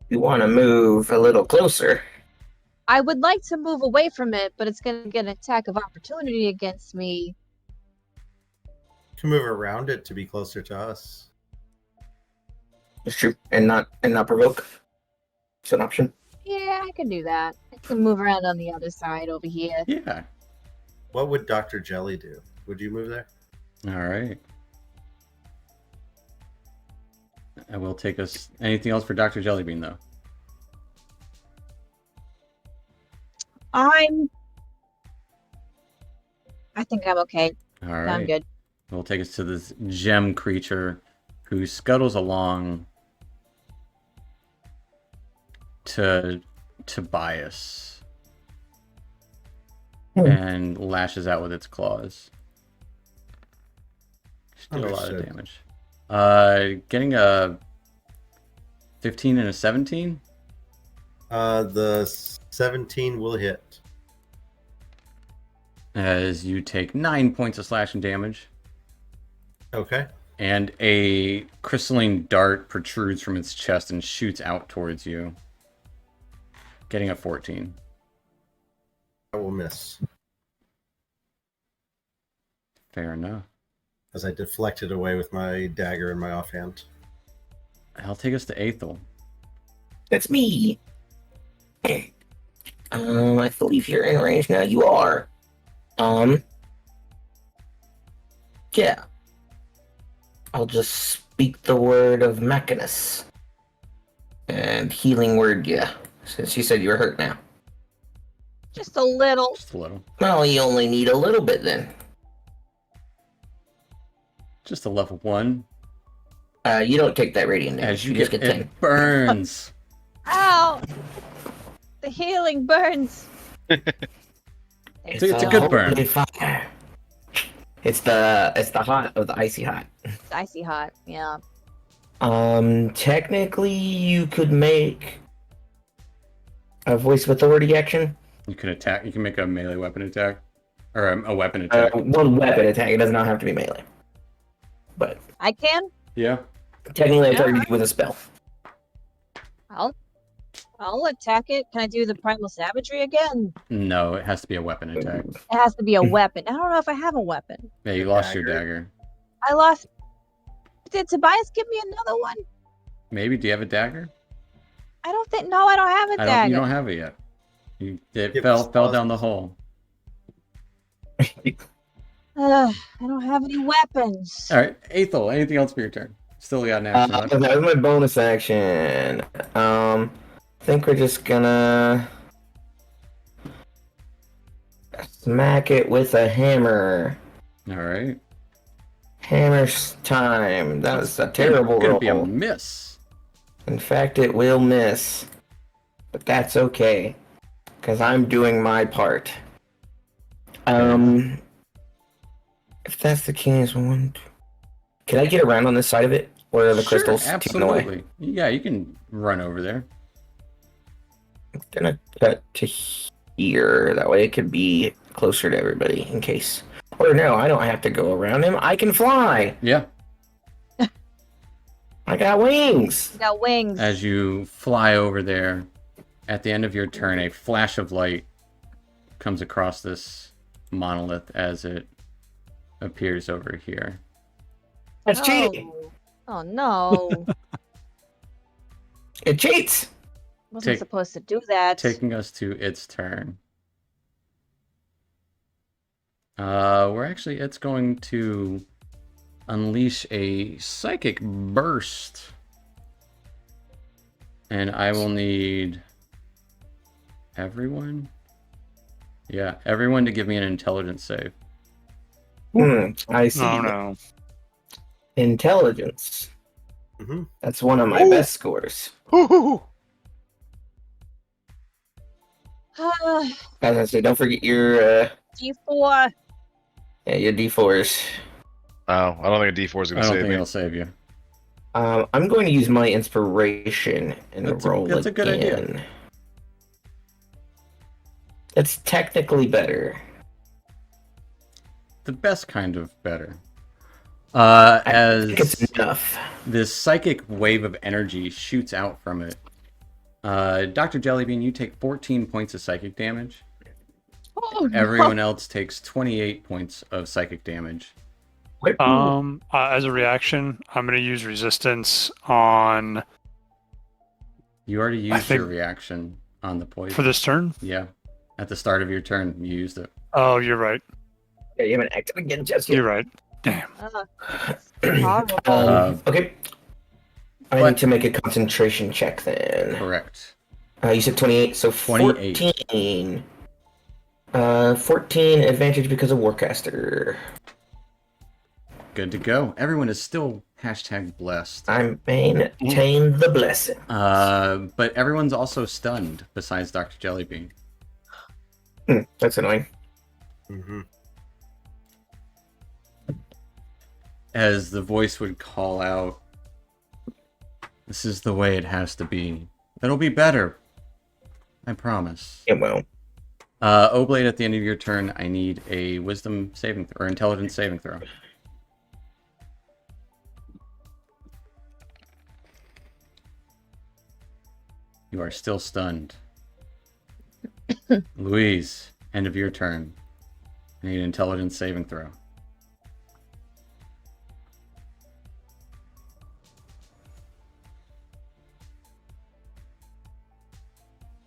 You want to move a little closer. I would like to move away from it, but it's gonna get an attack of opportunity against me. You can move around it to be closer to us. It's true. And not provoke. It's an option. Yeah, I can do that. I can move around on the other side over here. Yeah. What would Dr. Jelly do? Would you move there? All right. I will take us. Anything else for Dr. Jellybean, though? I think I'm okay. All right. I'm good. We'll take us to this gem creature who scuttles along to Tobias and lashes out with its claws. She did a lot of Understood. damage. Getting a 15 and a 17. The 17 will hit. As you take 9 points of slashing damage. Okay. And a crystalline dart protrudes from its chest and shoots out towards you. Getting a 14. I will miss Fair enough. as I deflect it away with my dagger in my offhand. I'll take us to Aethel. That's me. I believe you're in range now. You are. Yeah. I'll just speak the word of Mechanus. And healing word, yeah. Since you said you were hurt now. Just a little. Just a little. Well, you only need a little bit then. Just a level 1. You don't take that radiant damage. As you just get get 10. it burns. Ow! The healing burns. It's a good burn. holy fire. It's the hot of the icy hot. It's icy hot. Yeah. Technically, you could make a voice of authority action. You can attack. You can make a melee weapon attack. Or a weapon attack. One weapon attack. It does not have to be melee. But I can. Yeah. technically, I'm Yeah. targeting you with a spell. I'll attack it. Can I do the primal savagery again? No, it has to be a weapon attack. It has to be a weapon. I don't know if I have a weapon. Yeah, you lost your dagger. I lost. Did Tobias give me another one? Maybe. Do you have a dagger? I don't think. No, I don't have a dagger. You don't have it yet. It Give fell us down the hole. I don't have any weapons. All right, Aethel. Anything else for your turn? Still got an action left. That was my bonus action. I think we're just gonna smack it with a hammer. All right. Hammer's time. That was a terrible Gonna roll. be a miss. In fact, it will miss. But that's okay. Because I'm doing my part. If that's the case, one, two. Can I get around on this side of it? Or are the Sure, crystals taken away? absolutely. Yeah, you can run over there. I'm gonna cut to here. That way it could be closer to everybody in case. Or no, I don't have to go around him. I can fly! Yeah. I got wings. You got wings. As you fly over there, at the end of your turn, a flash of light comes across this monolith as it appears over here. That's cheating. Oh no. It cheats. Wasn't supposed to do that. Taking us to its turn. It's going to unleash a psychic burst. And I will need everyone? Yeah, everyone to give me an intelligence save. I see. Oh no. Intelligence. Mm-hmm. That's one of my best scores. As I say, don't forget your D4. your D4s. Oh, I don't think a D4 is I going to don't save think me. it'll save you. I'm going to use my inspiration and roll That's a good idea. again. It's technically better. The best kind of better. I think As it's enough. this psychic wave of energy shoots out from it. Dr. Jellybean, you take 14 points of psychic damage. Oh, no. Everyone else takes 28 points of psychic damage. As a reaction, I'm going to use resistance on You already used think- your reaction on the poison. for this turn. Yeah. At the start of your turn, you used it. Oh, you're right. Yeah, you haven't acted again just yet. You're right. Damn. Horrible. Okay. I but- need to make a concentration check then. Correct. You said 28, so 28. 14. 14 advantage because of Warcaster. Good to go. Everyone is still #blessed. I maintain the blessing. But everyone's also stunned besides Dr. Jellybean. That's annoying. Mm-hmm. As the voice would call out, "This is the way it has to be. It'll be better. I promise." Yeah, well. Oblate, at the end of your turn, I need a wisdom saving or intelligence saving throw. You are still stunned. Louise, end of your turn. I need an intelligence saving throw.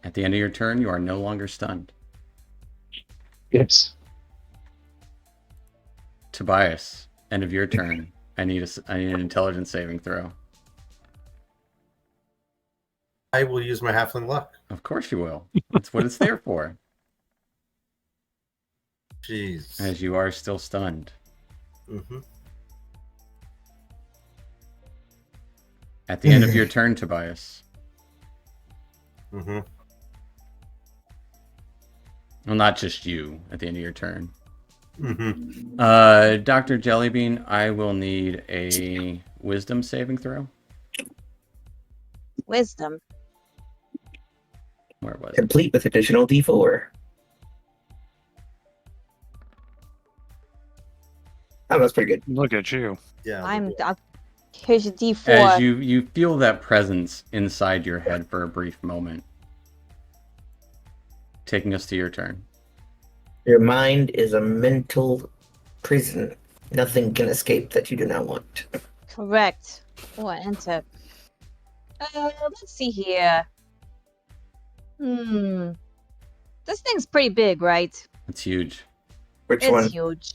At the end of your turn, you are no longer stunned. Yes. Tobias, end of your turn. I need an intelligence saving throw. I will use my halfling luck. Of course you will. That's what it's there for. Jeez. As you are still stunned. Mm-hmm. At the end of your turn, Tobias. Mm-hmm. Well, not just you. At the end of your turn. Mm-hmm. Dr. Jellybean, I will need a wisdom saving throw. Wisdom. Where was it? Complete with additional D4. Oh, that's pretty good. Look at you. Yeah. Here's your D4. As you feel that presence inside your head for a brief moment. Taking us to your turn. Your mind is a mental prison. Nothing can escape that you do not want. Correct. Oh, enter. Let's see here. This thing's pretty big, right? It's huge. Which It's one? huge.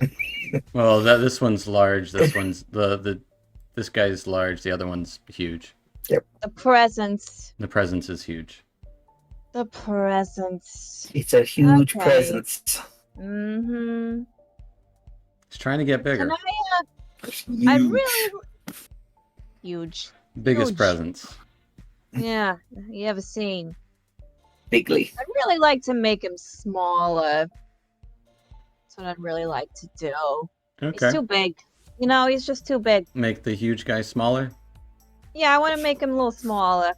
Well, this one's large. This one's this guy's large. The other one's huge. The presence. The presence is huge. The presence. It's a huge Okay. presence. Mm-hmm. It's trying to get bigger. Can I, It's I huge. really... Huge. Biggest huge. presence. Yeah, you ever seen? Bigly. I'd really like to make him smaller. That's what I'd really like to do. Okay. He's too big. You know, he's just too big. Make the huge guy smaller. Yeah, I want to make him a little smaller.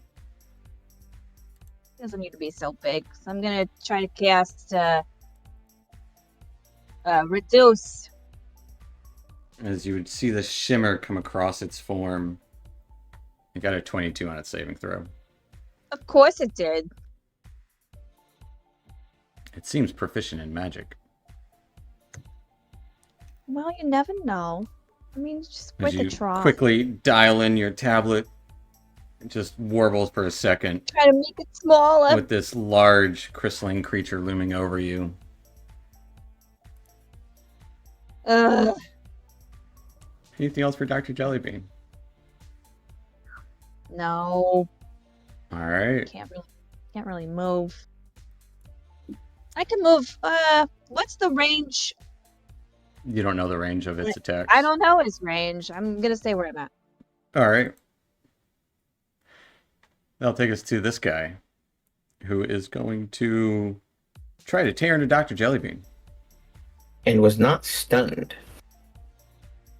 He doesn't need to be so big. So I'm gonna try to cast reduce. As you would see the shimmer come across its form. It got a 22 on its saving throw. Of course it did. It seems proficient in magic. Well, you never know. I mean, it's just As worth a you try. quickly dial in your tablet, it just warbles for a second Try to make it smaller. with this large crystalline creature looming over you. Ugh. Anything else for Dr. Jellybean? No, All right. can't really move. I can move. What's the range? You don't know the range of its attacks. I don't know his range. I'm gonna stay where I'm at. All right. That'll take us to this guy, who is going to try to tear into Dr. Jellybean. And was not stunned.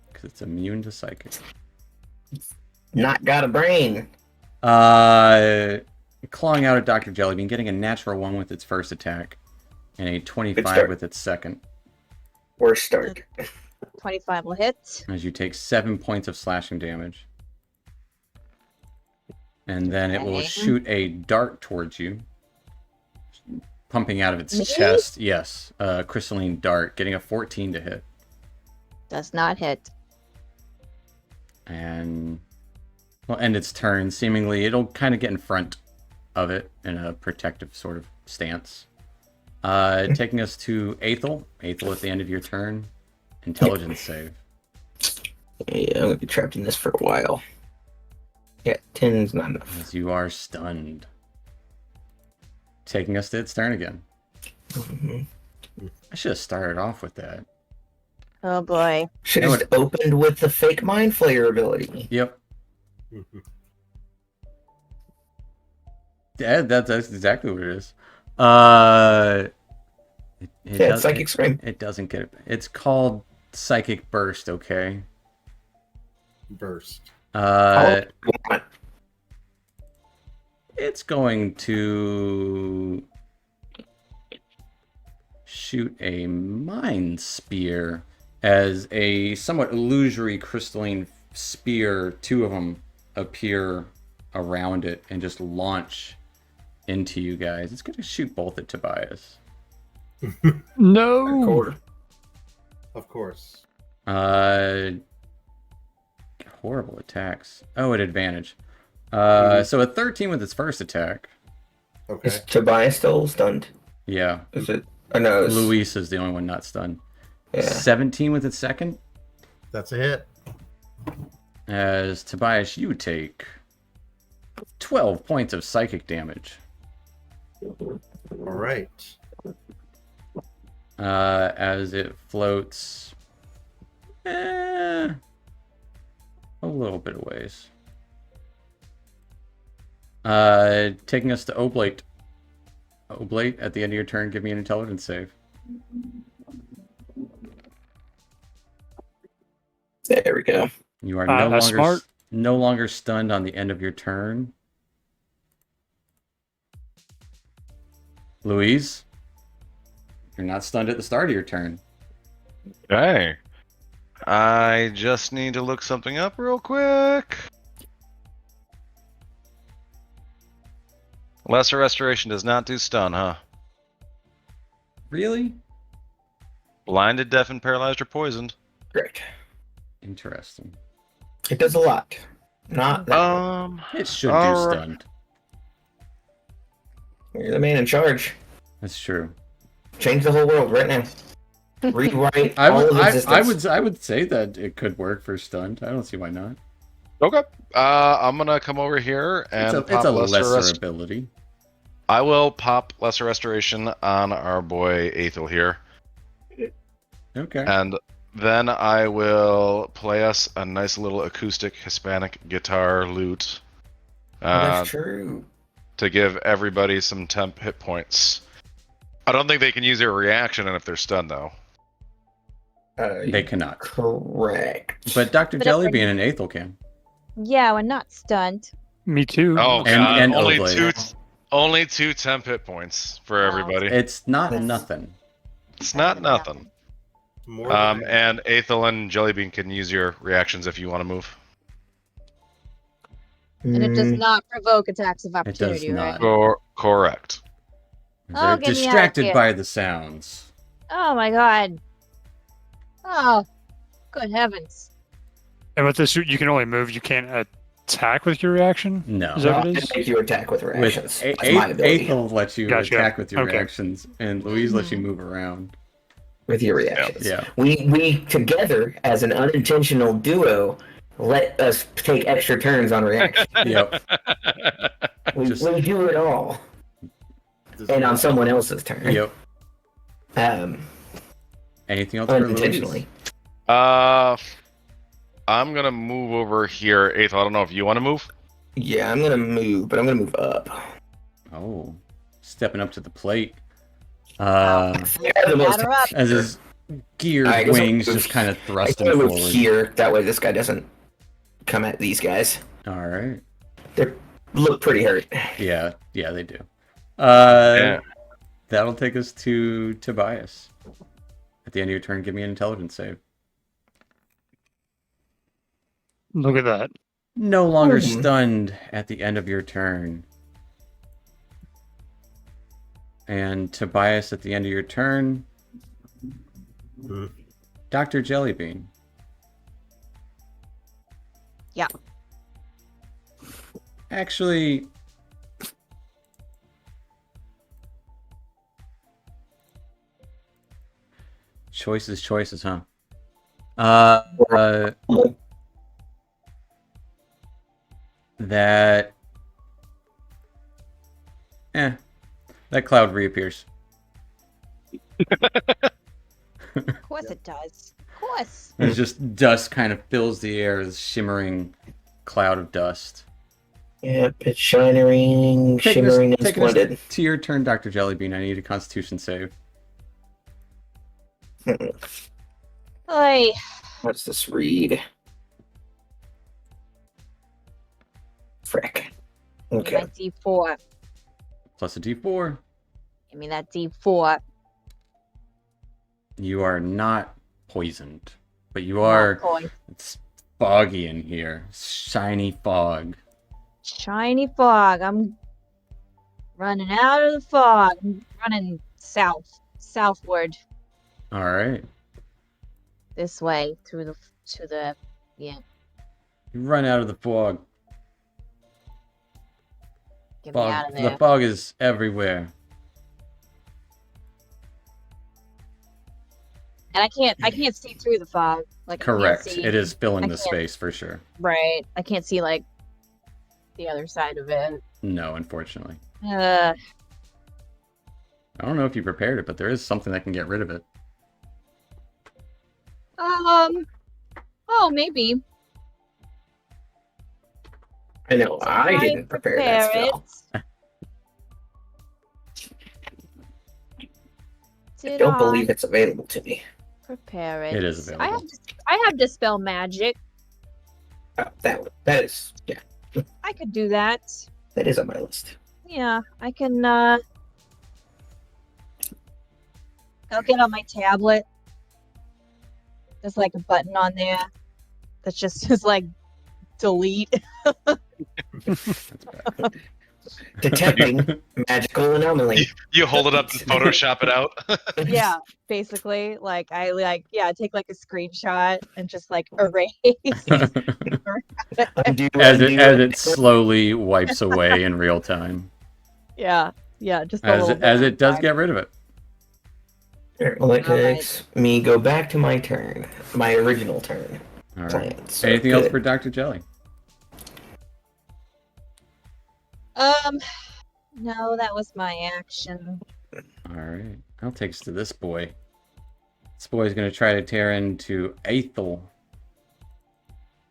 Because it's immune to psychic. Not got a brain. Clawing out at Dr. Jellybean, getting a natural 1 with its first attack, and a 25 with its second. Worst start. 25 will hit. As you take 7 points of slashing damage. And then it will Okay. shoot a dart towards you. Pumping out of its Me? chest. Yes. Crystalline dart, getting a 14 to hit. Does not hit. And will end its turn. Seemingly, it'll kind of get in front of it in a protective sort of stance. Taking us to Aethel. Aethel at the end of your turn. Intelligence save. Yeah, I'm gonna be trapped in this for a while. Yeah, 10's not enough. As you are stunned. Taking us to its turn again. Mhm. I should have started off with that. Oh boy. Should have just opened with the fake mind flayer ability. Yep. Yeah, that's exactly what it is. Yeah, Psychic Scream. It doesn't get it. It's called Psychic Burst, okay? Burst. It's going to shoot a Mind Spear as a somewhat illusory crystalline spear, 2 of them appear around it and just launch into you guys. It's going to shoot both at Tobias. No. Of course. Horrible attacks. Oh, at advantage. So a 13 with its first attack. Okay. Is Tobias still stunned? Yeah. Is it? Oh no. It's, Luis is the only one not stunned. Yeah. 17 with its second. That's a hit. As Tobias, you take 12 points of psychic damage. All right. As it floats a little bit of ways. Taking us to Oblate. Oblate, at the end of your turn, give me an intelligence save. There we go. You are That's smart. no longer stunned on the end of your turn. Louise, you're not stunned at the start of your turn. Okay. I just need to look something up real quick. Lesser Restoration does not do stun, huh? Really? Blinded, deafened, paralyzed, or poisoned. Great. Interesting. It does a lot. Not that It should do Alright. stunned. You're the man in charge. That's true. Change the whole world right now. Rewrite I all would, of existence. I would say that it could work for stunned. I don't see why not. Okay. I'm gonna come over here and It's pop a lesser lesser ability. I will pop Lesser Restoration on our boy Aethel here, Okay. and then I will play us a nice little acoustic Hispanic guitar lute That's true. to give everybody some temp hit points. I don't think they can use their reaction if they're stunned, though. They cannot. Correct. But Dr. But if Jellybean and Aethel can. Yeah, we're not stunned. Me too. Oh, And- God. and only Oblate. only two temp hit points for everybody. It's not That's- nothing. It's not nothing. More than And Aethel and Jellybean can use your reactions if you want to move. And it does Mm, not provoke attacks of does opportunity, right? not. Correct. They're get me outta distracted here. by the sounds. Oh my god. Oh, good heavens. And with this, you can only move. You can't attack with your reaction. No. Is that no, what it I is? make you attack with reactions. With That's my ability. Aethel lets you Gotcha. attack with your Okay. reactions, and Louise lets you move around. With your reactions. Yeah. We together, as an unintentional duo, let us take extra turns on reaction. Yep. We Just- we do it all. And on someone else's turn. Yep. Anything else for Louise? Unintentionally. I'm gonna move over here. Eighth, I don't know if you want to move. Yeah, I'm gonna move, but I'm gonna move up. Oh, stepping up to the plate. They're the most Batter up. As his geared I guess I'll wings move- just kind of I thrust can him move forward. here. That way, this guy doesn't come at these guys. All right. They look pretty hurt. Yeah, they do. Yeah. That'll take us to Tobias. At the end of your turn, give me an intelligence save. Look at that. No longer Hmm. stunned at the end of your turn. And Tobias, at the end of your turn, Mhm. Dr. Jellybean. Yeah. Actually, choices, huh? That that cloud reappears. Of course it does. Of course. There's just dust kind of fills the air, this shimmering cloud of dust. Yep, it's shimmering, shimmering, and Taking us splendid. to your turn, Dr. Jellybean. I need a Constitution save. Oy. What's this read? Frick. Give me Okay. my D4. Plus a D4. Give me that D4. You are not poisoned, but you Not are. poisoned. It's foggy in here. Shiny fog. Shiny fog. I'm running out of the fog. I'm running southward, All right. this way to the yeah. You run out of the fog. Get me out of The there. fog is everywhere. And I can't see through the fog. Like I can't Correct. see- It is filling I the can't- space for sure. right. I can't see like the other side of it. No, unfortunately. Uh, I don't know if you prepared it, but there is something that can get rid of it. oh, maybe. I know I Did didn't prepare that spell. it? I Did don't believe it's available to me. prepare it? It is available. I have dispel magic. That is, yeah, I could do that. that is on my list. Yeah, I can I'll get on my tablet. There's like a button on there that's just is like delete. That's bad. Detecting magical anomaly. You hold it up and Photoshop it out. Yeah, basically. Like I take like a screenshot and just like erase. Undo, as undo, it slowly wipes away in real time. yeah, just a As little it, as bit it does of get rid of it. Well, that makes me go back to my turn, my original turn. All right. Plan. So Anything else good. for Dr. Jelly? No, that was my action. All right. I'll take us to this boy. This boy's going to try to tear into Aethel.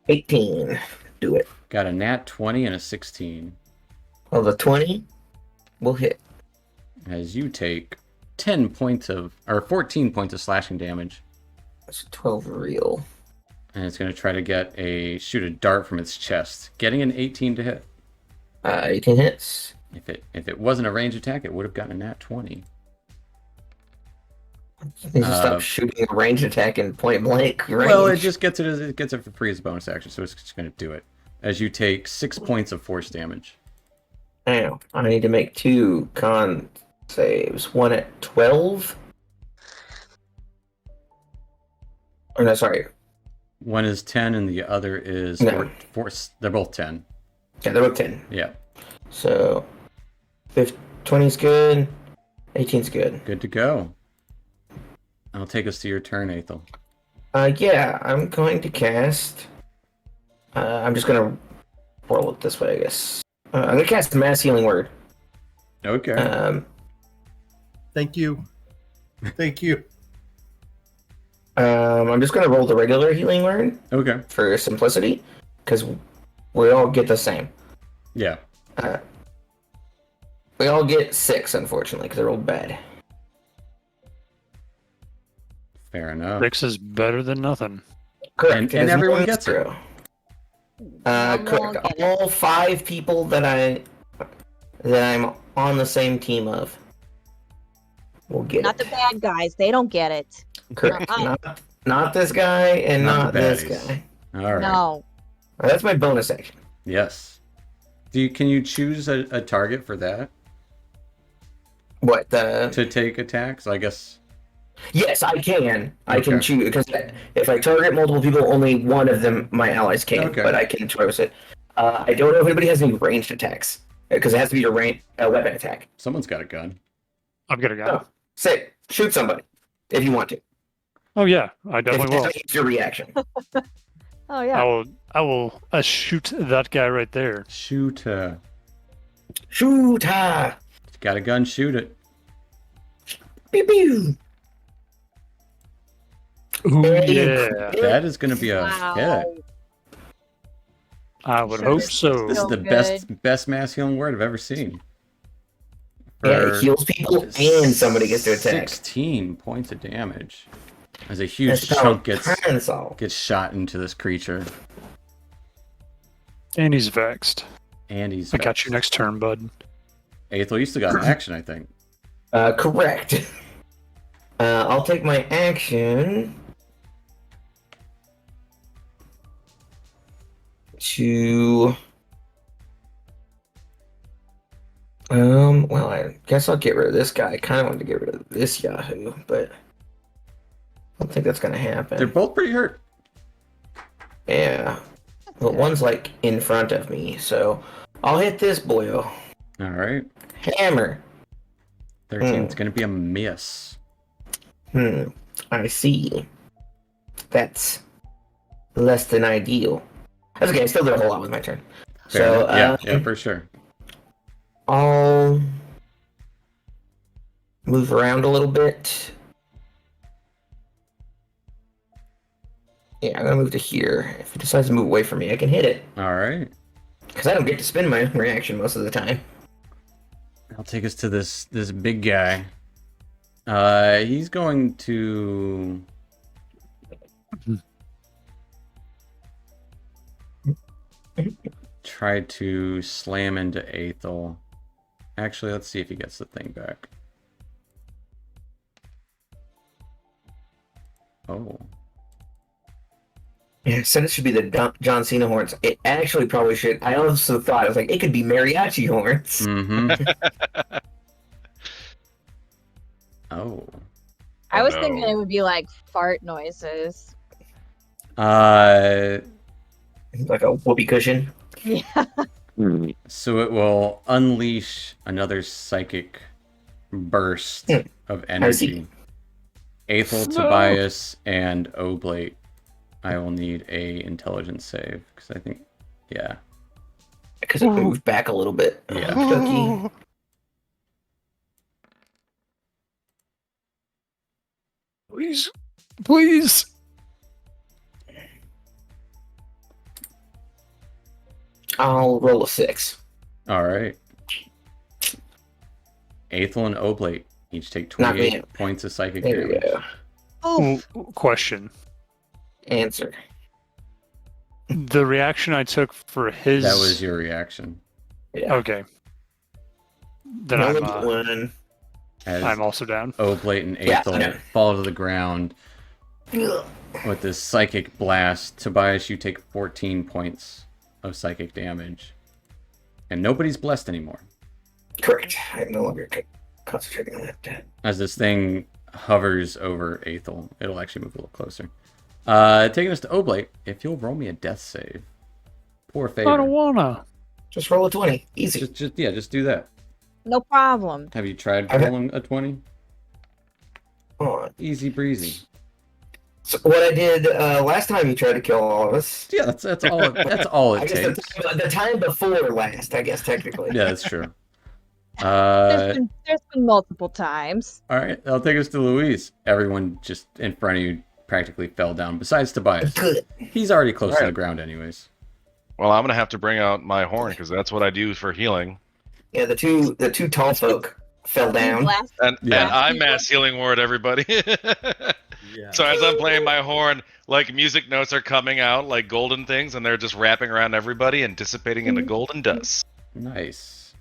18. Do it. Got a nat 20 and a 16. Well, the 20 will hit. As you take 14 points of slashing damage. That's 12 real. And it's going to try to shoot a dart from its chest. Getting an 18 to hit. 18 hits. If it wasn't a range attack, it would have gotten a nat 20. You just stop shooting a range attack in point blank range. Well, it just gets it for free as a bonus action, so it's just going to do it. as you take 6 points of force damage. Now, I need to make 2 con saves. One at 12. Or no, sorry. One is 10 and the other is No. they're both 10. Yeah, they're both 10. Yeah. So, 20's good. 18's good. Good to go. I'll take us to your turn, Aethel. Yeah, I'm going to cast. I'm just gonna roll it this way, I guess. I'm gonna cast the Mass Healing Word. Okay. Thank you. Thank you. I'm just gonna roll the regular Healing Word Okay. for simplicity, because we all get the same. Yeah. We all get 6, unfortunately, because I rolled bad. Fair enough. 6 is better than nothing. Correct. And it is everyone one gets it. zero. Correct. All 5 people that I'm on the same team of will get Not it. the bad guys. They don't get it. Correct. Uh-uh. Not this guy and Not not the this baddies. guy. All right. No. That's my bonus action. Yes. Can you choose a target for that What the? to take attacks? I guess. Yes, I can. I can Okay. choose because if I target multiple people, only one of them, my allies, can. Okay. But I can choose it. I don't know if anybody has any ranged attacks because it has to be a weapon attack. Someone's got a gun. I'm gonna go. Oh, say shoot somebody if you want to. Oh yeah, I If definitely will. it's your reaction. Oh yeah. I will shoot that guy right there. Shoot. Shoot! Ha! Got a gun, shoot it. Pew pew! Ooh, Hey, yeah. That is going to be a Wow. hit. I would Sure hope is. so. This is So the good. best mass healing word I've ever seen. Yeah, For it heals people and somebody gets to attack. 16 points of damage. As a huge That's chunk how console. gets shot into this creature. And he's vexed. And he's I got you next turn, bud. Aethel, you still got an action, I think. Correct. I'll take my action to. Well, I guess I'll get rid of this guy. I kind of wanted to get rid of this Yahoo, but I don't think that's gonna happen. They're both pretty hurt. Yeah. But one's like in front of me, so I'll hit this boyo. All right. Hammer. 13 is going to be a miss. I see. That's less than ideal. That's okay, I still did a whole lot with my turn. Fair So, enough. Yeah, for sure. I'll move around a little bit. Yeah, I'm gonna move to here. If it decides to move away from me, I can hit it. All right. Because I don't get to spend my reaction most of the time. I'll take us to this big guy. He's going to try to slam into Aethel. Actually, let's see if he gets the thing back. Oh. Yeah, said it should be the John Cena horns. It actually probably should. I also thought, I was like, it could be mariachi horns. Mm-hmm. Oh. I was no. thinking it would be like fart noises. Uh, Like a whoopee cushion. Yeah. so it will unleash another psychic burst of energy. Aethel, No. Tobias, and Oblate. I will need a intelligence save because I think, yeah. Because it moved back a little bit. Yeah. Okey-dokey. Please. Please. I'll roll a 6. All right. Aethel and Oblate each take Not 28 me. points of psychic There we damage. go. Oof. Question. Answer. The reaction I took for his. That was your reaction. Yeah. Okay. Then Roll I'm, a one. As I'm also down. Oblate and Yeah, Aethel yeah. fall to the ground with this psychic blast. Tobias, you take 14 points of psychic damage. And nobody's blessed anymore. Correct. I'm no longer concentrating on that. As this thing hovers over Aethel, it'll actually move a little closer. Taking us to Oblate, if you'll roll me a death save. Poor favor. I don't wanna. Just roll a 20. Easy. Just do that. No problem. Have you tried Okay. rolling a 20? Come on. Easy breezy. So what I did last time you tried to kill all of us. Yeah, that's all. That's all I it guess takes. the time before last, I guess technically. Yeah, that's true. There's been multiple times. All right, that'll take us to Louise. Everyone just in front of you practically fell down, besides Tobias. Good. He's already close to All right. the ground anyways. Well, I'm gonna have to bring out my horn because that's what I do for healing. Yeah, the two tall folk fell down. Last, And Yeah. and I'm mass healing ward, everybody. Yeah. So as I'm playing my horn, like music notes are coming out like golden things, and they're just wrapping around everybody and dissipating into golden dust. Nice.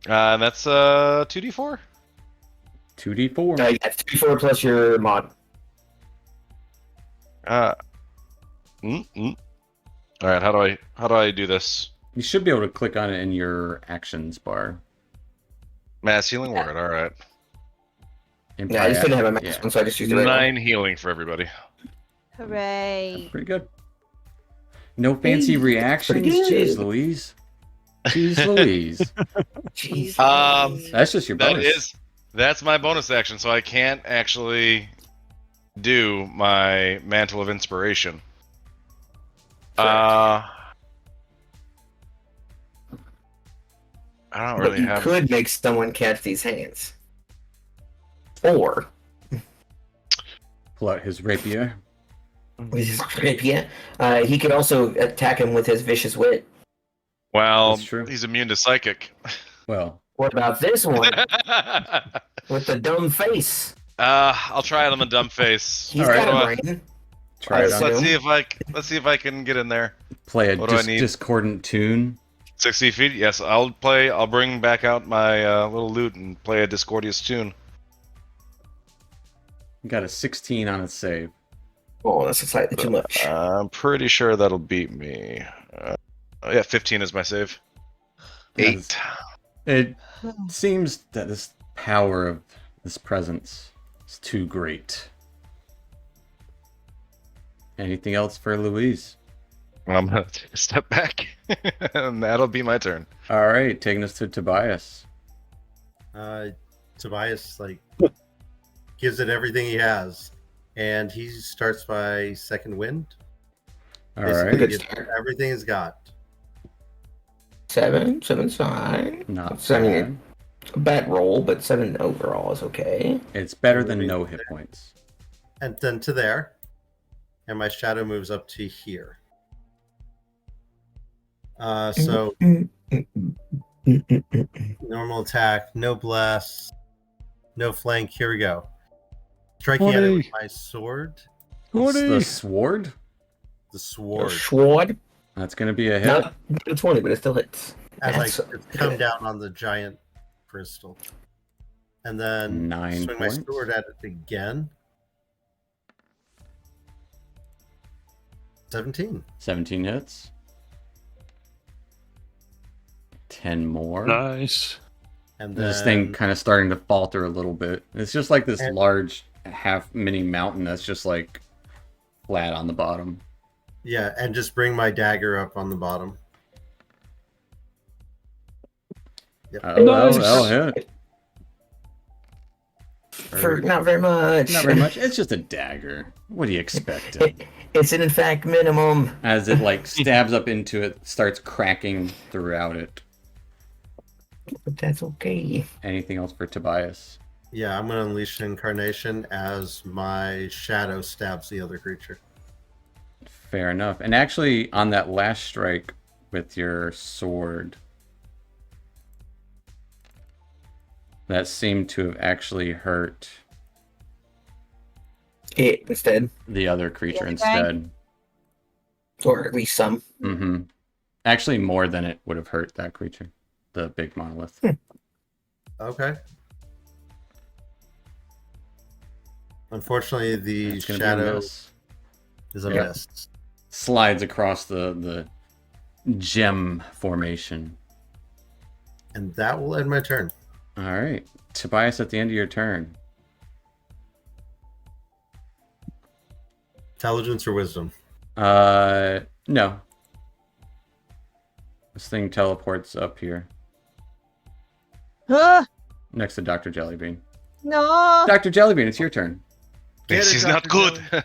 And that's 2d4. 2d4. Yeah, 3-4 plus your mod. All right, how do I do this? You should be able to click on it in your actions bar. Mass healing word. All right, Yeah, I just didn't have a max Yeah, one, so I just used the red one. 9 healing for everybody. hooray. pretty good. No fancy reactions. pretty good. Jeez Louise. Jeez Louise. Jeez. That's just your bonus. That's my bonus action, so I can't actually do my Mantle of Inspiration. I don't But really you have. could make someone catch these hands. Or, Pull out his rapier. with his rapier, he could also attack him with his vicious wit. Well, That's true. he's immune to psychic. Well, What about this one with the dumb face? I'll try it on the dumb face. He's All right. got a What do brain. try it Let's on. Let's see if I can get in there. Play a What do I need? discordant tune. 60 feet. Yes, I'll bring back out my little lute and play a discordious tune. Got a 16 on its save. Oh, that's slightly too much. I'm pretty sure that'll beat me. Yeah, 15 is my save. Yes. 8. It seems that this power of this presence is too great. Anything else for Louise? I'm gonna take a step back, and that'll be my turn. All right, taking us to Tobias. Tobias gives it everything he has, and he starts by second wind. All Basically, right, Good gives start. everything he's got. 7's fine. not So, I mean, bad. A bad roll, but 7 overall is okay. It's better than no hit points. And then to there, and my shadow moves up to here. So normal attack, no bless, no flank. Here we go. Striking at it with my sword. It's the sword. The sword. Sword. That's going to be a hit. Not a 20, but it still hits. As That's- it's come down on the giant crystal. And then 9 swing points. my sword at it again. 17. 17 hits. 10 more. Nice. And then This thing kind of starting to falter a little bit. It's just like this And- large half mini mountain that's just like flat on the bottom. yeah, and just bring my dagger up on the bottom. Yep. Nice. That'll hit. For not very much. Not very much. It's just a dagger. What do you expect? It's in fact minimum. As it like stabs up into it, starts cracking throughout it. But that's okay. Anything else for Tobias? Yeah, I'm going to unleash incarnation as my shadow stabs the other creature. Fair enough. And actually, on that last strike with your sword, that seemed to have actually hurt It instead. the other creature The other guy? instead. Or at least some. Mm-hmm. Actually, more than it would have hurt that creature, the big monolith. Okay. Unfortunately, the It's gonna be a shadow miss. is a Yeah. miss. Slides across the gem formation. And that will end my turn. All right. Tobias, at the end of your turn. Intelligence or wisdom? No. This thing teleports up here Ah, next to Dr. Jellybean. no. Dr. Jellybean, it's your turn. Get This it, is not Dr. good. Jelly.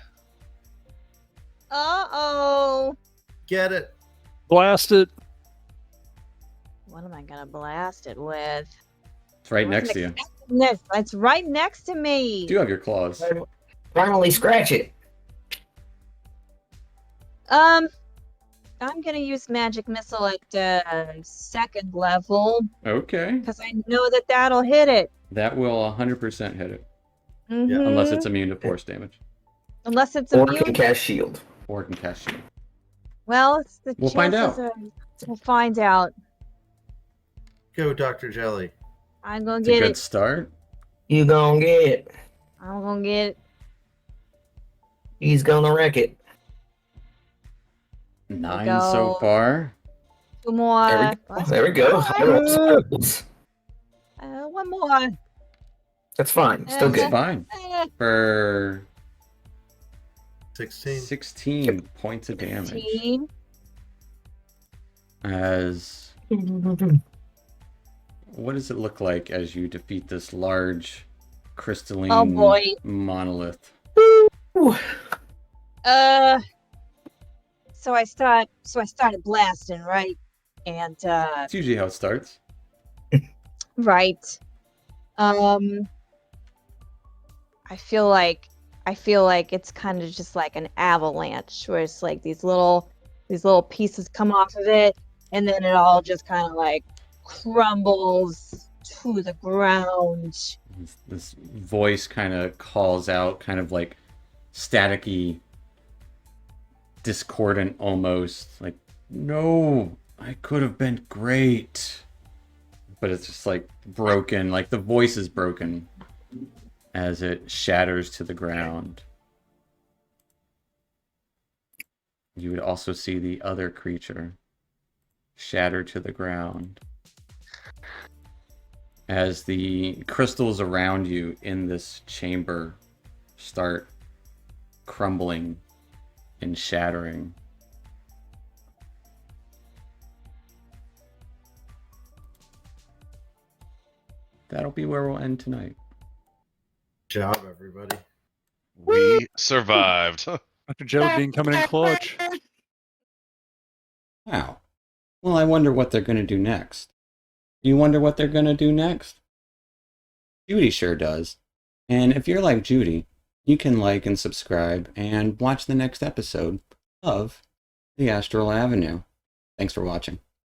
Uh-oh. Get it. Blast it. What am I gonna blast it with? It's right I next to wasn't you. expecting this. It's right next to me. You do have your claws. Finally, scratch it. I'm gonna use magic missile at second level Okay. because I know that that'll hit it. That will 100% hit it. Mhm. Unless it's immune to force damage. Unless it's Or immune. can cast shield. Or it can cast shield. Well, it's the We'll find chances out. we'll find out. Go, Dr. Jelly. I'm gonna It's a get good it. start. You gonna get it. I'm gonna get it. He's gonna wreck it. 9 go. so far. Two more. There we go. High rolls. One more. That's fine. Still It's good. fine. For 16. 16 points of damage. 15. As what does it look like as you defeat this large crystalline Oh, boy. monolith? So I started blasting, right? And That's usually how it starts. right. I feel like it's kind of just like an avalanche where it's like these little pieces come off of it and then it all just kind of like crumbles to the ground. This voice kind of calls out, kind of like staticky, discordant almost, like, no, I could have been great. But it's just like broken, like the voice is broken as it shatters to the ground. You would also see the other creature shatter to the ground as the crystals around you in this chamber start crumbling and shattering. That'll be where we'll end tonight. Good job, everybody. We survived. Dr. Jellybean coming in clutch. Wow. Well, I wonder what they're going to do next. You wonder what they're going to do next? Judy sure does. And if you're like Judy, you can like and subscribe and watch the next episode of The Astral Avenue. Thanks for watching.